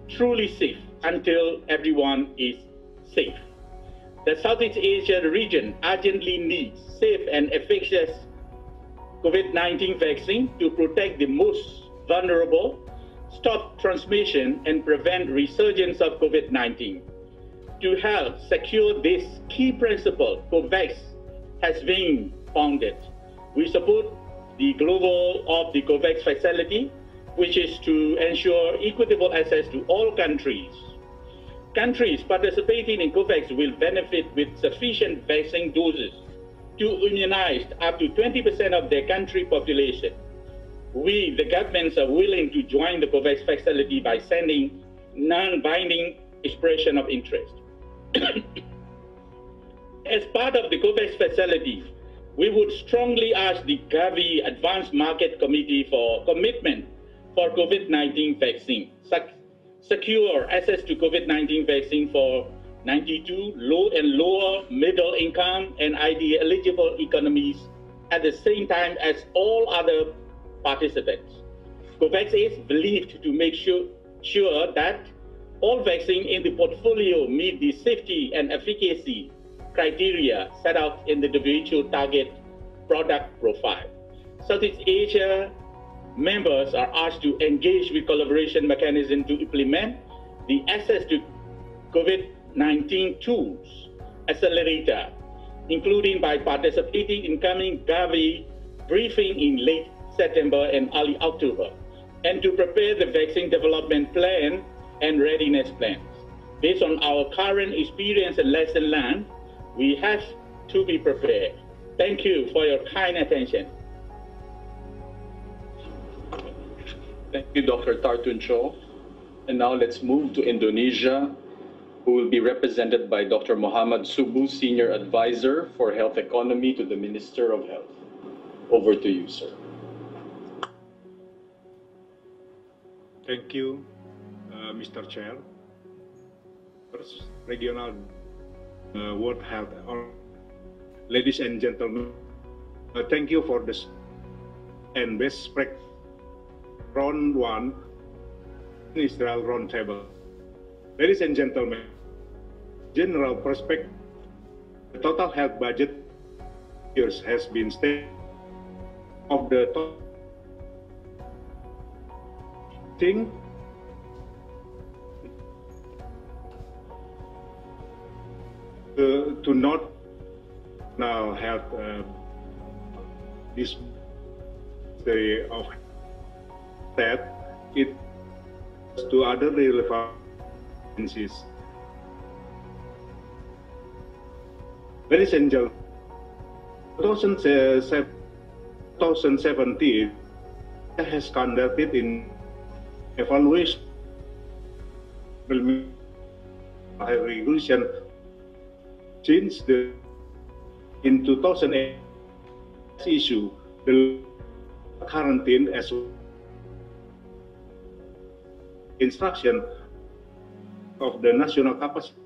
truly safe until everyone is safe. The Southeast Asia region urgently needs safe and efficacious COVID-19 vaccine to protect the most vulnerable, stop transmission, and prevent resurgence of COVID-19. To help secure this key principle, COVAX has been founded. We support the global of the COVAX facility, which is to ensure equitable access to all countries. Countries participating in COVAX will benefit with sufficient vaccine doses to immunize up to 20% of their country population. We, the governments, are willing to join the COVAX facility by sending non-binding expression of interest. As part of the COVAX facility, we would strongly ask the Gavi Advanced Market Committee for commitment for COVID-19 vaccine, secure access to COVID-19 vaccine for 92 low and lower middle income and ID eligible economies at the same time as all other participants. COVAX is believed to make sure that all vaccines in the portfolio meet the safety and efficacy criteria set out in the WHO target product profile. Southeast Asia members are asked to engage with collaboration mechanism to implement the access to COVID-19 tools accelerator, including by participating in coming Gavi briefing in late September and early October, and to prepare the vaccine development plan and readiness plans. Based on our current experience and lesson learned, we have to be prepared. Thank you for your kind attention. Thank you, Dr. Tartun Cho. And now let's move to Indonesia, who will be represented by Dr. Muhammad Subu, Senior Advisor for Health Economy to the Minister of Health. Over to you, sir. Thank you, Mr. Chair. First, Regional World Health. Ladies and gentlemen, thank you for this and best practice round one ministerial roundtable. Ladies and gentlemen, general perspective, the total health budget years has been stable of the total thing to not now have this day of that it to other relevant agencies. Ladies and gentlemen, 2017 has conducted in evaluation regulation since in 2008 issue the quarantine as instruction of the national capacity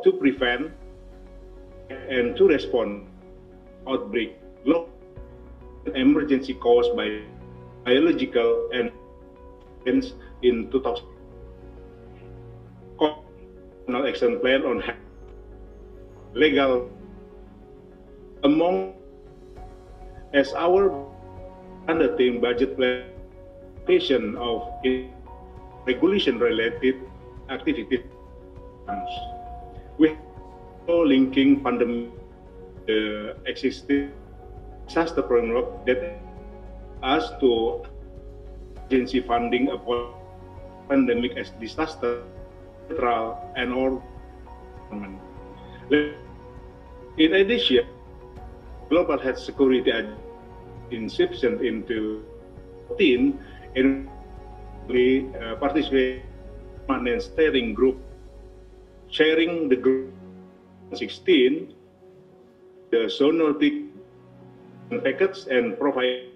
to prevent and to respond outbreak global emergency caused by biological and in 2000 national action plan on legal among as our undertaking budget plan of regulation related activities. We are linking pandemic existing disaster framework that us to agency funding upon pandemic as disaster neutral and all. In addition, global health security inception into 14 and we participate in steering group, sharing the group 16, the zoonotic packets and provide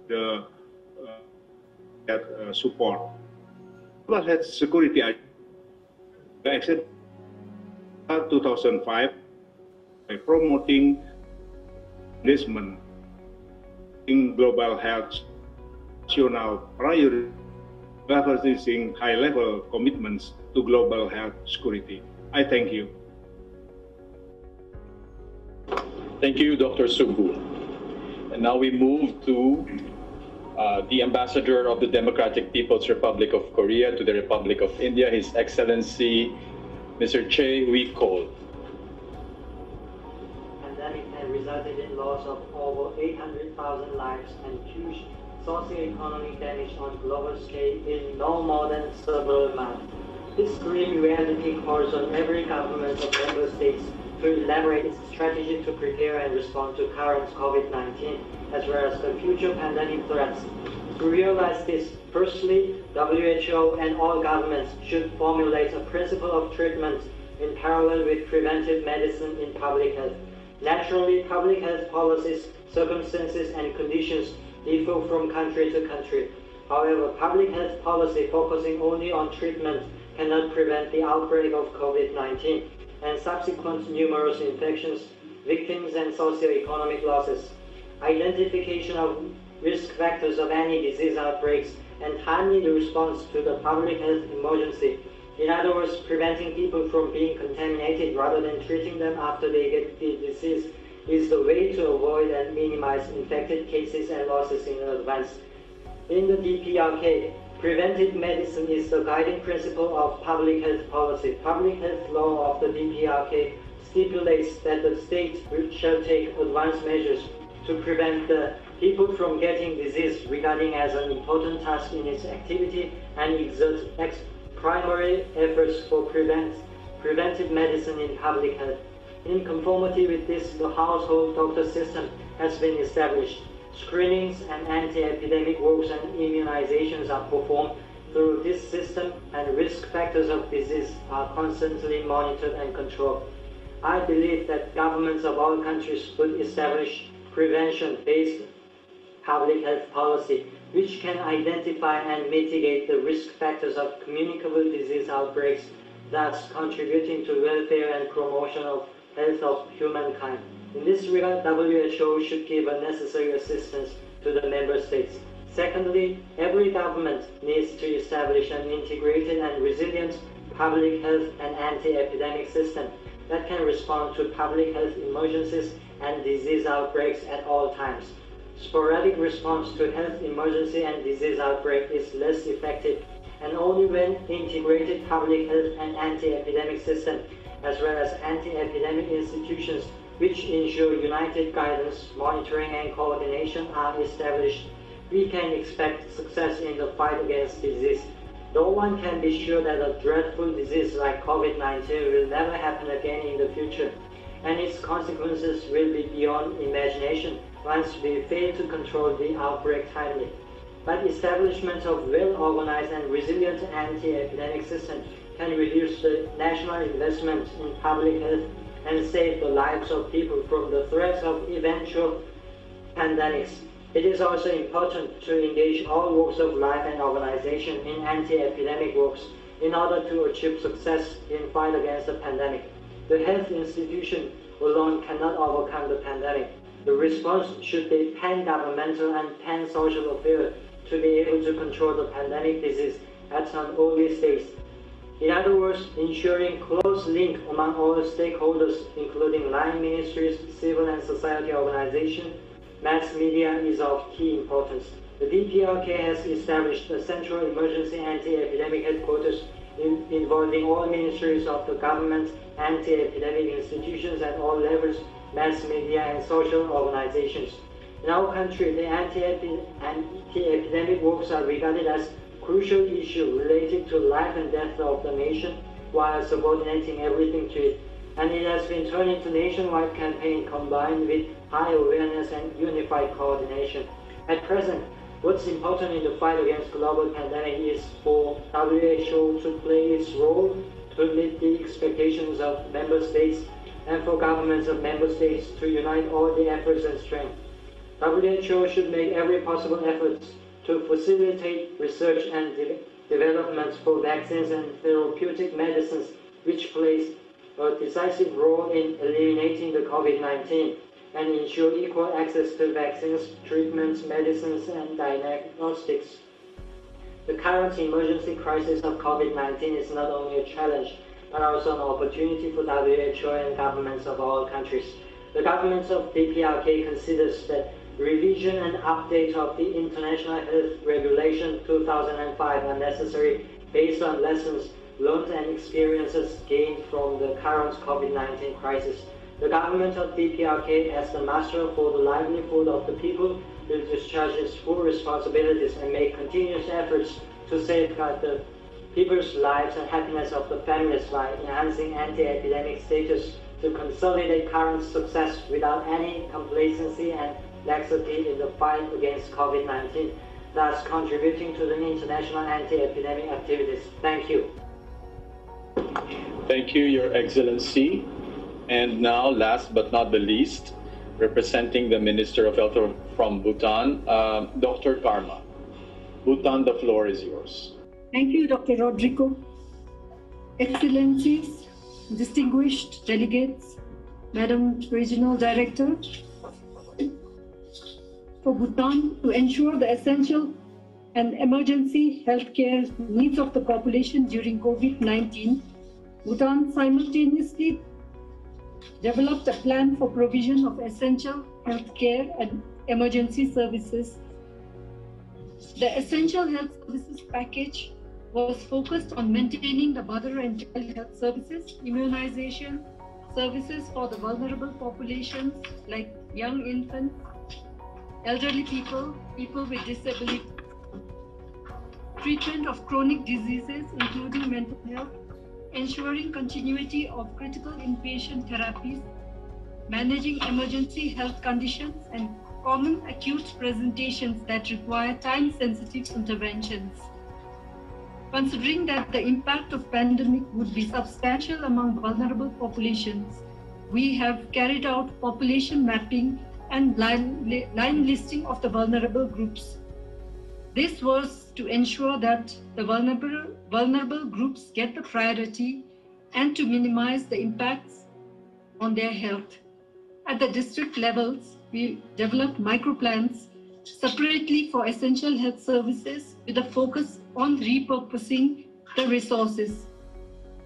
the support. Global health security accepted 2005 by promoting investment in global health national priority, balancing high-level commitments to global health security. I thank you. Thank you, Dr. Subu. And now we move to the Ambassador of the Democratic People's Republic of Korea to the Republic of India, His Excellency Mr. Chae Hui-kol. Pandemic has resulted in loss of over 800,000 lives and huge socio-economic damage on global scale in no more than several months. This grim reality calls on every government of member states to elaborate its strategy to prepare and respond to current COVID-19 as well as the future pandemic threats. To realize this, firstly, WHO and all governments should formulate a principle of treatment in parallel with preventive medicine in public health. Naturally, public health policies, circumstances, and conditions differ from country to country. However, public health policy focusing only on treatment cannot prevent the outbreak of COVID-19 and subsequent numerous infections, victims, and socio-economic losses. Identification of risk factors of any disease outbreaks and timely response to the public health emergency. In other words, preventing people from being contaminated rather than treating them after they get the disease is the way to avoid and minimize infected cases and losses in advance. In the DPRK, preventive medicine is the guiding principle of public health policy. Public health law of the DPRK stipulates that the state shall take advanced measures to prevent the people from getting disease, regarding as an important task in its activity and exert primary efforts for preventive medicine in public health. In conformity with this, the household doctor system has been established. Screenings and anti-epidemic works and immunizations are performed through this system, and risk factors of disease are constantly monitored and controlled. I believe that governments of all countries should establish prevention-based public health policy, which can identify and mitigate the risk factors of communicable disease outbreaks, thus contributing to welfare and promotion of health of humankind. In this regard, WHO should give a necessary assistance to the member states. Secondly, every government needs to establish an integrated and resilient public health and anti-epidemic system that can respond to public health emergencies and disease outbreaks at all times. Sporadic response to health emergency and disease outbreak is less effective, and only when integrated public health and anti-epidemic system, as well as anti-epidemic institutions which ensure united guidance, monitoring and coordination are established, we can expect success in the fight against disease. No one can be sure that a dreadful disease like COVID-19 will never happen again in the future, and its consequences will be beyond imagination once we fail to control the outbreak timely. But establishment of well-organized and resilient anti-epidemic system can reduce the national investment in public health and save the lives of people from the threats of eventual pandemics. It is also important to engage all walks of life and organization in anti-epidemic works in order to achieve success in fight against the pandemic. The health institution alone cannot overcome the pandemic. The response should be pan-governmental and pan-social affair to be able to control the pandemic disease at an early stage. In other words, ensuring close link among all stakeholders, including line ministries, civil and society organizations, mass media, is of key importance. The DPRK has established a central emergency anti-epidemic headquarters involving all ministries of the government, anti-epidemic institutions at all levels, mass media and social organizations. In our country, the anti-epidemic works are regarded as crucial issue related to life and death of the nation, while subordinating everything to it. And it has been turned into nationwide campaign combined with high awareness and unified coordination. At present, what's important in the fight against global pandemic is for WHO to play its role to meet the expectations of member states, and for governments of member states to unite all the efforts and strength. WHO should make every possible effort to facilitate research and development for vaccines and therapeutic medicines, which plays a decisive role in eliminating the COVID-19 and ensure equal access to vaccines, treatments, medicines, and diagnostics. The current emergency crisis of COVID-19 is not only a challenge, but also an opportunity for WHO and governments of all countries. The government of DPRK considers that revision and update of the International Health Regulation 2005 are necessary based on lessons learned and experiences gained from the current COVID-19 crisis. The government of DPRK, as the master for the livelihood of the people, will discharge its full responsibilities and make continuous efforts to safeguard the people's lives and happiness of the families by enhancing anti-epidemic status to consolidate current success without any complacency and laxity in the fight against COVID-19, thus contributing to the international anti-epidemic activities. Thank you. Thank you, Your Excellency. And now, last but not the least, representing the Minister of Health from Bhutan, Dr. Karma. Bhutan, the floor is yours. Thank you, Dr. Rodrigo. Excellencies, distinguished delegates, Madam Regional Director, for Bhutan to ensure the essential and emergency healthcare needs of the population during COVID-19, Bhutan simultaneously developed a plan for provision of essential healthcare and emergency services. The Essential Health Services Package was focused on maintaining the mother and child health services, immunization, services for the vulnerable populations like young infants, elderly people, people with disabilities. treatment of chronic diseases, including mental health, ensuring continuity of critical inpatient therapies, managing emergency health conditions, and common acute presentations that require time-sensitive interventions. Considering that the impact of pandemic would be substantial among vulnerable populations, we have carried out population mapping and line listing of the vulnerable groups. This was to ensure that the vulnerable groups get the priority and to minimize the impacts on their health. At the district levels, we developed microplans separately for essential health services with a focus on repurposing the resources.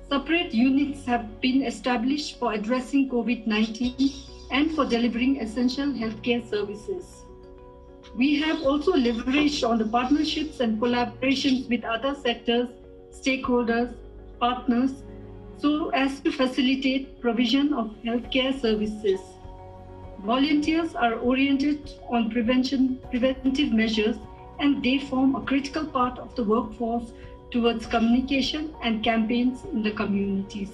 Separate units have been established for addressing COVID-19 and for delivering essential healthcare services. We have also leveraged on the partnerships and collaborations with other sectors, stakeholders, partners, so as to facilitate provision of healthcare services. Volunteers are oriented on preventive measures, and they form a critical part of the workforce towards communication and campaigns in the communities.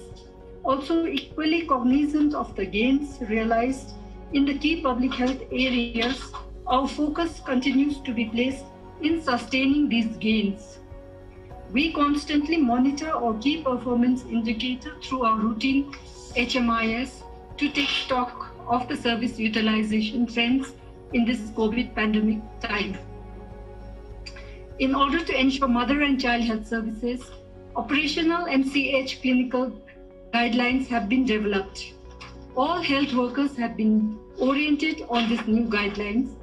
Also equally cognizant of the gains realized in the key public health areas, our focus continues to be placed in sustaining these gains. We constantly monitor our key performance indicator through our routine HMIS to take stock of the service utilization trends in this COVID pandemic time. In order to ensure mother and child health services, operational MCH clinical guidelines have been developed. All health workers have been oriented on these new guidelines.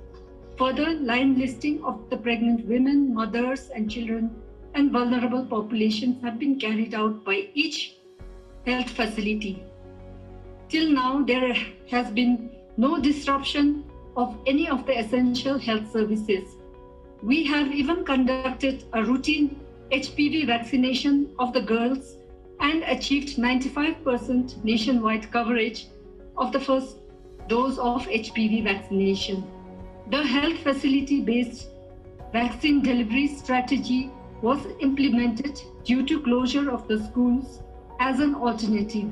Further line listing of the pregnant women, mothers and children and vulnerable populations have been carried out by each health facility. Till now, there has been no disruption of any of the essential health services. We have even conducted a routine HPV vaccination of the girls and achieved 95% nationwide coverage of the first dose of HPV vaccination. The health facility-based vaccine delivery strategy was implemented due to closure of the schools as an alternative.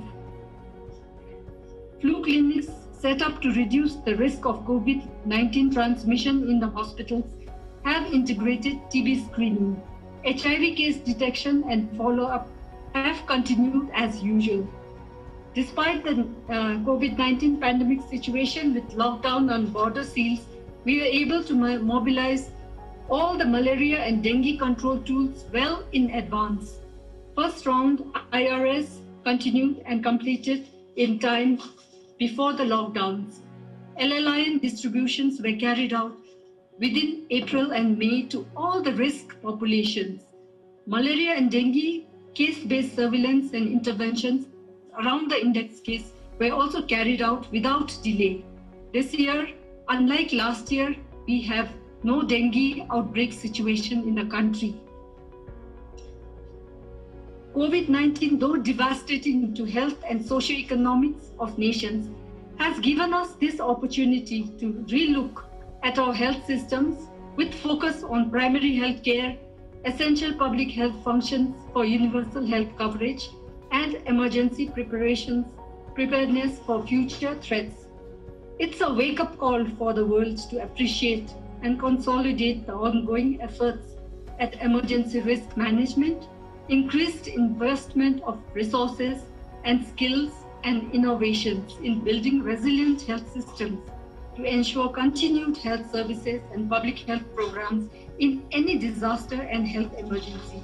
Flu clinics set up to reduce the risk of COVID-19 transmission in the hospitals have integrated TB screening. HIV case detection and follow-up have continued as usual. Despite the COVID-19 pandemic situation with lockdown and border seals, we were able to mobilize all the malaria and dengue control tools well in advance. First round IRS continued and completed in time before the lockdowns. LLIN distributions were carried out within April and May to all the risk populations. Malaria and dengue case-based surveillance and interventions around the index case were also carried out without delay. This year, unlike last year, we have no dengue outbreak situation in the country. COVID-19, though devastating to health and socio-economics of nations, has given us this opportunity to relook at our health systems with focus on primary health care, essential public health functions for universal health coverage, and emergency preparedness for future threats. It's a wake-up call for the world to appreciate and consolidate the ongoing efforts at emergency risk management, increased investment of resources and skills and innovations in building resilient health systems to ensure continued health services and public health programs in any disaster and health emergency.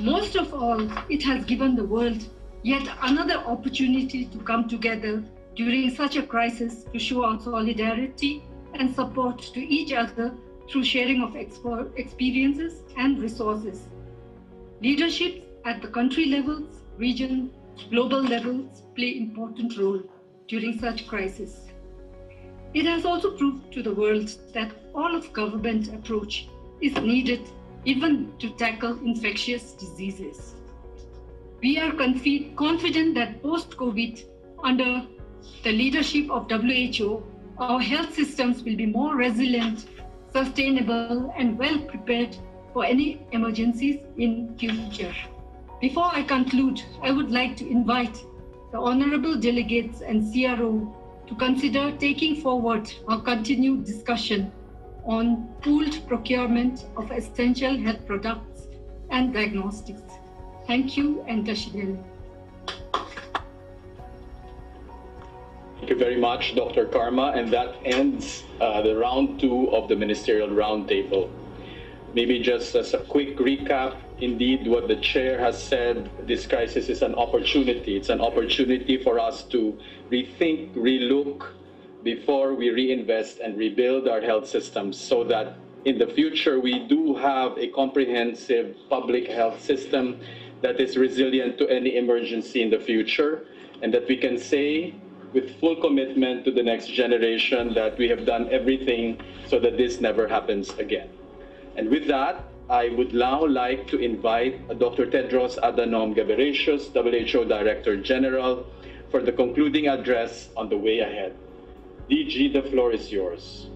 Most of all, it has given the world yet another opportunity to come together during such a crisis to show our solidarity and support to each other through sharing of experiences and resources. Leadership at the country levels, region, global levels play important role during such crisis. It has also proved to the world that all of government approach is needed even to tackle infectious diseases. We are confident that post-COVID, under the leadership of WHO, our health systems will be more resilient, sustainable, and well prepared for any emergencies in future. Before I conclude, I would like to invite the honorable delegates and CRO to consider taking forward our continued discussion on pooled procurement of essential health products and diagnostics. Thank you and Dashidel. Thank you very much, Dr. Karma, and that ends the round 2 of the ministerial roundtable. Maybe just as a quick recap, indeed what the chair has said, this crisis is an opportunity. It's an opportunity for us to rethink, relook before we reinvest and rebuild our health systems so that in the future we do have a comprehensive public health system that is resilient to any emergency in the future, and that we can say with full commitment to the next generation that we have done everything so that this never happens again. And with that, I would now like to invite Dr. Tedros Adhanom Ghebreyesus, WHO Director General, for the concluding address on the way ahead. DG, the floor is yours.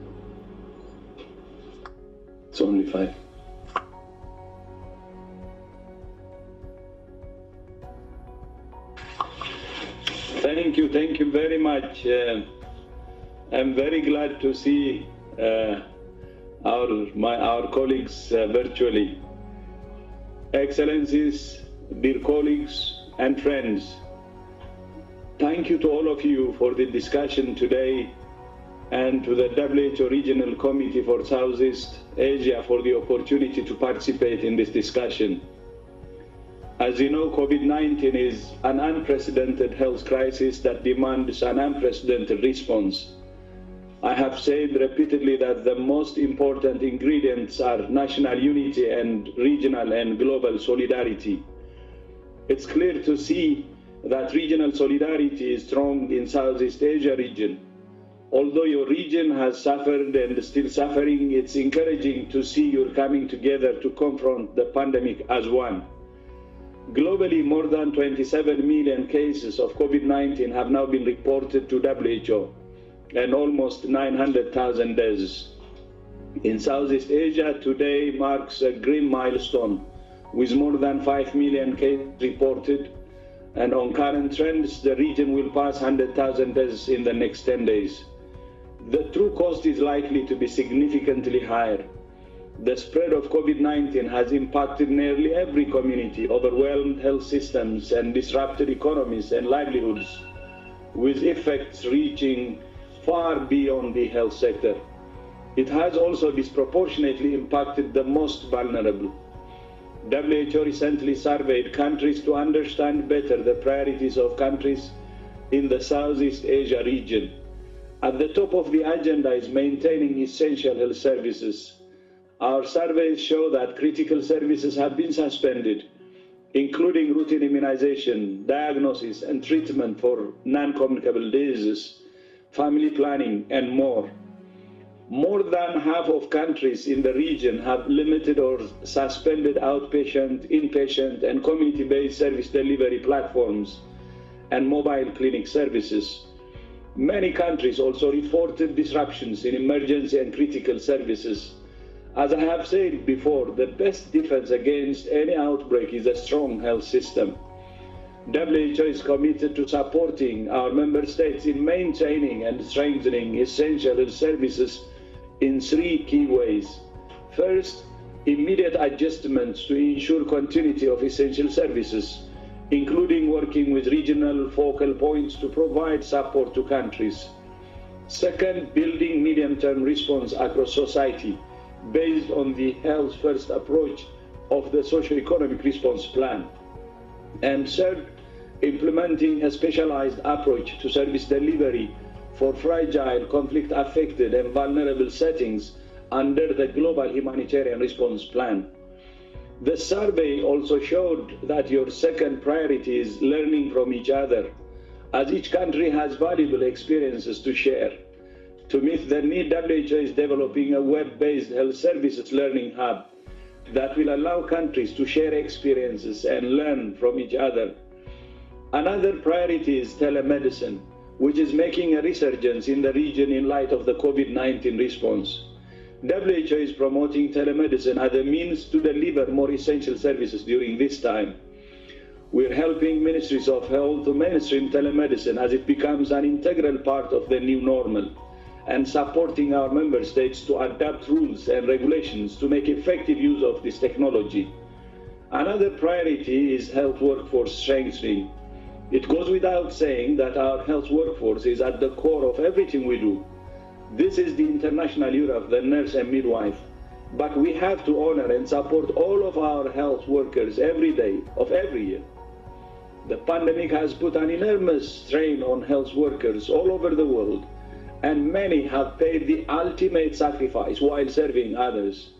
It's only 5. Thank you very much. I'm very glad to see our colleagues virtually. Excellencies, dear colleagues and friends, thank you to all of you for the discussion today and to the WHO Regional Committee for Southeast Asia for the opportunity to participate in this discussion. As you know, COVID-19 is an unprecedented health crisis that demands an unprecedented response. I have said repeatedly that the most important ingredients are national unity and regional and global solidarity. It's clear to see that regional solidarity is strong in Southeast Asia region. Although your region has suffered and is still suffering, it's encouraging to see you coming together to confront the pandemic as one. Globally, more than 27 million cases of COVID-19 have now been reported to WHO, and almost 900,000 deaths. In Southeast Asia, today marks a grim milestone, with more than 5 million cases reported, and on current trends, the region will pass 100,000 deaths in the next 10 days. The true cost is likely to be significantly higher. The spread of COVID-19 has impacted nearly every community, overwhelmed health systems, and disrupted economies and livelihoods, with effects reaching far beyond the health sector. It has also disproportionately impacted the most vulnerable. WHO recently surveyed countries to understand better the priorities of countries in the Southeast Asia region. At the top of the agenda is maintaining essential health services. Our surveys show that critical services have been suspended, including routine immunization, diagnosis and treatment for non-communicable diseases, family planning, and more. More than half of countries in the region have limited or suspended outpatient, inpatient, and community-based service delivery platforms and mobile clinic services. Many countries also reported disruptions in emergency and critical services. As I have said before, the best defense against any outbreak is a strong health system. WHO is committed to supporting our member states in maintaining and strengthening essential health services in 3 key ways. First, immediate adjustments to ensure continuity of essential services, including working with regional focal points to provide support to countries. Second, building medium-term response across society based on the health-first approach of the socio-economic response plan. And third, implementing a specialized approach to service delivery for fragile, conflict-affected and vulnerable settings under the Global Humanitarian Response Plan. The survey also showed that your second priority is learning from each other, as each country has valuable experiences to share. To meet the need, WHO is developing a web-based health services learning hub that will allow countries to share experiences and learn from each other. Another priority is telemedicine, which is making a resurgence in the region in light of the COVID-19 response. WHO is promoting telemedicine as a means to deliver more essential services during this time. We're helping ministries of health to mainstream telemedicine as it becomes an integral part of the new normal, and supporting our member states to adapt rules and regulations to make effective use of this technology. Another priority is health workforce strengthening. It goes without saying that our health workforce is at the core of everything we do. This is the International Year of the Nurse and Midwife, but we have to honor and support all of our health workers every day of every year. The pandemic has put an enormous strain on health workers all over the world, and many have paid the ultimate sacrifice while serving others.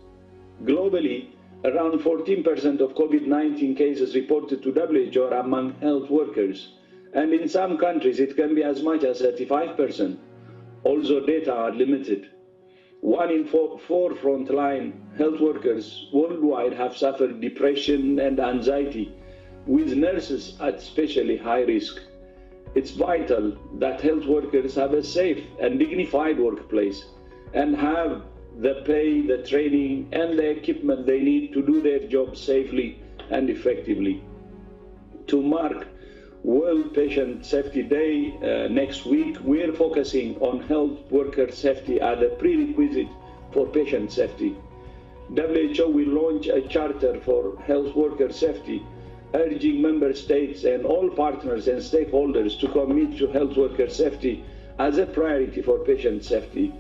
Globally, around 14% of COVID-19 cases reported to WHO are among health workers, and in some countries it can be as much as 35%. Also, data are limited. 1 in 4 frontline health workers worldwide have suffered depression and anxiety, with nurses at especially high risk. It's vital that health workers have a safe and dignified workplace and have the pay, the training, and the equipment they need to do their job safely and effectively. To mark World Patient Safety Day next week, we're focusing on health worker safety as a prerequisite for patient safety. WHO will launch a charter for health worker safety, urging member states and all partners and stakeholders to commit to health worker safety as a priority for patient safety.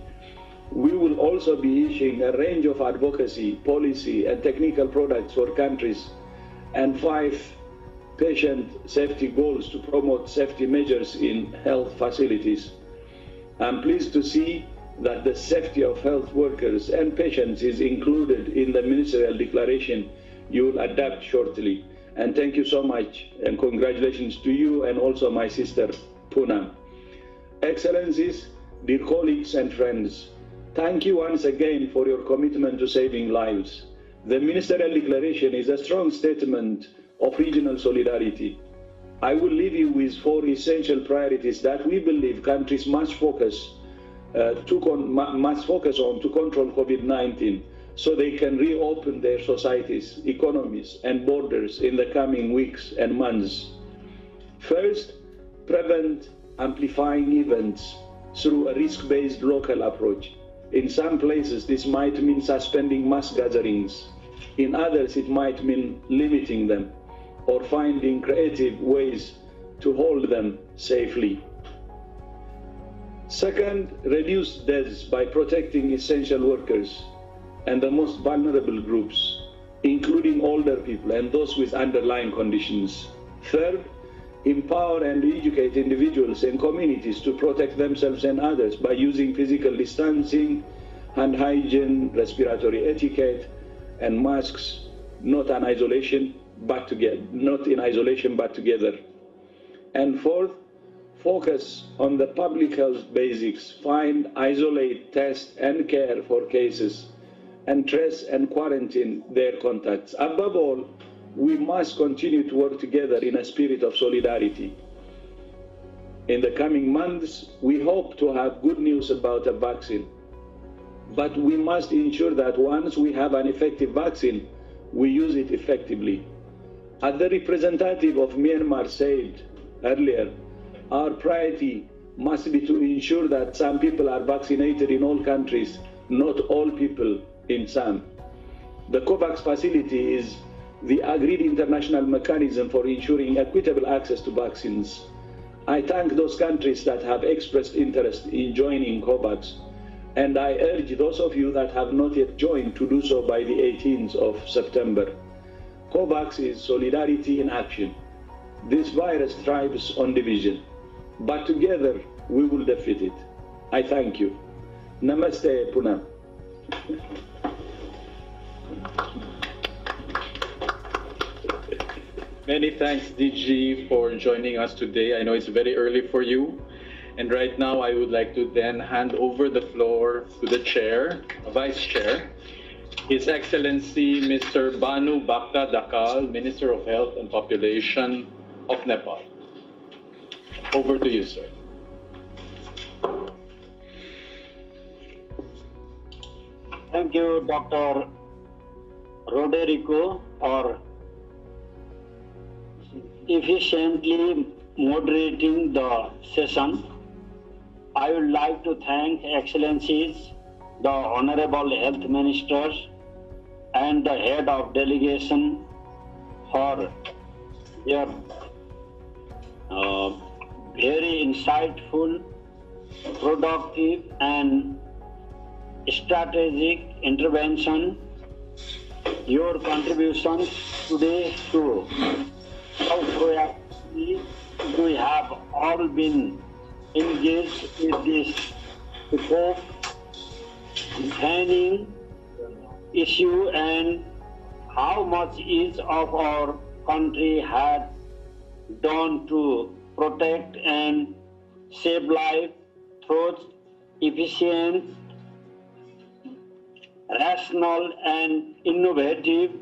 We will also be issuing a range of advocacy, policy, and technical products for countries and 5 patient safety goals to promote safety measures in health facilities. I'm pleased to see that the safety of health workers and patients is included in the ministerial declaration you will adopt shortly. And thank you so much, and congratulations to you and also my sister, Poonam. Excellencies, dear colleagues and friends, thank you once again for your commitment to saving lives. The ministerial declaration is a strong statement of regional solidarity. I will leave you with 4 essential priorities that we believe countries must focus on to control COVID-19, so they can reopen their societies, economies, and borders in the coming weeks and months. First, prevent amplifying events through a risk-based local approach. In some places, this might mean suspending mass gatherings. In others, it might mean limiting them or finding creative ways to hold them safely. Second, reduce deaths by protecting essential workers and the most vulnerable groups, including older people and those with underlying conditions. Third, empower and educate individuals and communities to protect themselves and others by using physical distancing, hand hygiene, respiratory etiquette, and masks, not in isolation but together. And fourth, focus on the public health basics, find, isolate, test, and care for cases, and trace and quarantine their contacts. Above all, we must continue to work together in a spirit of solidarity. In the coming months, we hope to have good news about a vaccine. But we must ensure that once we have an effective vaccine, we use it effectively. As the representative of Myanmar said earlier, our priority must be to ensure that some people are vaccinated in all countries, not all people in some. The COVAX facility is the agreed international mechanism for ensuring equitable access to vaccines. I thank those countries that have expressed interest in joining COVAX, and I urge those of you that have not yet joined to do so by the 18th of September. COVAX is solidarity in action. This virus thrives on division, but together we will defeat it. I thank you. Namaste, Poonam. Many thanks, DG, for joining us today. I know it's very early for you. And right now, I would like to then hand over the floor to the chair, Vice Chair, His Excellency Mr. Banu Bakta Dakal, Minister of Health and Population of Nepal. Over to you, sir. Thank you, Dr. Roderico, for efficiently moderating the session. I would like to thank Excellencies, the Honorable Health Ministers, and the Head of Delegation for their very insightful, productive, and strategic intervention. Your contributions today show how proactively we have all been engaged with this support, defining issue, and how much each of our country had done to protect and save life through efficient, rational, and innovative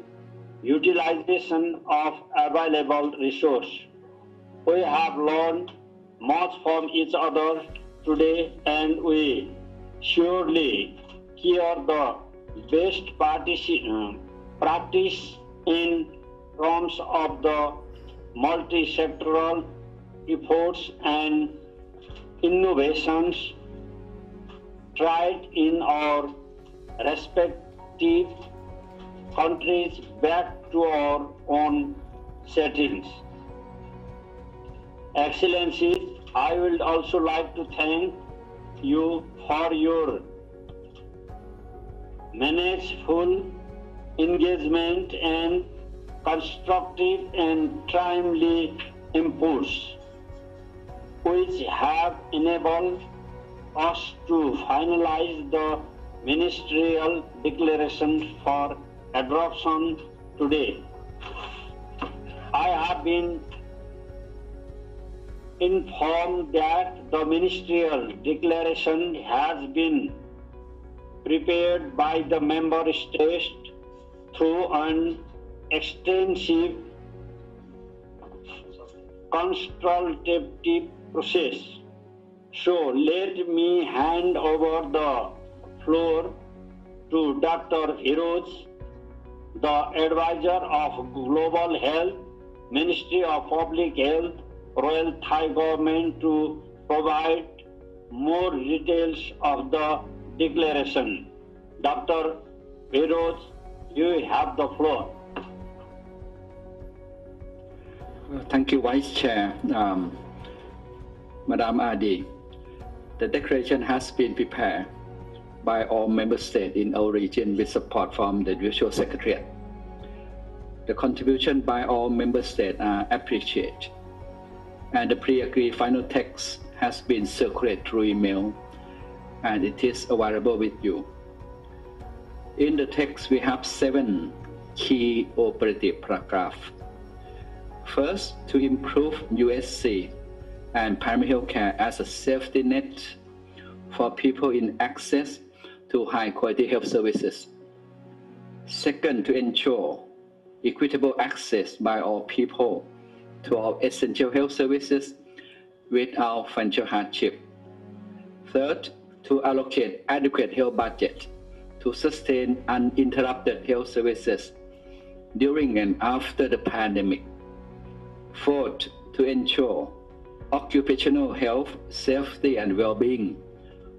utilization of available resources. We have learned much from each other today, and we surely hear the best practice in terms of the multi-sectoral efforts and innovations tried in our respective countries back to our own settings. Excellencies, I would also like to thank you for your manageful engagement and constructive and timely inputs, which have enabled us to finalize the ministerial declaration for adoption today. I have been informed that the ministerial declaration has been prepared by the member states through an extensive consultative process. So let me hand over the floor to Dr. Hiroj, the advisor of Global Health, Ministry of Public Health, Royal Thai Government, to provide more details of the declaration. Dr. Hiroj, you have the floor. Thank you, Vice Chair. Madam Adi, the declaration has been prepared by all member states in our region with support from the Judicial Secretariat. The contribution by all member states are appreciated, and the pre-agreed final text has been circulated through email, and it is available with you. In the text, we have 7 key operative paragraphs. First, to improve USC and primary health care as a safety net for people in access to high-quality health services. Second, to ensure equitable access by all people to our essential health services without financial hardship. Third, to allocate adequate health budget to sustain uninterrupted health services during and after the pandemic. Fourth, to ensure occupational health, safety, and well-being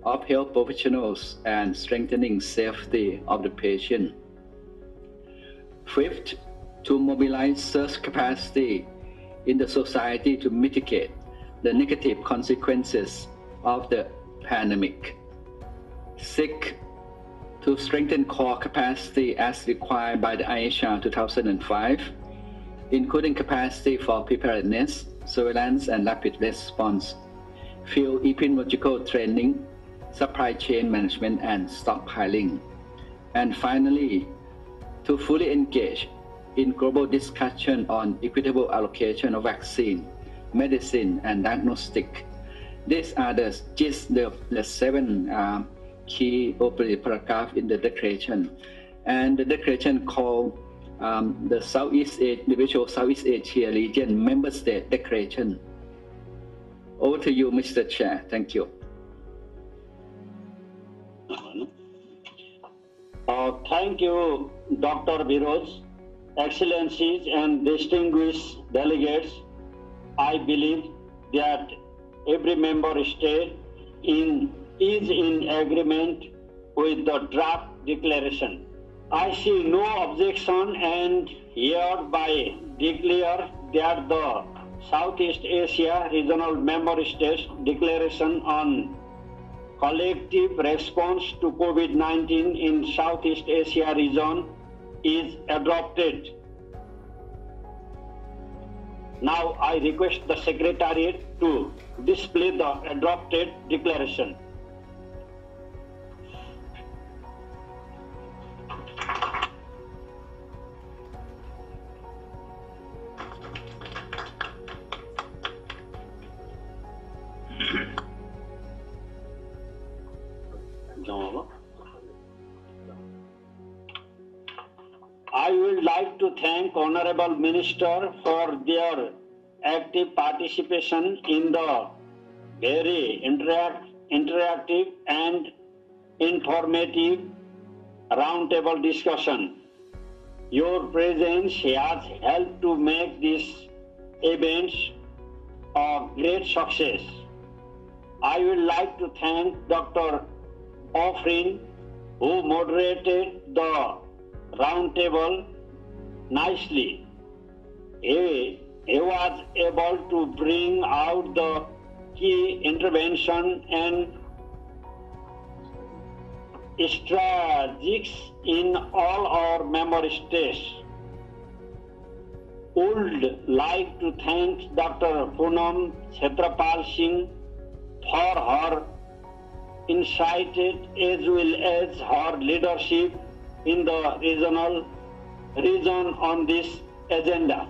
of health professionals and strengthening safety of the patient. Fifth, to mobilize surge capacity in the society to mitigate the negative consequences of the pandemic. Sixth, to strengthen core capacity as required by the IHR 2005, including capacity for preparedness, surveillance, and rapid response, field epidemiological training, supply chain management, and stockpiling. And finally, to fully engage in global discussion on equitable allocation of vaccine, medicine, and diagnostic. These are the 7 key operative paragraphs in the declaration. And the declaration called the individual Southeast Asia region member state declaration. Over to you, Mr. Chair. Thank you. Thank you, Dr. Viroj, Excellencies and distinguished delegates. I believe that every member state is in agreement with the draft declaration. I see no objection and hereby declare that the Southeast Asia Regional Member States Declaration on Collective Response to COVID-19 in Southeast Asia region is adopted. Now I request the Secretariat to display the adopted declaration. I would like to thank Honorable Minister for their active participation in the very interactive and informative roundtable discussion. Your presence has helped to make this event a great success. I would like to thank Dr. Offrin, who moderated the roundtable nicely. He was able to bring out the key intervention and strategies in all our member states. Would like to thank Dr. Poonam Chhatrapal Singh for her insight as well as her leadership in the region on this agenda.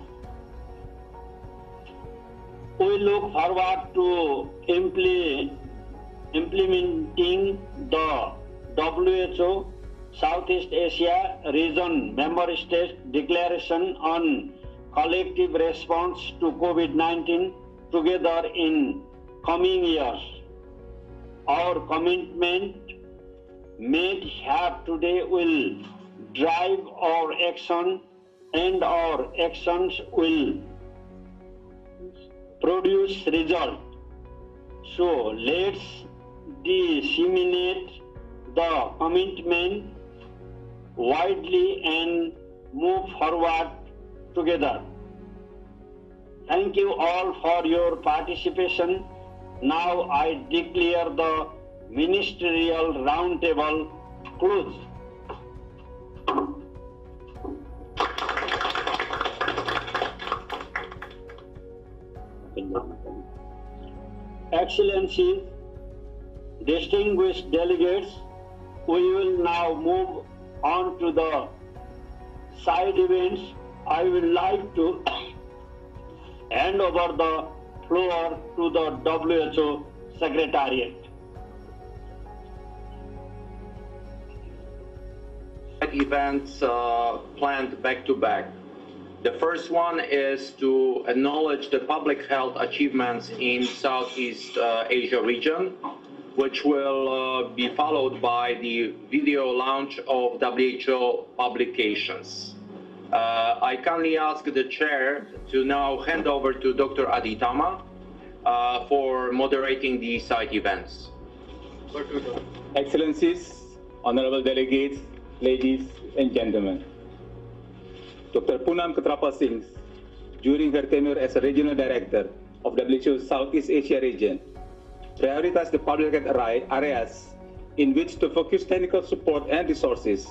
We look forward to implementing the WHO Southeast Asia Region Member States Declaration on Collective Response to COVID-19 together in coming years. Our commitment made here today will drive our action, and our actions will produce result. So let's disseminate the commitment widely and move forward together. Thank you all for your participation. Now I declare the ministerial roundtable closed. Excellencies, distinguished delegates, we will now move on to the side events. I would like to hand over the floor to the WHO Secretariat. Events planned back to back. The first one is to acknowledge the public health achievements in Southeast Asia region, which will be followed by the video launch of WHO publications. I kindly ask the chair to now hand over to Dr. Aditama for moderating the side events. Excellencies, honorable delegates, ladies and gentlemen. Dr. Poonam Chhatrapal Singh, during her tenure as a regional director of WHO's Southeast Asia region, prioritized the public health areas in which to focus technical support and resources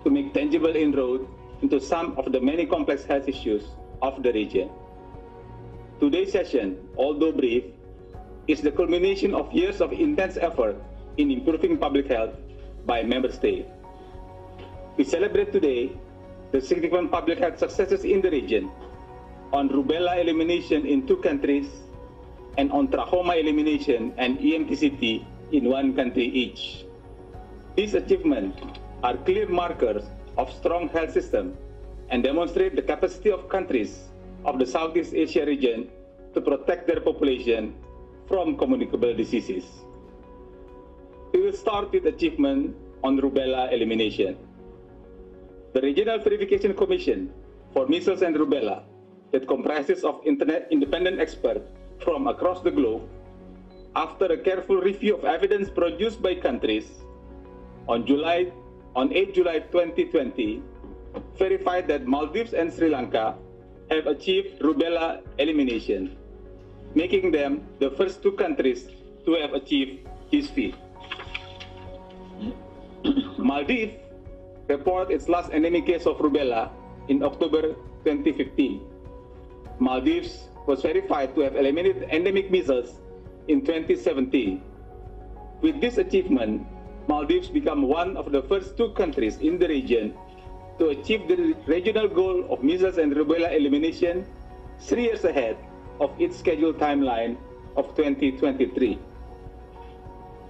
to make tangible inroad into some of the many complex health issues of the region. Today's session, although brief, is the culmination of years of intense effort in improving public health by member states. We celebrate today the significant public health successes in the region on rubella elimination in 2 countries and on trachoma elimination and EMTCT in 1 country each. These achievements are clear markers of strong health system and demonstrate the capacity of countries of the Southeast Asia region to protect their population from communicable diseases. We will start with achievement on rubella elimination. The Regional Verification Commission for Measles and Rubella, that comprises of independent experts from across the globe, after a careful review of evidence produced by countries, on 8 July 2020, verified that Maldives and Sri Lanka have achieved rubella elimination, making them the first two countries to have achieved this feat. Maldives reported its last endemic case of rubella in October 2015. Maldives was verified to have eliminated endemic measles in 2017. With this achievement, Maldives became one of the first two countries in the region to achieve the regional goal of measles and rubella elimination 3 years ahead of its scheduled timeline of 2023.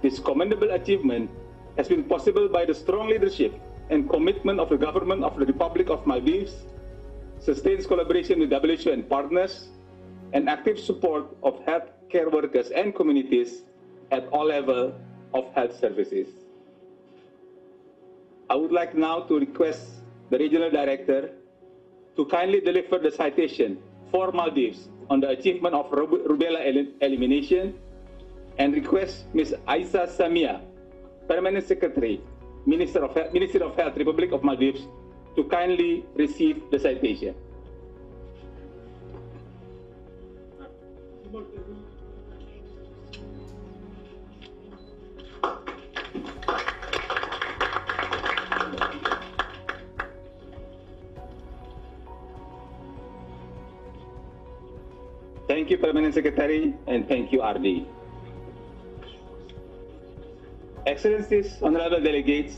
This commendable achievement has been possible by the strong leadership and commitment of the government of the Republic of Maldives, sustained collaboration with WHO and partners, and active support of healthcare workers and communities at all levels of health services. I would like now to request the Regional Director to kindly deliver the citation for Maldives on the achievement of rubella elimination, and request Ms. Aisa Samia, Permanent Secretary, Ministry of Health, Republic of Maldives, to kindly receive the citation. Thank you, Permanent Secretary, and thank you, RD. Excellencies, honorable delegates,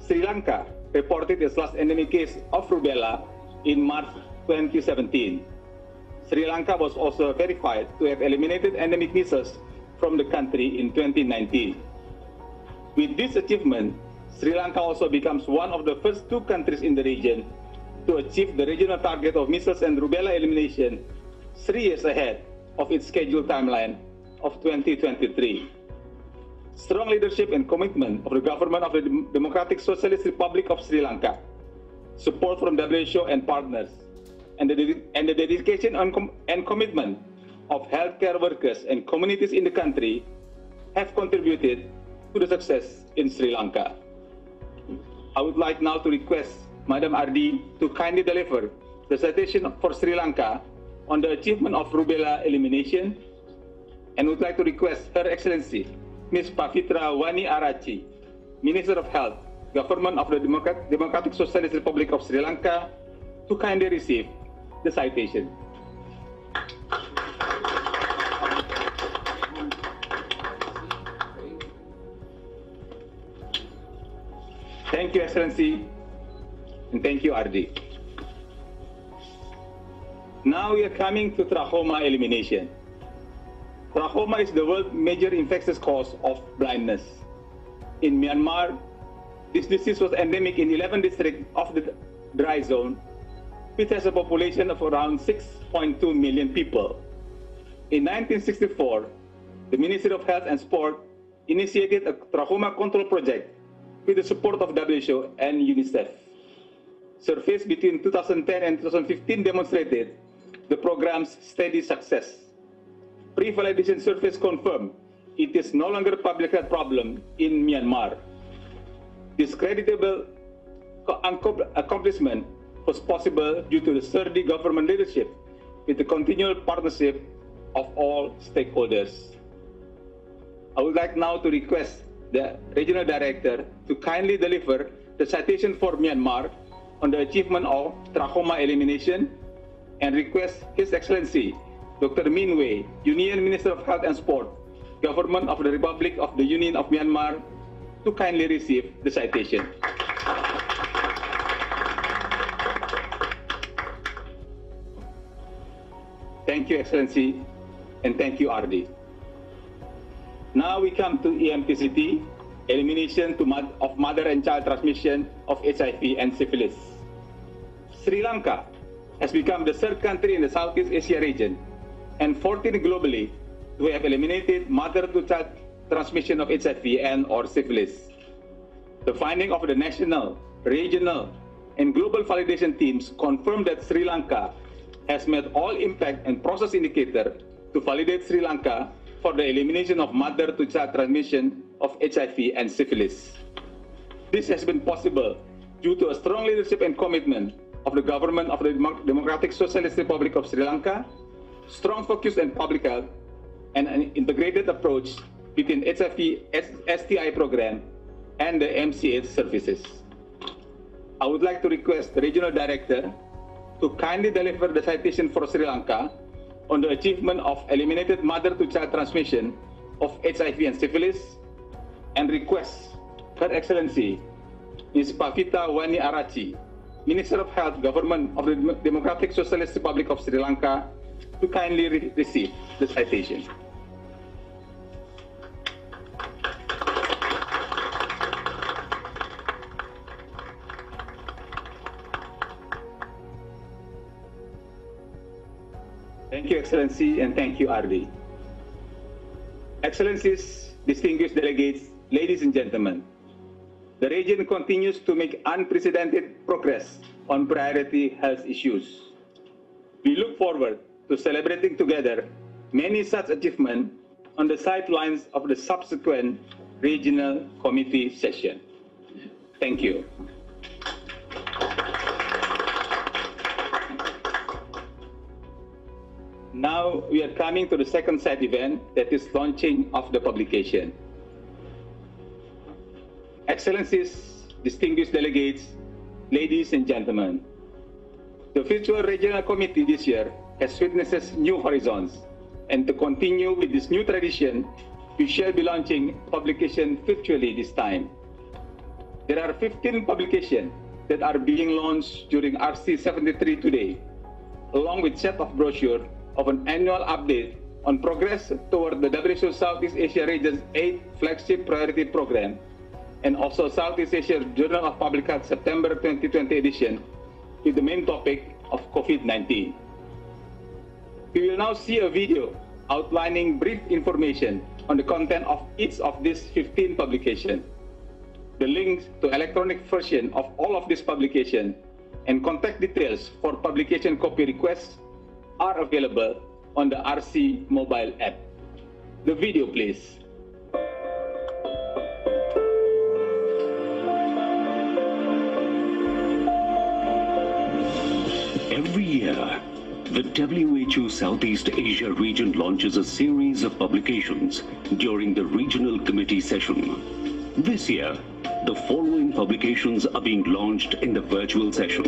Sri Lanka reported its last endemic case of rubella in March 2017. Sri Lanka was also verified to have eliminated endemic measles from the country in 2019. With this achievement, Sri Lanka also becomes one of the first two countries in the region to achieve the regional target of measles and rubella elimination 3 years ahead of its scheduled timeline of 2023. Strong leadership and commitment of the government of the Democratic Socialist Republic of Sri Lanka, support from WHO and partners, and the dedication and commitment of healthcare workers and communities in the country have contributed to the success in Sri Lanka. I would like now to request Madam RD to kindly deliver the citation for Sri Lanka on the achievement of rubella elimination, and would like to request Her Excellency Ms. Pavitra Wani Arachi, Minister of Health, Government of the Democratic Socialist Republic of Sri Lanka, to kindly receive the citation. Thank you, Excellency, and thank you, RD. Now we are coming to trachoma elimination. Trachoma is the world's major infectious cause of blindness. In Myanmar, this disease was endemic in 11 districts of the dry zone, which has a population of around 6.2 million people. In 1964, the Ministry of Health and Sport initiated a trachoma control project with the support of WHO and UNICEF. Surveys between 2010 and 2015 demonstrated the program's steady success. Pre-validation surveys confirm it is no longer a public health problem in Myanmar. This creditable accomplishment was possible due to the sturdy government leadership with the continual partnership of all stakeholders. I would like now to request the Regional Director to kindly deliver the citation for Myanmar on the achievement of trachoma elimination, and request His Excellency Dr. Min Wei, Union Minister of Health and Sport, Government of the Republic of the Union of Myanmar, to kindly receive the citation. Thank you, Excellency, and thank you, RD. Now we come to EMTCT, elimination of mother and child transmission of HIV and syphilis. Sri Lanka has become the third country in the Southeast Asia region and 14th globally to have eliminated mother-to-child transmission of HIV and or syphilis. The finding of the national, regional, and global validation teams confirmed that Sri Lanka has met all impact and process indicators to validate Sri Lanka for the elimination of mother-to-child transmission of HIV and syphilis. This has been possible due to a strong leadership and commitment of the government of the Democratic Socialist Republic of Sri Lanka, strong focus on public health, and an integrated approach between HIV STI program and the MCH services. I would like to request the Regional Director to kindly deliver the citation for Sri Lanka on the achievement of eliminated mother-to-child transmission of HIV and syphilis, and request Her Excellency Ms. Pavita Wani Arachi, Minister of Health, Government of the Democratic Socialist Republic of Sri Lanka, to kindly receive the citation. Thank you, Excellency, and thank you, RD. Excellencies, distinguished delegates, ladies and gentlemen, the region continues to make unprecedented progress on priority health issues. We look forward to celebrating together many such achievements on the sidelines of the subsequent regional committee session. Thank you. Now we are coming to the second side event, that is launching of the publication. Excellencies, distinguished delegates, ladies and gentlemen, the virtual regional committee this year has witnessed new horizons, and to continue with this new tradition, we shall be launching publication virtually this time. There are 15 publications that are being launched during RC73 today, along with set of brochure of an annual update on progress toward the WHO Southeast Asia region's 8th flagship priority program, and also Southeast Asia Journal of Public Health September 2020 edition with the main topic of COVID-19. We will now see a video outlining brief information on the content of each of these 15 publications. The links to electronic version of all of these publications and contact details for publication copy requests are available on the RC mobile app. The video, please. Every year, the WHO Southeast Asia region launches a series of publications during the regional committee session. This year, the following publications are being launched in the virtual session.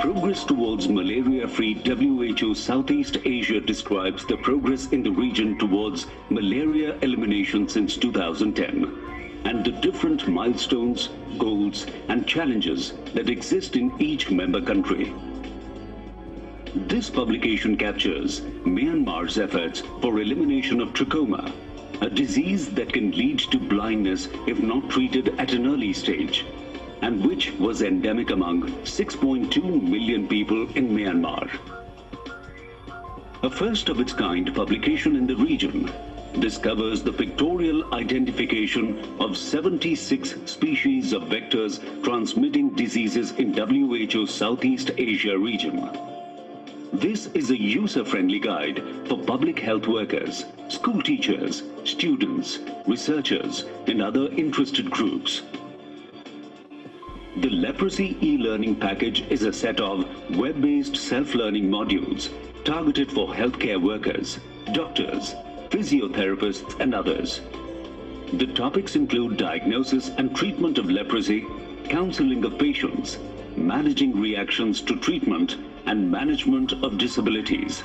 Progress towards malaria-free WHO Southeast Asia describes the progress in the region towards malaria elimination since 2010 and the different milestones, goals and challenges that exist in each member country. This publication captures Myanmar's efforts for elimination of trachoma, a disease that can lead to blindness if not treated at an early stage, and which was endemic among 6.2 million people in Myanmar. A first-of-its-kind publication in the region discovers the pictorial identification of 76 species of vectors transmitting diseases in WHO Southeast Asia region. This is a user-friendly guide for public health workers, school teachers, students, researchers, and other interested groups. The Leprosy e-learning package is a set of web-based self-learning modules targeted for healthcare workers, doctors, physiotherapists, and others. The topics include diagnosis and treatment of leprosy, counseling of patients, managing reactions to treatment, and management of disabilities.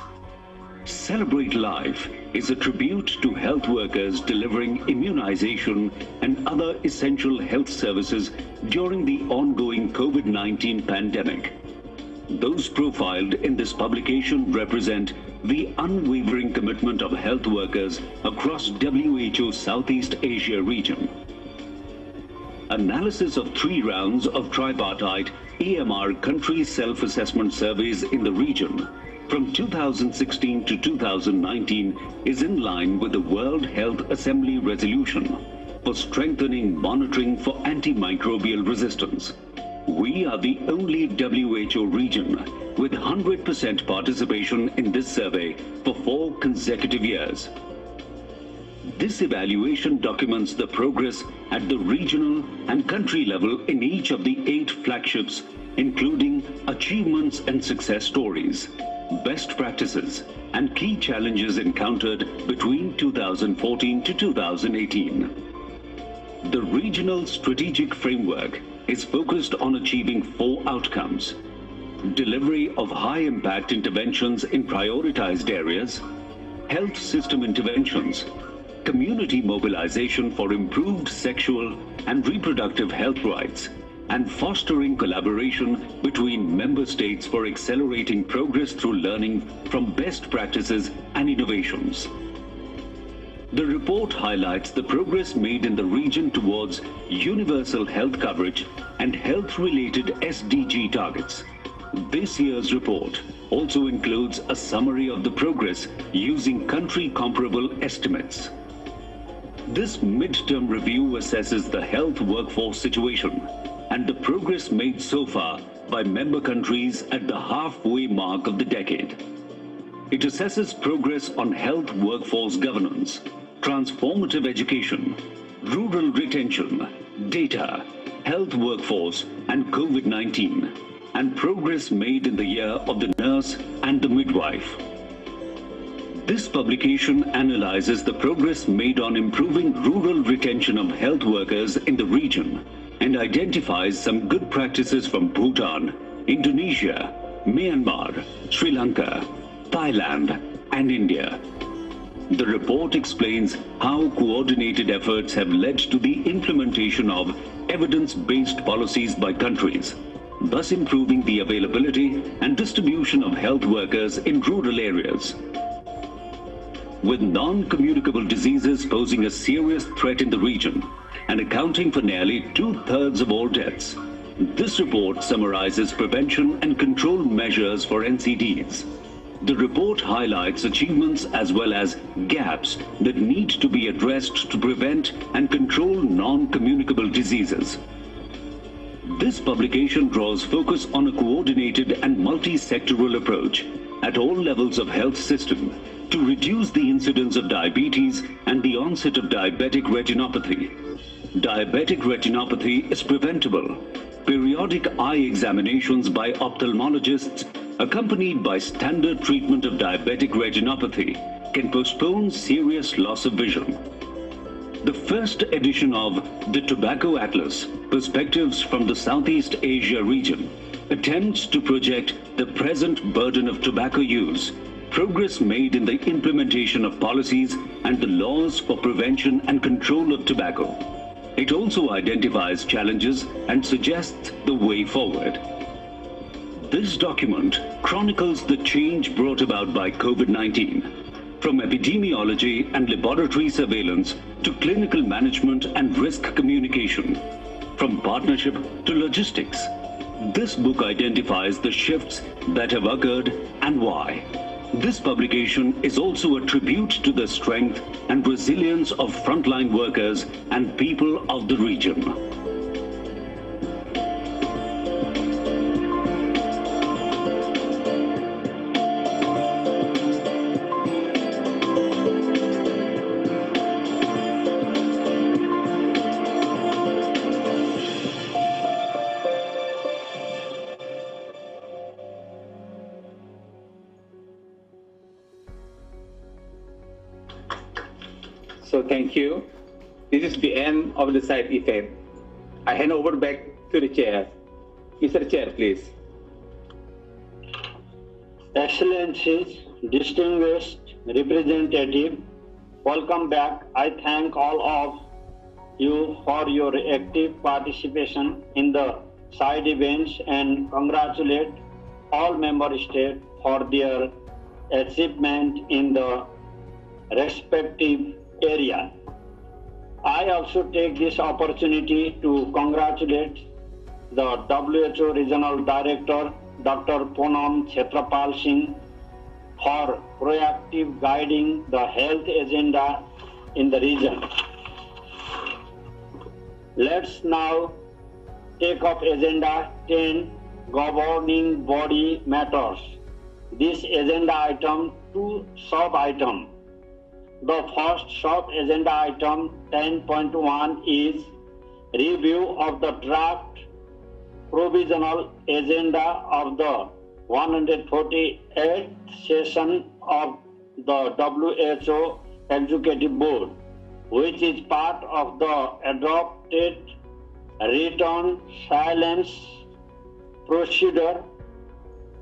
Celebrate Life is a tribute to health workers delivering immunization and other essential health services during the ongoing COVID-19 pandemic. Those profiled in this publication represent the unwavering commitment of health workers across WHO Southeast Asia region. Analysis of 3 rounds of tripartite EMR country self-assessment surveys in the region from 2016 to 2019 is in line with the World Health Assembly Resolution for strengthening monitoring for antimicrobial resistance. We are the only WHO region with 100% participation in this survey for 4 consecutive years. This evaluation documents the progress at the regional and country level in each of the 8 flagships, including achievements and success stories, best practices, and key challenges encountered between 2014 to 2018. The regional strategic framework is focused on achieving 4 outcomes: delivery of high-impact interventions in prioritized areas, health system interventions, community mobilization for improved sexual and reproductive health rights, and fostering collaboration between member states for accelerating progress through learning from best practices and innovations. The report highlights the progress made in the region towards universal health coverage and health-related SDG targets. This year's report also includes a summary of the progress using country-comparable estimates. This mid-term review assesses the health workforce situation and the progress made so far by member countries at the halfway mark of the decade. It assesses progress on health workforce governance, transformative education, rural retention, data, health workforce, and COVID-19, and progress made in the year of the nurse and the midwife. This publication analyzes the progress made on improving rural retention of health workers in the region and identifies some good practices from Bhutan, Indonesia, Myanmar, Sri Lanka, Thailand, and India. The report explains how coordinated efforts have led to the implementation of evidence-based policies by countries, thus improving the availability and distribution of health workers in rural areas. With non-communicable diseases posing a serious threat in the region and accounting for nearly 2/3 of all deaths, this report summarizes prevention and control measures for NCDs. The report highlights achievements as well as gaps that need to be addressed to prevent and control non-communicable diseases. This publication draws focus on a coordinated and multi-sectoral approach at all levels of health system to reduce the incidence of diabetes and the onset of diabetic retinopathy. Diabetic retinopathy is preventable. Periodic eye examinations by ophthalmologists accompanied by standard treatment of diabetic retinopathy can postpone serious loss of vision. The first edition of the Tobacco Atlas, Perspectives from the Southeast Asia region, attempts to project the present burden of tobacco use, progress made in the implementation of policies, and the laws for prevention and control of tobacco. It also identifies challenges and suggests the way forward. This document chronicles the change brought about by COVID-19, from epidemiology and laboratory surveillance to clinical management and risk communication, from partnership to logistics. This book identifies the shifts that have occurred and why. This publication is also a tribute to the strength and resilience of frontline workers and people of the region. So thank you. This is the end of the side event. I hand over back to the chair. Mr. Chair, please. Excellencies, distinguished representative, welcome back. I thank all of you for your active participation in the side events and congratulate all member states for their achievement in the respective area. I also take this opportunity to congratulate the WHO Regional Director, Dr. Poonam Chetrapal Singh, for proactive guiding the health agenda in the region. Let's now take up Agenda 10, Governing Body Matters. This agenda item, 2 sub-items. The first sub-agenda item 10.1 is review of the draft provisional agenda of the 148th session of the WHO Executive Board, which is part of the adopted written silence procedure.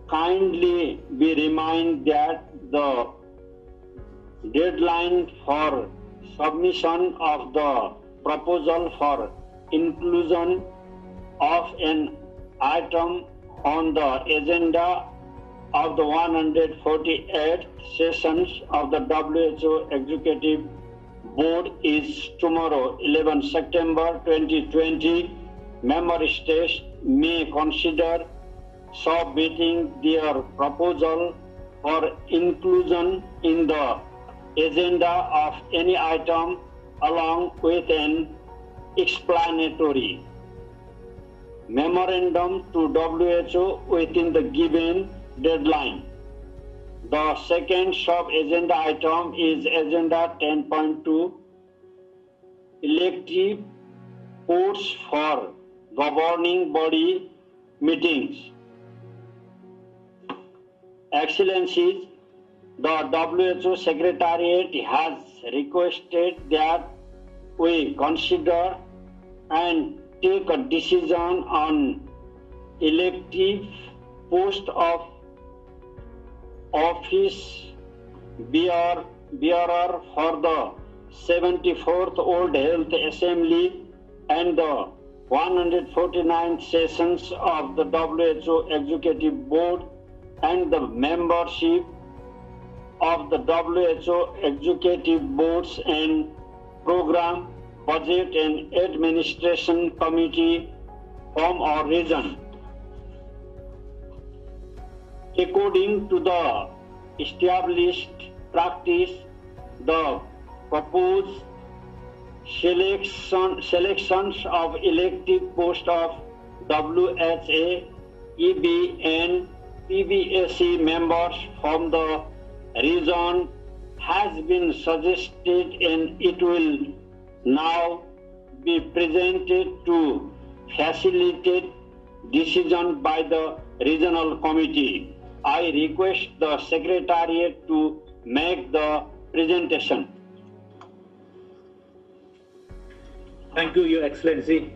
Kindly be reminded that the deadline for submission of the proposal for inclusion of an item on the agenda of the 148th sessions of the WHO Executive Board is tomorrow, 11 September 2020. Member states may consider submitting their proposal for inclusion in the agenda of any item along with an explanatory memorandum to WHO within the given deadline. The second sub-agenda item is Agenda 10.2, elective posts for governing body meetings. Excellencies, the WHO Secretariat has requested that we consider and take a decision on elective post of office bearer for the 74th World Health Assembly and the 149th sessions of the WHO Executive Board and the membership of the WHO Executive Boards and Program, Budget and Administration Committee from our region. According to the established practice, the proposed selections of elective posts of WHA, EB and PBAC members from the region has been suggested and it will now be presented to facilitate decision by the regional committee. I request the Secretariat to make the presentation. Thank you, Your Excellency.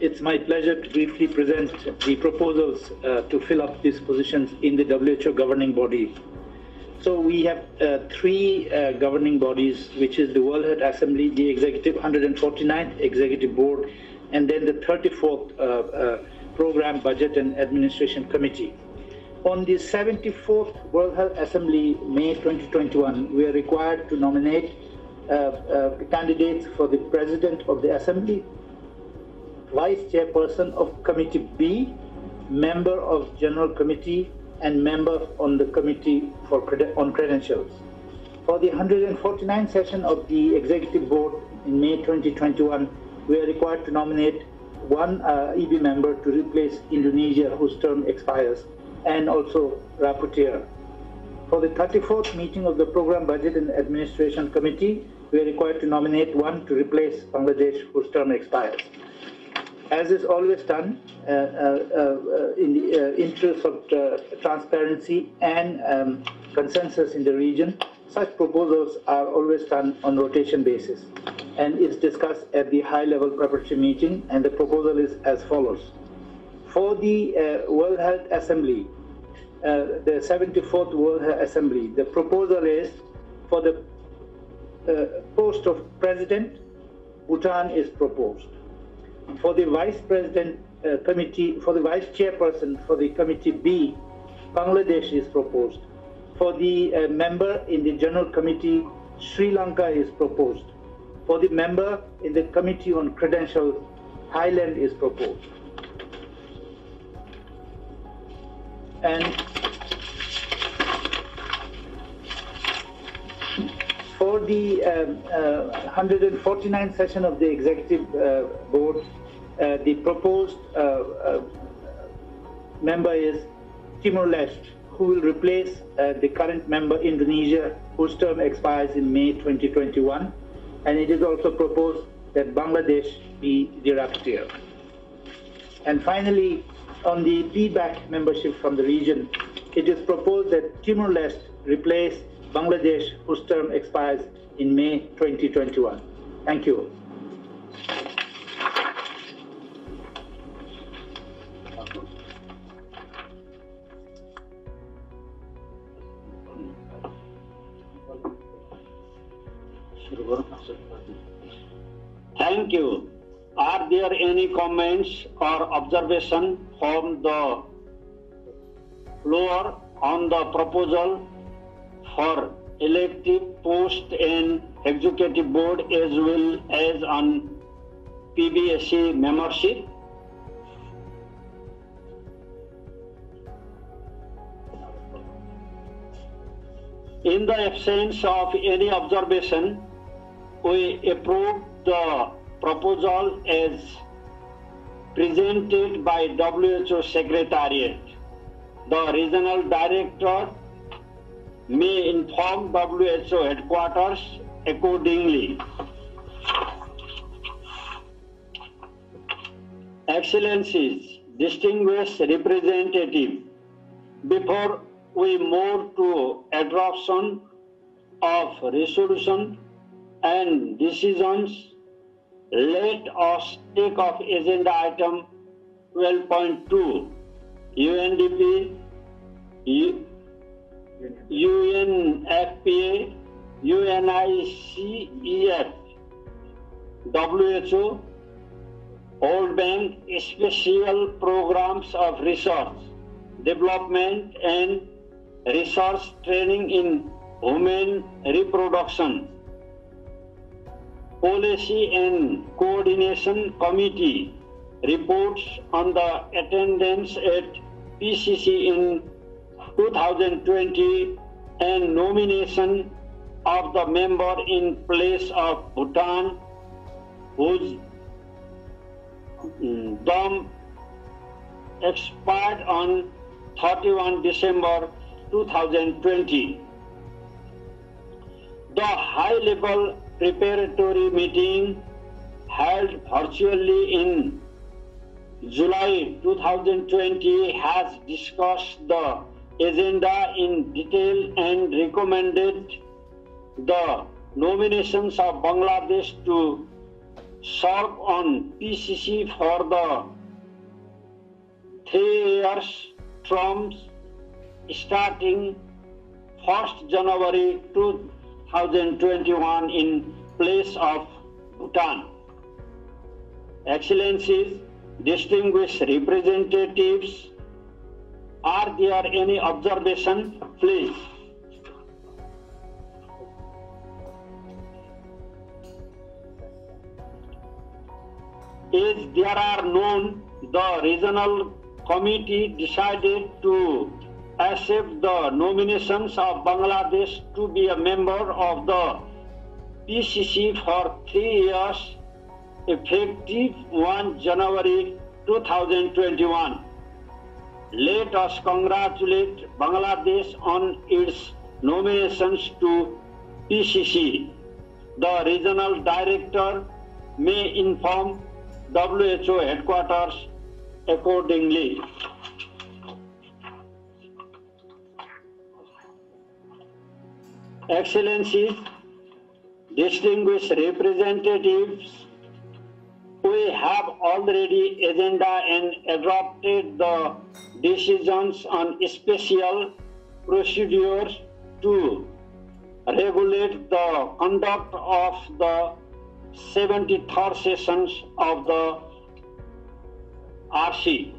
It's my pleasure to briefly present the proposals to fill up these positions in the WHO governing body. So we have three governing bodies, which is the World Health Assembly, the Executive 149th Executive Board, and then the 34th Program, Budget and Administration Committee. On the 74th World Health Assembly, May 2021, we are required to nominate candidates for the President of the Assembly, Vice Chairperson of Committee B, Member of General Committee, and Member on the Committee on Credentials. For the 149th session of the Executive Board in May 2021, we are required to nominate one EB member to replace Indonesia, whose term expires, and also rapporteur. For the 34th meeting of the Program, Budget and Administration Committee, we are required to nominate one to replace Bangladesh, whose term expires. As is always done, in the interest of transparency and consensus in the region, such proposals are always done on rotation basis and is discussed at the high-level preparatory meeting, and the proposal is as follows. For the World Health Assembly, the 74th World Health Assembly, the proposal is for the post of President, Bhutan is proposed. For the Vice President Committee, for the Vice Chairperson for the Committee B, Bangladesh is proposed. For the member in the General Committee, Sri Lanka is proposed. For the member in the Committee on Credentials, Thailand is proposed. And for the 149th session of the Executive Board, the proposed member is Timor-Leste, who will replace the current member Indonesia, whose term expires in May 2021. And it is also proposed that Bangladesh be the rapporteur. And finally, on the PBAC membership from the region, it is proposed that Timor-Leste replace Bangladesh, whose term expires in May 2021. Thank you. Thank you. Are there any comments or observations from the floor on the proposal for elective post in Executive Board as well as on PBSC membership? In the absence of any observation, we approve the proposal as presented by WHO Secretariat. The regional director may inform WHO headquarters accordingly. Excellencies, distinguished representative, before we move to adoption of resolution and decisions, let us take up agenda item 12.2, UNDP, UNFPA, UNICEF, WHO, World Bank special programs of research, development and research training in human reproduction, Policy and Coordination Committee reports on the attendance at PCC in 2020 and nomination of the member in place of Bhutan, whose term expired on 31 December 2020. The high-level preparatory meeting held virtually in July 2020 has discussed the agenda in detail and recommended the nominations of Bangladesh to serve on PCC for the 3 years terms starting 1st January 2021 in place of Bhutan. Excellencies, distinguished representatives, are there any observations, please? As there are none, the regional committee decided to accept the nominations of Bangladesh to be a member of the PCC for 3 years, effective 1 January 2021. Let us congratulate Bangladesh on its nominations to PCC. The regional director may inform WHO headquarters accordingly. Excellencies, distinguished representatives, we have already agenda and adopted the decisions on special procedures to regulate the conduct of the 73rd sessions of the RC.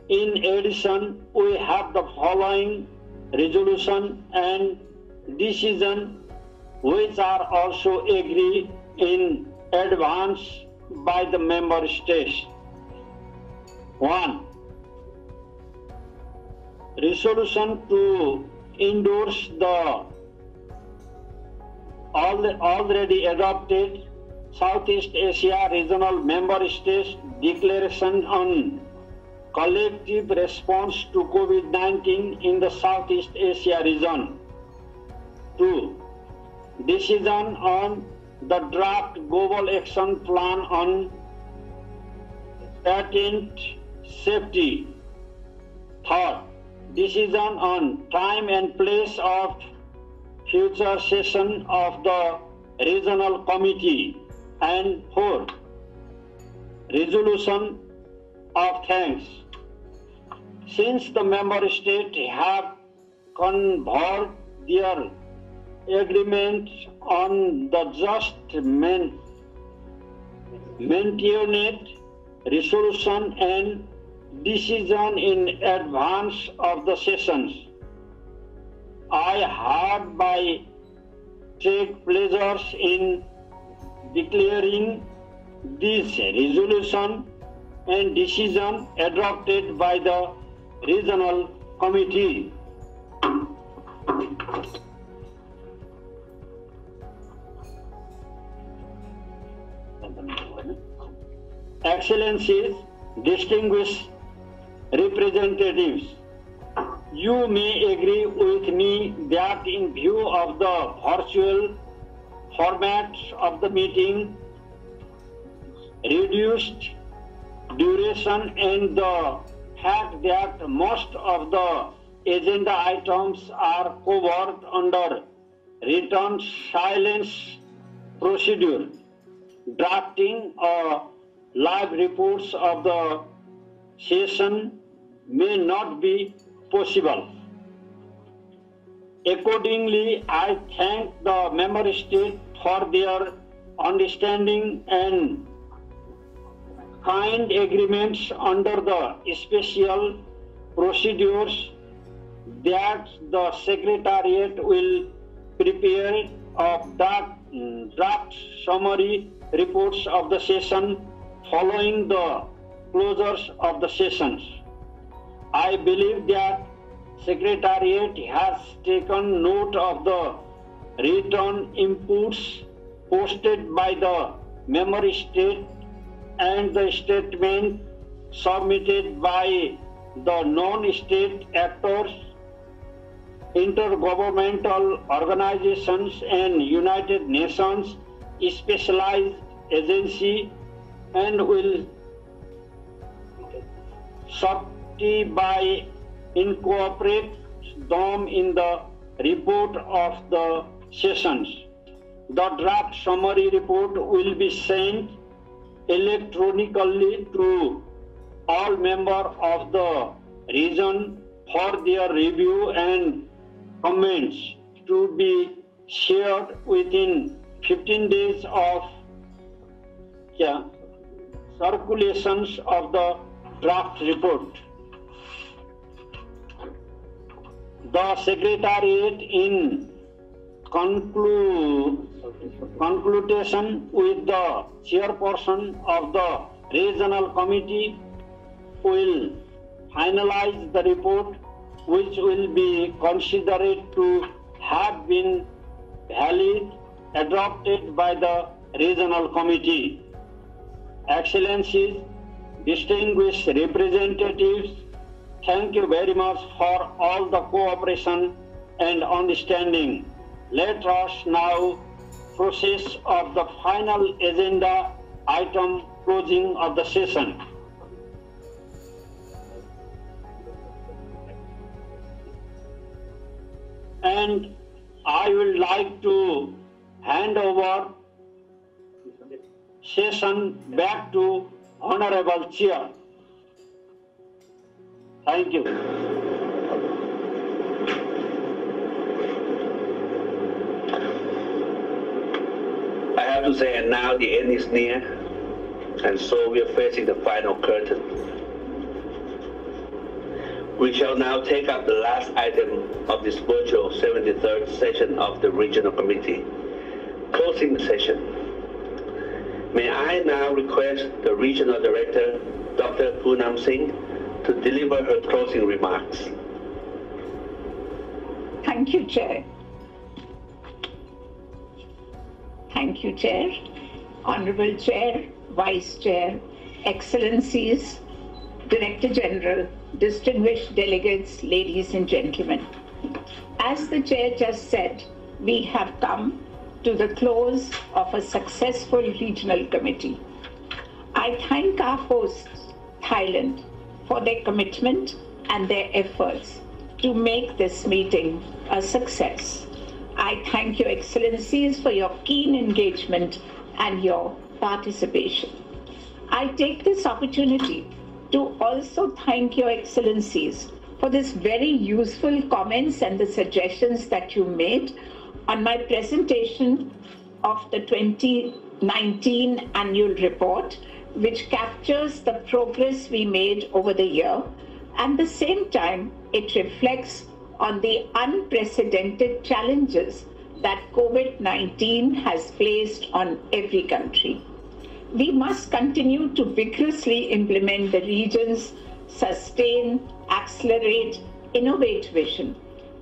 In addition, we have the following resolution and decision which are also agreed in advance by the member states. 1. Resolution to endorse the already adopted Southeast Asia Regional Member States Declaration on Collective Response to COVID-19 in the Southeast Asia region. 2. Decision on the draft Global Action Plan on Patent Safety. 3. Decision on time and place of future session of the Regional Committee. And 4. Resolution of thanks. Since the member states have converted their agreement on the just maintained resolution and decision in advance of the sessions, I hereby take pleasure in declaring this resolution and decision adopted by the Regional Committee. Excellencies, distinguished representatives, you may agree with me that in view of the virtual format of the meeting, reduced duration and the fact that most of the agenda items are covered under written silence procedure, drafting live reports of the session may not be possible. Accordingly, I thank the member states for their understanding and kind agreements under the special procedures that the Secretariat will prepare of draft summary reports of the session following the closures of the sessions. I believe that Secretariat has taken note of the written inputs posted by the member state and the statement submitted by the non-state actors, intergovernmental organizations and United Nations specialized agency, and will shortly by incorporate them in the report of the sessions. The draft summary report will be sent electronically to all members of the region for their review and comments to be shared within 15 days of circulations of the draft report. The Secretariat, in conclusion with the chairperson of the Regional Committee, will finalize the report, which will be considered to have been valid, adopted by the Regional Committee. Excellencies, distinguished representatives, thank you very much for all the cooperation and understanding. Let us now proceed of the final agenda item, closing of the session. And I would like to hand over session back to Honorable Chair. Thank you. I have to say, and now the end is near, and so we are facing the final curtain. We shall now take up the last item of this virtual 73rd session of the Regional Committee, closing the session. May I now request the Regional Director, Dr. Poonam Singh, to deliver her closing remarks. Thank you, Chair. Thank you, Chair. Honorable Chair, Vice Chair, Excellencies, Director General, distinguished delegates, ladies and gentlemen. As the Chair just said, we have come to the close of a successful regional committee. I thank our hosts, Thailand, for their commitment and their efforts to make this meeting a success. I thank Your Excellencies for your keen engagement and your participation. I take this opportunity to also thank Your Excellencies for this very useful comments and the suggestions that you made on my presentation of the 2019 annual report, which captures the progress we made over the year. At the same time, it reflects on the unprecedented challenges that COVID-19 has placed on every country. We must continue to vigorously implement the region's sustain, accelerate, innovate vision,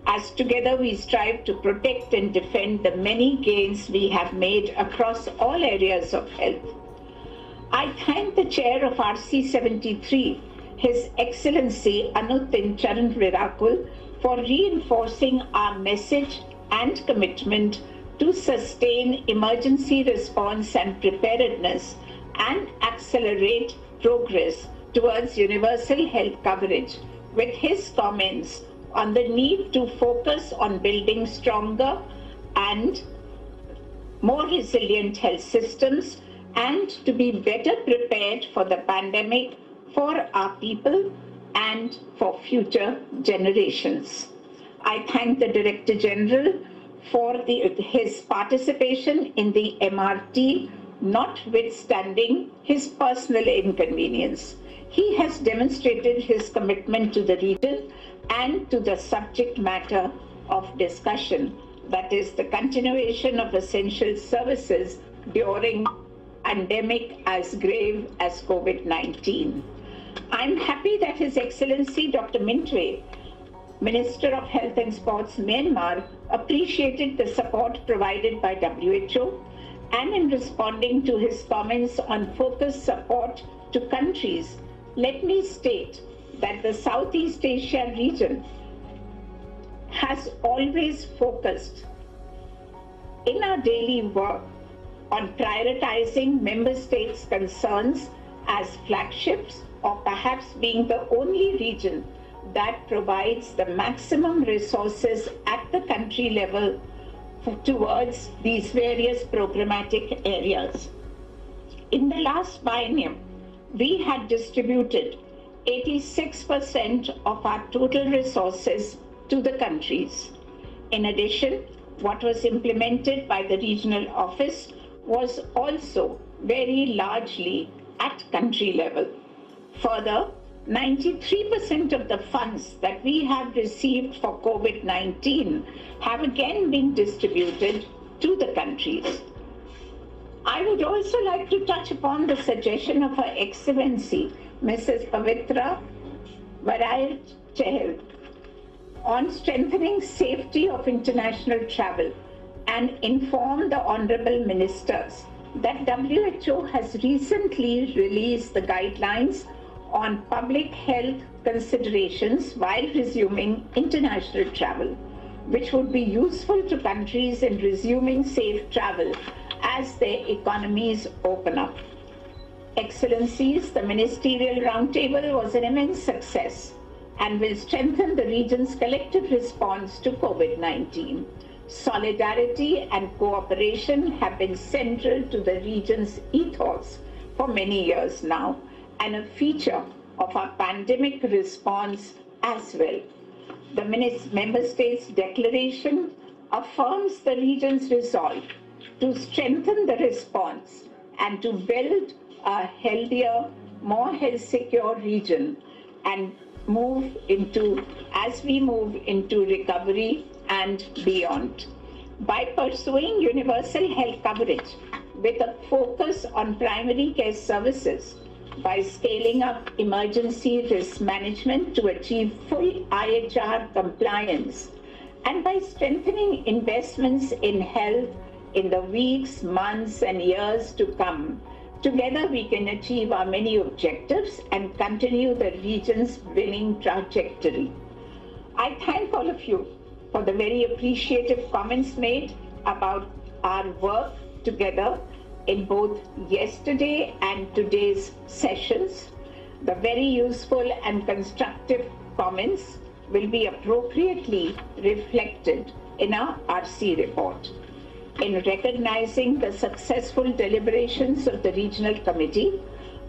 as together we strive to protect and defend the many gains we have made across all areas of health. I thank the Chair of RC73, His Excellency Anutin Charan Virakul, for reinforcing our message and commitment to sustain emergency response and preparedness and accelerate progress towards universal health coverage, with his comments on the need to focus on building stronger and more resilient health systems and to be better prepared for the pandemic for our people and for future generations. I thank the Director General for his participation in the MRT, notwithstanding his personal inconvenience. He has demonstrated his commitment to the region and to the subject matter of discussion, that is the continuation of essential services during pandemic as grave as COVID-19. I'm happy that His Excellency Dr. Mintwe, Minister of Health and Sports, Myanmar, appreciated the support provided by WHO, and in responding to his comments on focused support to countries, let me state that the Southeast Asia region has always focused in our daily work on prioritizing member states' concerns as flagships, or perhaps being the only region that provides the maximum resources at the country level towards these various programmatic areas. In the last biennium, we had distributed 86% of our total resources to the countries. In addition, what was implemented by the regional office was also very largely at country level. Further, 93% of the funds that we have received for COVID-19 have again been distributed to the countries. I would also like to touch upon the suggestion of Her Excellency, Mrs. Pavitra Varayat Chahal, on strengthening safety of international travel, and inform the Honorable Ministers that WHO has recently released the guidelines on public health considerations while resuming international travel, which would be useful to countries in resuming safe travel as their economies open up. Excellencies, the Ministerial Roundtable was an immense success and will strengthen the region's collective response to COVID-19. Solidarity and cooperation have been central to the region's ethos for many years now, and a feature of our pandemic response as well. The Member States' declaration affirms the region's resolve to strengthen the response and to build a healthier, more health-secure region and as we move into recovery and beyond. By pursuing universal health coverage with a focus on primary care services, by scaling up emergency risk management to achieve full IHR compliance, and by strengthening investments in health, in the weeks, months, and years to come, together we can achieve our many objectives and continue the region's winning trajectory. I thank all of you for the very appreciative comments made about our work together in both yesterday and today's sessions. The very useful and constructive comments will be appropriately reflected in our RC report. In recognizing the successful deliberations of the Regional Committee,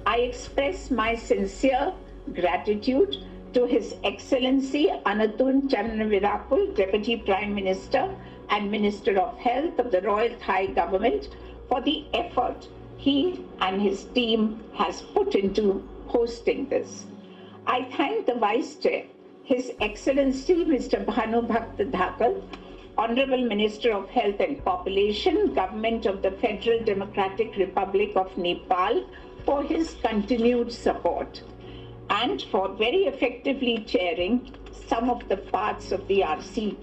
I express my sincere gratitude to His Excellency Anatun Chandravirakul, Deputy Prime Minister and Minister of Health of the Royal Thai Government, for the effort he and his team has put into hosting this. I thank the Vice Chair, His Excellency Mr. Bhanu Bhakt Dhakal, Honorable Minister of Health and Population, Government of the Federal Democratic Republic of Nepal, for his continued support and for very effectively chairing some of the parts of the RC.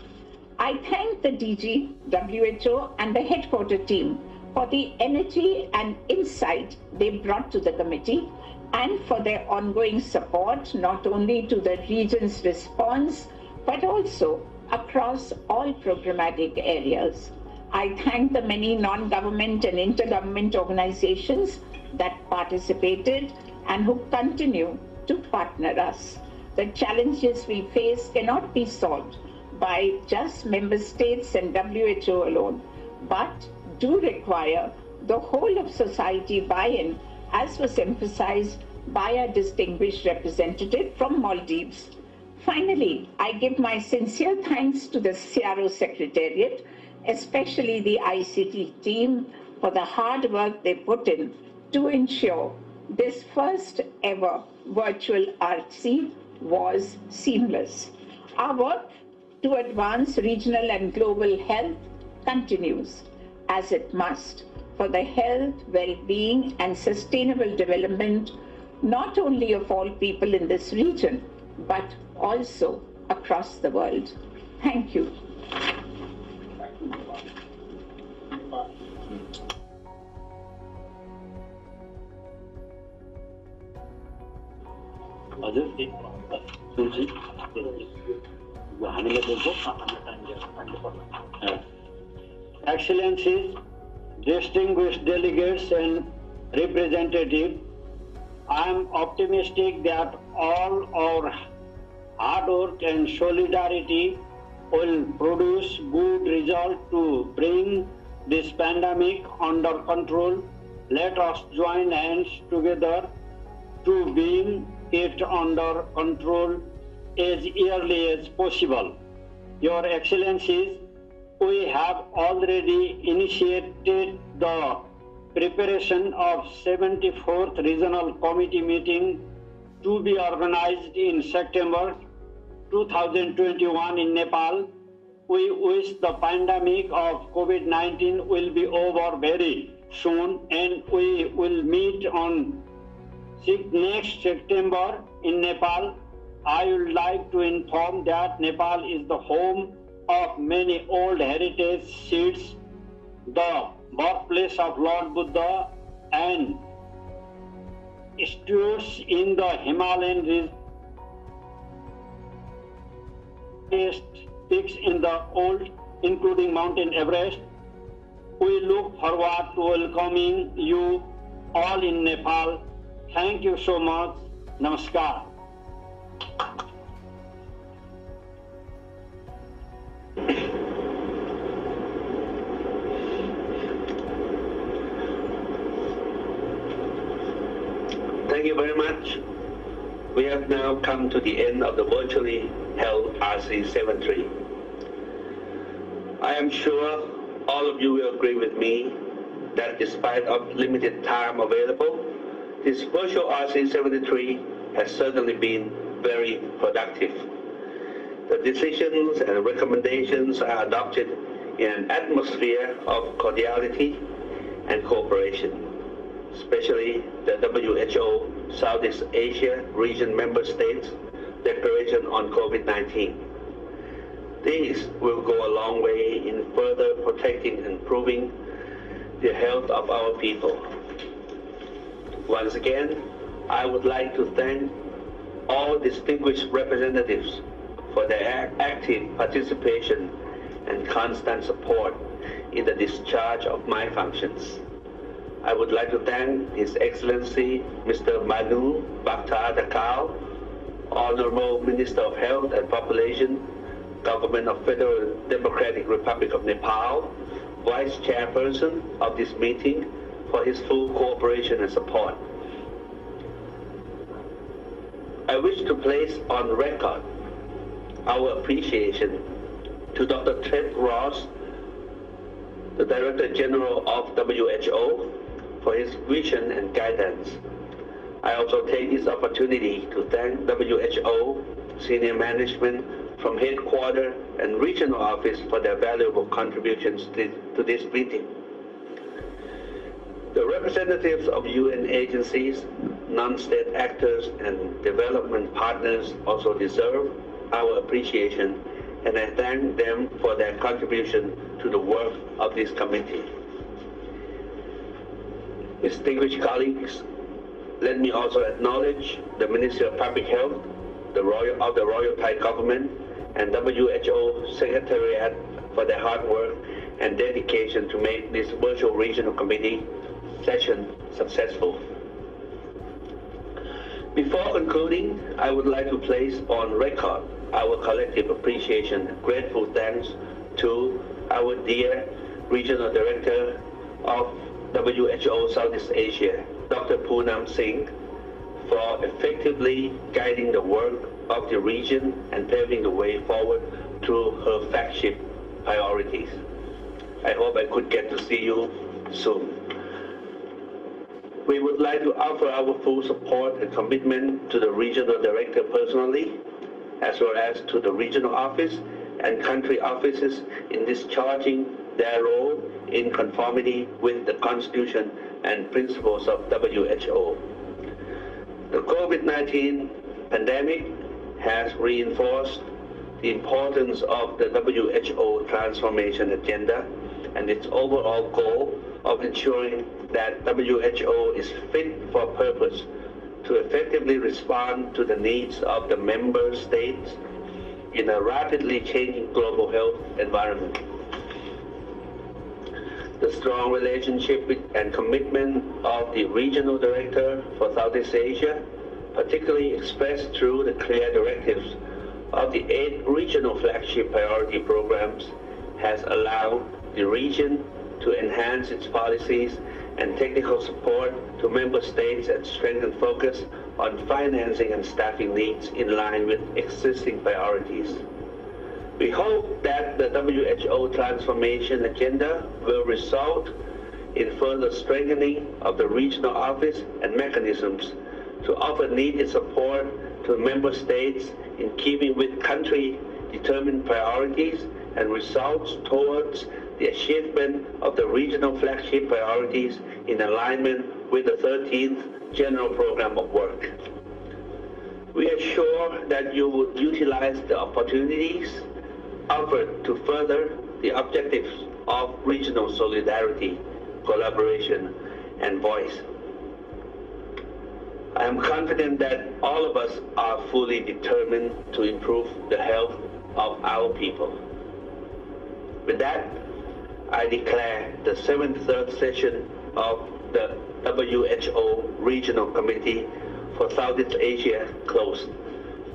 I thank the DG, WHO and the headquarter team for the energy and insight they brought to the committee and for their ongoing support not only to the region's response but also across all programmatic areas. I thank the many non-government and intergovernment organizations that participated and who continue to partner us. The challenges we face cannot be solved by just member states and WHO alone, but do require the whole of society buy-in, as was emphasized by a distinguished representative from Maldives. Finally, I give my sincere thanks to the SEAR Secretariat, especially the ICT team, for the hard work they put in to ensure this first ever virtual RC was seamless. Our work to advance regional and global health continues, as it must, for the health, well-being and sustainable development not only of all people in this region, but also across the world. Thank you. Excellencies, distinguished delegates and representatives, I am optimistic that all our hard work and solidarity will produce good results to bring this pandemic under control. Let us join hands together to bring it under control as early as possible. Your Excellencies, we have already initiated the preparation of 74th Regional Committee meeting to be organized in September 2021 in Nepal. We wish the pandemic of COVID-19 will be over very soon, and we will meet on next September in Nepal. I would like to inform that Nepal is the home of many old heritage sites, the birthplace of Lord Buddha, and stewards in the Himalayan region, peaks in the old, including Mountain Everest. We look forward to welcoming you all in Nepal. Thank you so much. Namaskar. Thank you very much. We have now come to the end of the virtually held RC73. I am sure all of you will agree with me that despite of limited time available, this virtual RC73 has certainly been very productive. The decisions and recommendations are adopted in an atmosphere of cordiality and cooperation, especially the WHO Southeast Asia region member states declaration on COVID-19. These will go a long way in further protecting and improving the health of our people. Once again, I would like to thank all distinguished representatives for their active participation and constant support in the discharge of my functions. I would like to thank His Excellency Mr. Manu Bakhtar Dakal, Honorable Minister of Health and Population, Government of Federal Democratic Republic of Nepal, Vice Chairperson of this meeting, for his full cooperation and support. I wish to place on record our appreciation to Dr. Ted Ross, the Director General of WHO, for his vision and guidance. I also take this opportunity to thank WHO senior management from headquarters and regional office for their valuable contributions to this meeting. The representatives of UN agencies, non-state actors, and development partners also deserve our appreciation, and I thank them for their contribution to the work of this committee. Distinguished colleagues, let me also acknowledge the Ministry of Public Health of the Royal Thai Government and WHO Secretariat for their hard work and dedication to make this virtual regional committee session successful. Before concluding, I would like to place on record our collective appreciation and grateful thanks to our dear Regional Director of WHO Southeast Asia, Dr. Poonam Singh, for effectively guiding the work of the region and paving the way forward through her flagship priorities. I hope I could get to see you soon. We would like to offer our full support and commitment to the Regional Director personally, as well as to the regional office and country offices in discharging their role in conformity with the Constitution and principles of WHO. The COVID-19 pandemic has reinforced the importance of the WHO transformation agenda and its overall goal of ensuring that WHO is fit for purpose to effectively respond to the needs of the member states in a rapidly changing global health environment. The strong relationship and commitment of the Regional Director for Southeast Asia, particularly expressed through the clear directives of the 8 regional flagship priority programs, has allowed the region to enhance its policies and technical support to member states and strengthen focus on financing and staffing needs in line with existing priorities. We hope that the WHO transformation agenda will result in further strengthening of the regional office and mechanisms to offer needed support to member states in keeping with country-determined priorities and results towards the achievement of the regional flagship priorities in alignment with the 13th General Program of Work. We are sure that you will utilize the opportunities offered to further the objectives of regional solidarity, collaboration, and voice. I am confident that all of us are fully determined to improve the health of our people. With that, I declare the 73rd session of the WHO Regional Committee for Southeast Asia closed.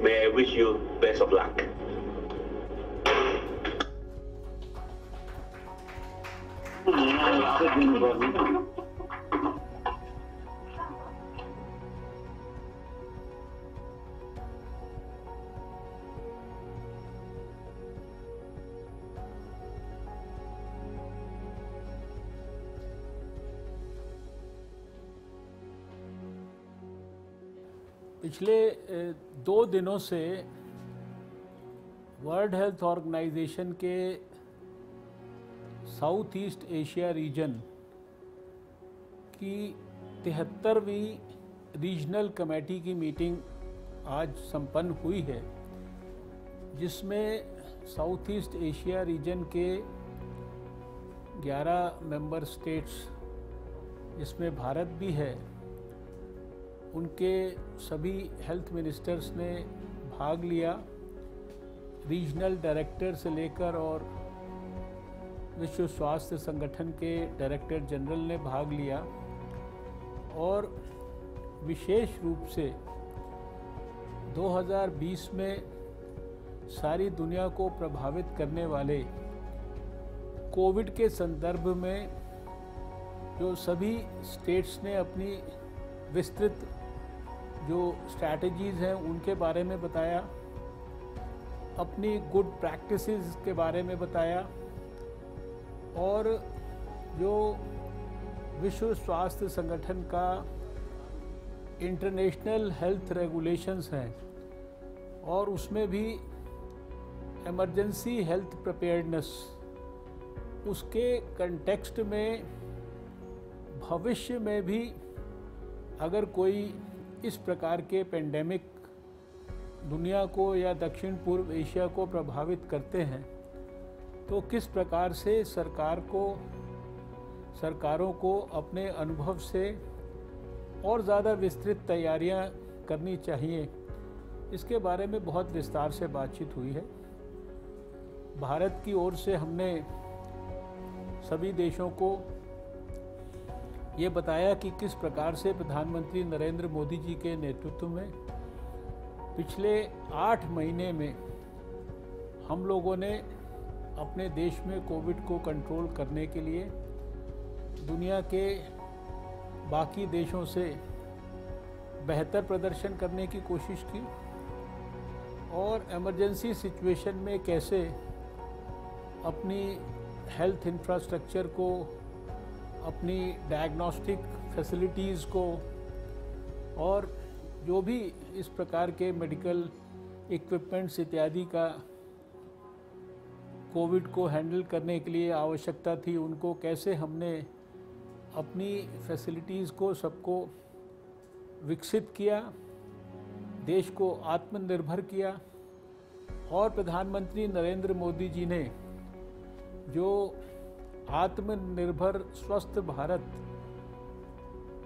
May I wish you best of luck. पिछले 2 दिनों से world health organisation के south east Asia region की 73वीं regional committee की meeting आज संपन्न हुई है, जिसमें साउथ ईस्ट एशिया रीजन के 11 मेंबर स्टेट्स जिसमें भारत भी है, उनके सभी हेल्थ मिनिस्टर्स ने भाग लिया। रीजनल डायरेक्टर से लेकर और विश्व स्वास्थ्य संगठन के डायरेक्टर जनरल ने भाग लिया और विशेष रूप से 2020 में सारी दुनिया को प्रभावित करने वाले कोविड के संदर्भ में जो सभी स्टेट्स ने अपनी विस्तृत जो स्ट्रैटेजीज़ हैं उनके बारे में बताया, अपनी गुड प्रैक्टिसेस के बारे में बताया और जो विश्व स्वास्थ्य संगठन का इंटरनेशनल हेल्थ रेगुलेशंस हैं और उसमें भी इमरजेंसी हेल्थ प्रिपेयर्डनेस, उसके कंटेक्स्ट में भविष्य में भी अगर कोई इस प्रकार के पेंडेमिक दुनिया को या दक्षिण पूर्व एशिया को प्रभावित करते हैं तो किस प्रकार से सरकारों को अपने अनुभव से और ज़्यादा विस्तृत तैयारियां करनी चाहिए, इसके बारे में बहुत विस्तार से बातचीत हुई है। भारत की ओर से हमने सभी देशों को ये बताया कि किस प्रकार से प्रधानमंत्री नरेंद्र मोदी जी के नेतृत्व में पिछले 8 महीने में हम लोगों ने अपने देश में कोविड को कंट्रोल करने के लिए दुनिया के बाकी देशों से बेहतर प्रदर्शन करने की कोशिश की और इमरजेंसी सिचुएशन में कैसे अपनी हेल्थ इंफ्रास्ट्रक्चर को, अपनी डायग्नोस्टिक फैसिलिटीज़ को और जो भी इस प्रकार के मेडिकल इक्विपमेंट्स इत्यादि का कोविड को हैंडल करने के लिए आवश्यकता थी, उनको कैसे हमने अपनी फैसिलिटीज़ को सबको विकसित किया, देश को आत्मनिर्भर किया। और प्रधानमंत्री नरेंद्र मोदी जी ने जो आत्मनिर्भर स्वस्थ भारत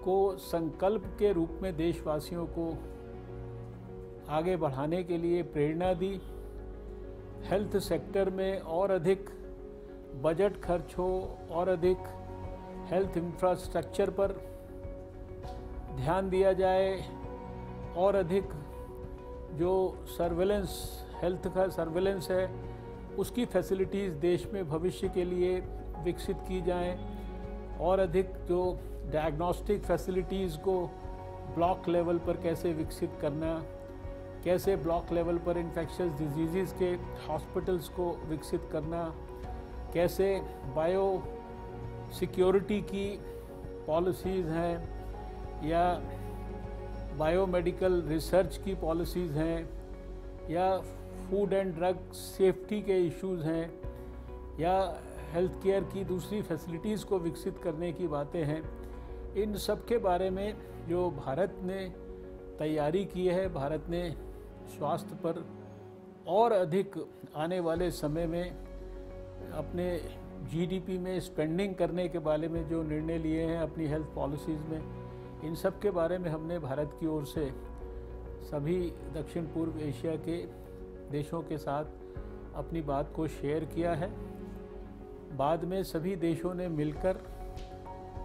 को संकल्प के रूप में देशवासियों को आगे बढ़ाने के लिए प्रेरणा दी, हेल्थ सेक्टर में और अधिक बजट खर्च हो और अधिक हेल्थ इंफ्रास्ट्रक्चर पर ध्यान दिया जाए और अधिक जो सर्वेलेंस, हेल्थ का सर्वेलेंस है उसकी फैसिलिटीज़ देश में भविष्य के लिए विकसित की जाएं और अधिक जो डायग्नोस्टिक फैसिलिटीज़ को ब्लॉक लेवल पर कैसे विकसित करना, कैसे ब्लॉक लेवल पर इन्फेक्शियस डिजीज़ के हॉस्पिटल्स को विकसित करना, कैसे बायो सिक्योरिटी की पॉलिसीज़ हैं या बायोमेडिकल रिसर्च की पॉलिसीज़ हैं या फूड एंड ड्रग सेफ्टी के इश्यूज़ हैं या हेल्थ केयर की दूसरी फैसिलिटीज़ को विकसित करने की बातें हैं, इन सब के बारे में जो भारत ने तैयारी की है, भारत ने स्वास्थ्य पर और अधिक आने वाले समय में अपने जीडीपी में स्पेंडिंग करने के बारे में जो निर्णय लिए हैं अपनी हेल्थ पॉलिसीज़ में, इन सब के बारे में हमने भारत की ओर से सभी दक्षिण पूर्व एशिया के देशों के साथ अपनी बात को शेयर किया है। बाद में सभी देशों ने मिलकर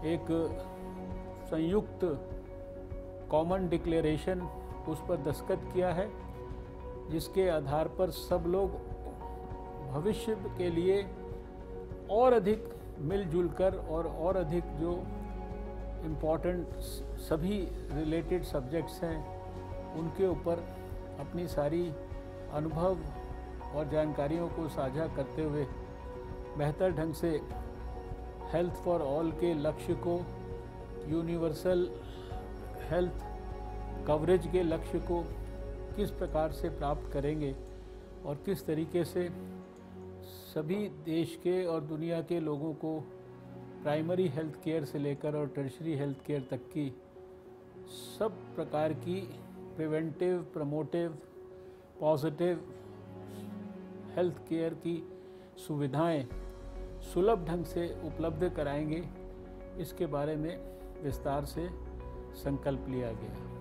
एक संयुक्त कॉमन डिक्लेरेशन उस पर दस्तखत किया है, जिसके आधार पर सब लोग भविष्य के लिए और अधिक मिलजुल कर और अधिक जो इम्पोर्टेंट सभी रिलेटेड सब्जेक्ट्स हैं उनके ऊपर अपनी सारी अनुभव और जानकारियों को साझा करते हुए बेहतर ढंग से हेल्थ फॉर ऑल के लक्ष्य को, यूनिवर्सल हेल्थ कवरेज के लक्ष्य को किस प्रकार से प्राप्त करेंगे और किस तरीके से सभी देश के और दुनिया के लोगों को प्राइमरी हेल्थ केयर से लेकर और टर्शरी हेल्थ केयर तक की सब प्रकार की preventive, promotive, positive health care की सुविधाएं सुलभ ढंग से उपलब्ध कराएंगे, इसके बारे में विस्तार से संकल्प लिया गया।